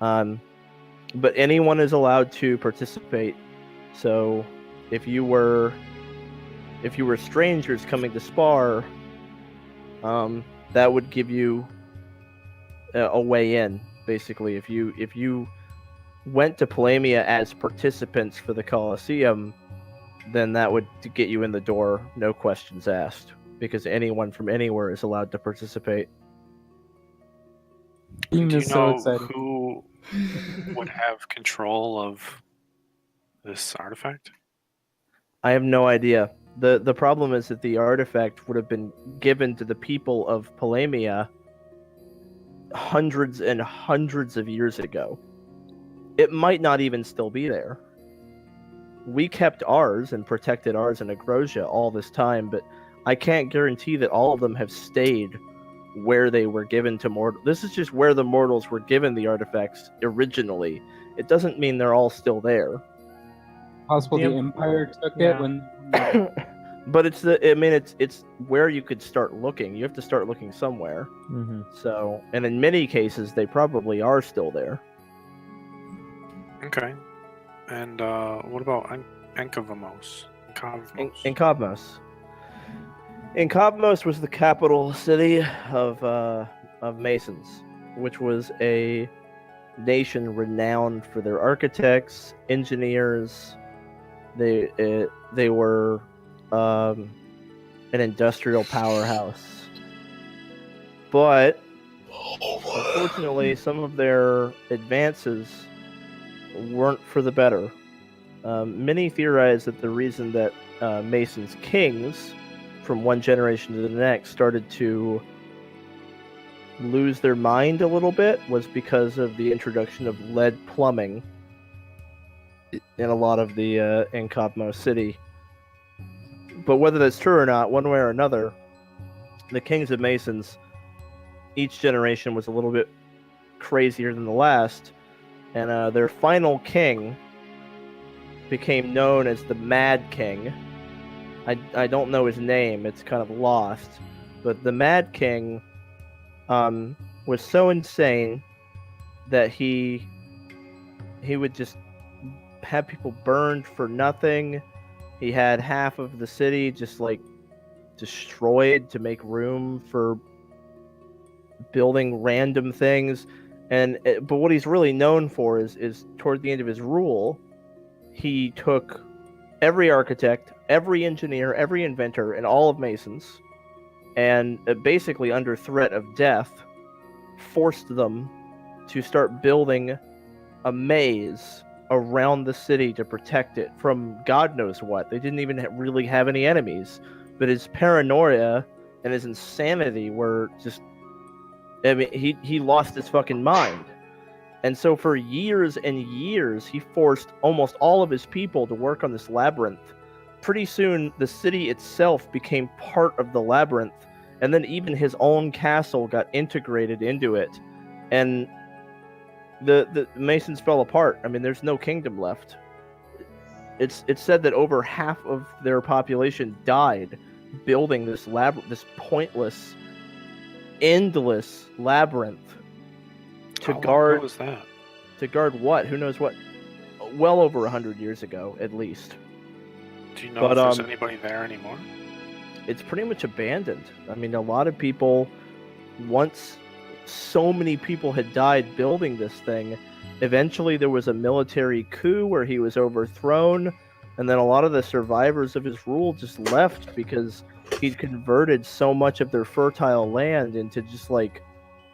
But anyone is allowed to participate. So if you were strangers coming to Spar, that would give you a way in, basically. If you went to Palamia as participants for the Colosseum, then that would get you in the door, no questions asked, because anyone from anywhere is allowed to participate. Do you know who would have control of this artifact? I have no idea. The problem is that the artifact would have been given to the people of Palamia hundreds and hundreds of years ago. It might not even still be there. We kept ours and protected ours in Agrosia all this time, but I can't guarantee that all of them have stayed where they were given to mortals. This is just where the mortals were given the artifacts originally. It doesn't mean they're all still there. Possible the Empire took it when... But it's where you could start looking. You have to start looking somewhere. Mm-hmm. So, and in many cases, they probably are still there. Okay. And what about Enkavamos? Enkavamos. Enkavamos was the capital city of Masons, which was a nation renowned for their architects, engineers. They were an industrial powerhouse. But unfortunately, some of their advances weren't for the better. Many theorize that the reason that Mason's kings, from one generation to the next, started to lose their mind a little bit was because of the introduction of lead plumbing in a lot of the Enkavamos city. But whether that's true or not, one way or another, the kings of Masons, each generation was a little bit crazier than the last, and their final king became known as the Mad King. I don't know his name, it's kind of lost, but the Mad King was so insane that he would just have people burned for nothing. He had half of the city just like destroyed to make room for building random things. But what he's really known for is toward the end of his rule, he took every architect, every engineer, every inventor, and all of Masons, and basically under threat of death, forced them to start building a maze around the city to protect it from God knows what. They didn't even really have any enemies, but his paranoia and his insanity were just... I mean, he lost his fucking mind. And so for years and years, he forced almost all of his people to work on this labyrinth. Pretty soon, the city itself became part of the labyrinth, and then even his own castle got integrated into it. And The Masons fell apart. I mean, there's no kingdom left. It's said that over half of their population died building this this pointless, endless labyrinth to How long guard. ago was that? To guard what? Who knows what? Well over 100 years ago, at least. Do you know if there's anybody there anymore? It's pretty much abandoned. I mean, a lot of people, once so many people had died building this thing, eventually there was a military coup where he was overthrown, and then a lot of the survivors of his rule just left because he'd converted so much of their fertile land into just like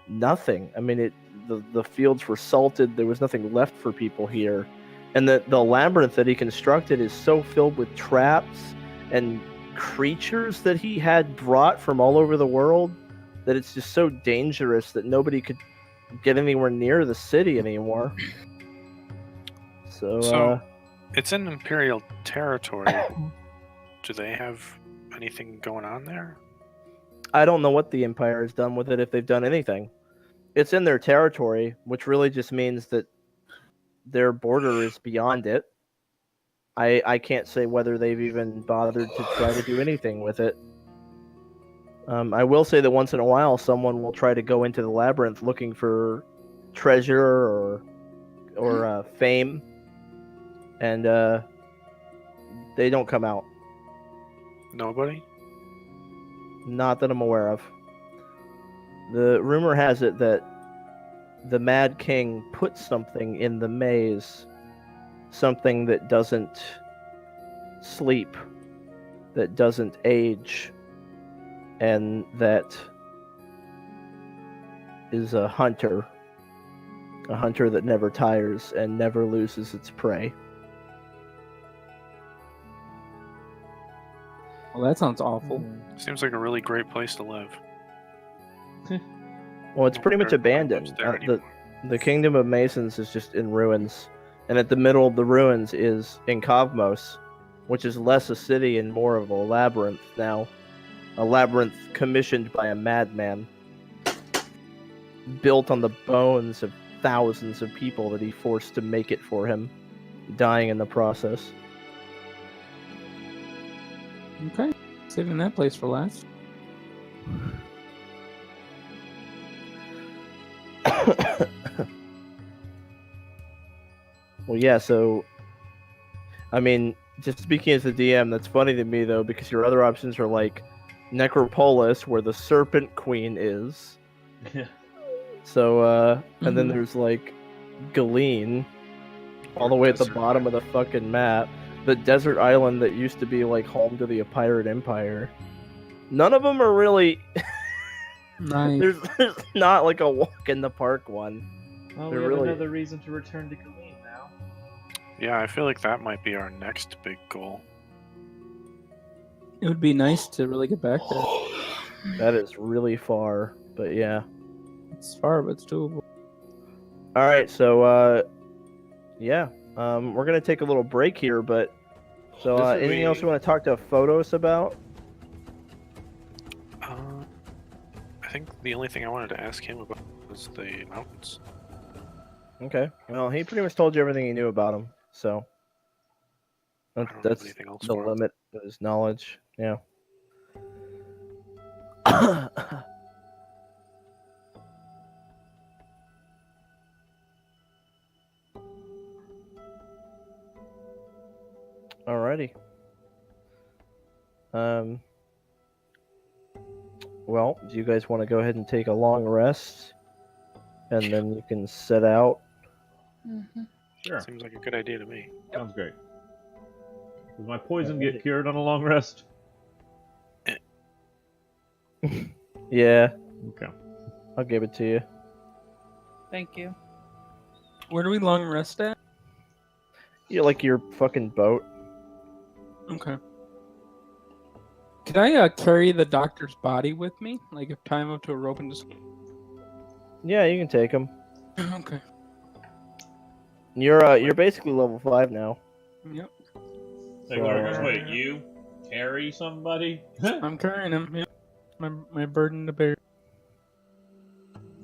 nothing. I mean, the fields were salted. There was nothing left for people here. And the labyrinth that he constructed is so filled with traps and creatures that he had brought from all over the world that it's just so dangerous that nobody could get anywhere near the city anymore. So it's in Imperial territory. Do they have anything going on there? I don't know what the Empire has done with it, if they've done anything. It's in their territory, which really just means that their border is beyond it. I can't say whether they've even bothered to try to do anything with it. I will say that once in a while, someone will try to go into the labyrinth looking for treasure or fame, and they don't come out. Nobody? Not that I'm aware of. The rumor has it that the Mad King put something in the maze, something that doesn't sleep, that doesn't age, and that is a hunter that never tires and never loses its prey. Well, that sounds awful. Seems like a really great place to live. Well, it's pretty much abandoned. The kingdom of Masons is just in ruins, and at the middle of the ruins is Inkavmos, which is less a city and more of a labyrinth now. A labyrinth commissioned by a madman, built on the bones of thousands of people that he forced to make it for him, dying in the process. Okay, saving that place for last. Well, yeah, so, I mean, just speaking as the DM, that's funny to me, though, because your other options are, like, Necropolis, where the Serpent Queen is. Yeah. So, and then there's, like, Galeen, all the way at the bottom of the fucking map. The desert island that used to be, like, home to the Pirate Empire. None of them are really... Nice. There's not, like, a walk in the park one. Well, They're we have really- another reason to return to Galeen now. Yeah, I feel like that might be our next big goal. It would be nice to really get back there. That is really far, but yeah. It's far, but it's doable. All right, so yeah, we're gonna take a little break here, but so This would anything be- else you want to talk to Photos about? I think the only thing I wanted to ask him about was the mountains. Okay, well, he pretty much told you everything he knew about them, so I don't have that's anything else the for him. limit of his knowledge. Yeah. Alrighty. Well, do you guys want to go ahead and take a long rest, and then you can set out? Mm-hmm. Sure. Seems like a good idea to me. Sounds great. Does my poison get cured on a long rest? Yeah, Okay. I'll give it to you. Thank you. Where do we long rest at? You like your fucking boat? Okay. Could I carry the doctor's body with me? Like, if tie him up to a rope and just... Yeah, you can take him. Okay. You're basically level 5 now. Yep. Say, Argos, wait, you carry somebody? I'm carrying him. Yep. My burden to bear.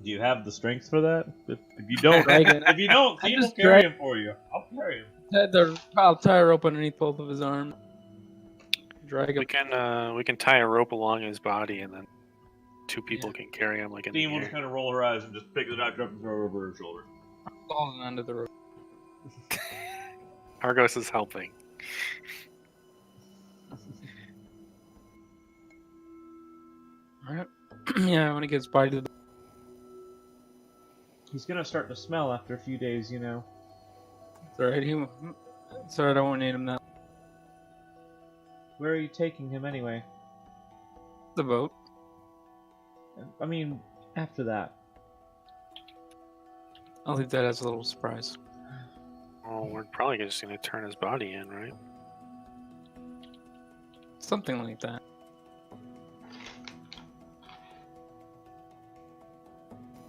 Do you have the strength for that? If you don't, Dragon. if you don't, I Theme will just carry him for you. I'll carry him. I'll tie a rope underneath both of his arms. Drag him. We can tie a rope along his body, and then two people can carry him like in Theme the will just air. kind of roll her eyes and just pick the doctor up and throw her over her shoulder. Falling onto the rope. Argos is helping. Alright. Yeah, I want to get his body to the... He's gonna start to smell after a few days, you know. It's alright, it's alright, I won't need him now. Where are you taking him anyway? The boat. I mean, after that. I'll leave that as a little surprise. Oh, we're probably just gonna turn his body in, right? Something like that.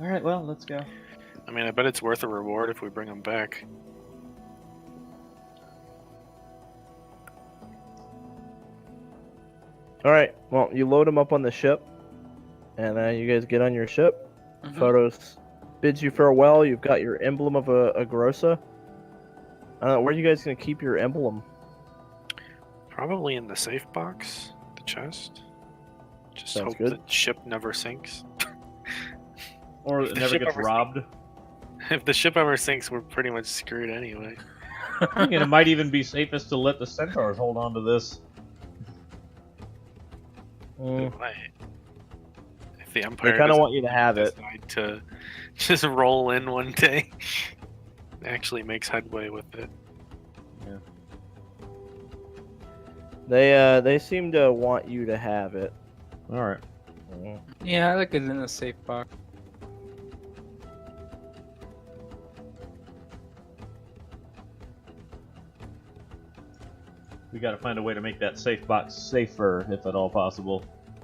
Alright, well, let's go. I mean, I bet it's worth a reward if we bring him back. All right. Well, you load him up on the ship, and you guys get on your ship. Photos bids you farewell. You've got your emblem of a Grossa. Where are you guys gonna keep your emblem? Probably in the safe box, the chest. Just Sounds hope good. the ship never sinks. Or If it the never ship gets ever robbed. If the ship ever sinks, we're pretty much screwed anyway. I think it might even be safest to let the centaurs hold on to this. Mm, If the Empire they kind of doesn't want you to have it. decide to just roll in one day, actually makes headway with it. They seem to want you to have it. All right. Mm. Yeah, I like it in a safe box. We got to find a way to make that safe box safer, if at all possible.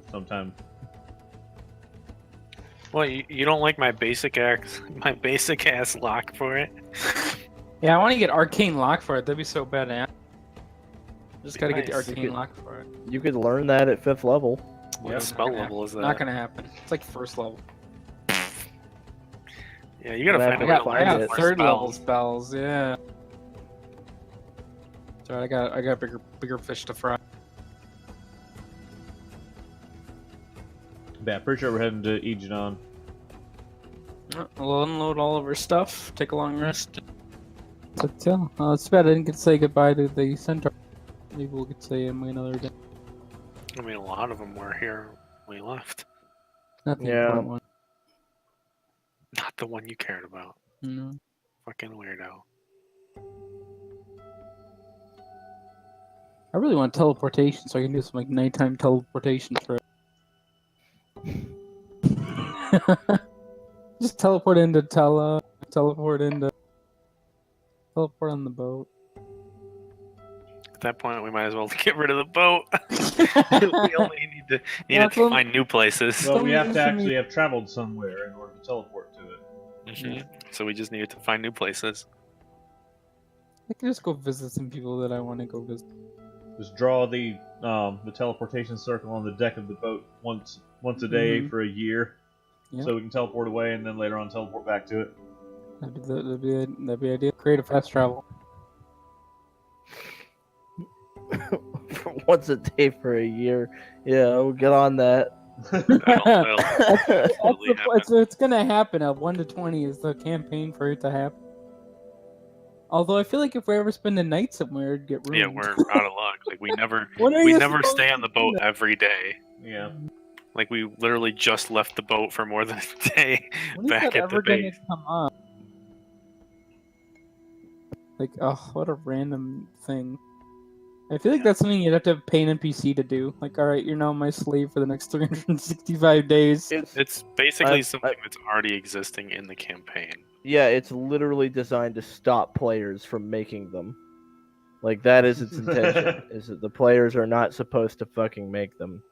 Sometime. Well, you don't like my basic ass lock for it? Yeah, I want to get arcane lock for it. That'd be so badass. Just gotta get the Nice. arcane lock for it. You could learn that at 5th level. What Yep. spell Not gonna level is that? Not gonna happen. It's like first level. Yeah, you gotta I find a got- way I to got learn it. the more third level spells. spells. Yeah. So I got bigger fish to fry. Yeah, pretty sure we're heading to Aegon. We'll unload all of our stuff. Take a long rest. So yeah, it's bad I didn't get to say goodbye to the centaur. Maybe we'll get to say him another day. I mean, a lot of them were here when we left. Not the Yeah. important one. Not the one you cared about. No. Fucking weirdo. I really want teleportation so I can do some like nighttime teleportation for Just teleport on the boat. At that point, we might as well get rid of the boat. We only need Yeah, to find new places. Well, we have to Something- actually have traveled somewhere in order to teleport to it. Mhm. So we just needed to find new places. I can just go visit some people that I want to go visit. Just draw the teleportation circle on the deck of the boat once a day Mhm. for a year, Yeah. so we can teleport away and then later on teleport back to it. That'd be ideal. Create a fast travel. Once a day for a year. Yeah, we'll get on that. That'll absolutely happen. It's gonna happen. At 1 to 20 is the campaign for it to happen. Although I feel like if we ever spend a night somewhere, it'd get ruined. Yeah, we're out of luck. Like we never When are we you never supposed stay to on the do boat that? every day. Yeah. Like we literally just left the boat for more than a day When is back that at the ever gonna base. come up? Like, oh, what a random thing. I feel like that's something you'd have to pay an NPC to do. Like, all right, you're now my slave for the next 365 days. It's basically I've- something that's already existing in the campaign. Yeah, it's literally designed to stop players from making them. Like, that is its intention, is that the players are not supposed to fucking make them.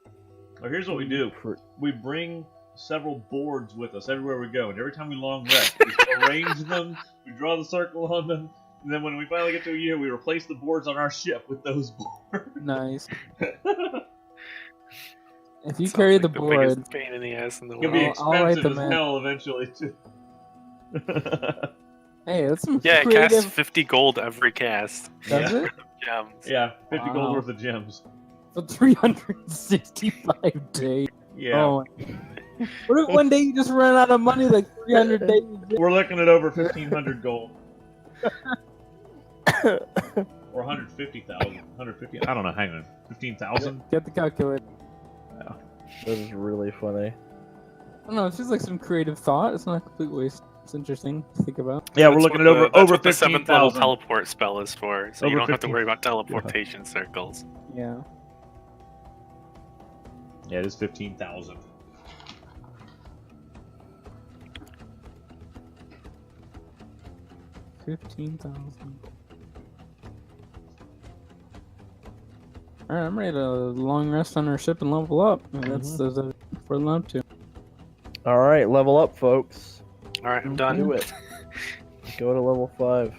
Well, here's what we do: we bring several boards with us everywhere we go, and every time we long rest, we arrange them, we draw the circle on them, and then when we finally get to a year, we replace the boards on our ship with those boards. Nice. If you Sounds carry like the biggest board, pain in the ass in the It'll world. be I'll write expensive them as in. hell eventually too. hey, that's some Yeah, it costs creative. 50 gold every cast. Does Yeah. it? Gems. Yeah, 50 gold Wow. worth of gems. For 365 days. Yeah. Oh. What if one day you just run out of money like 300 days? We're looking at over 1,500 gold. Or 150,000. 150. I don't know. Hang on. 15,000? Get the calculator. This is really funny. I don't know. It's just like some creative thought. It's not a complete waste. It's interesting to think about. Yeah, we're That's looking at what over the 7th 15,000. level teleport spell is for, so you Over don't have to 15. worry about teleportation circles. Yeah. Yeah, it is 15,000. $15,000. Alright, I'm ready to long rest on our ship and level up. That's for them up to. All right, level up, folks. Alright, I'm done. Do it. Go to level 5.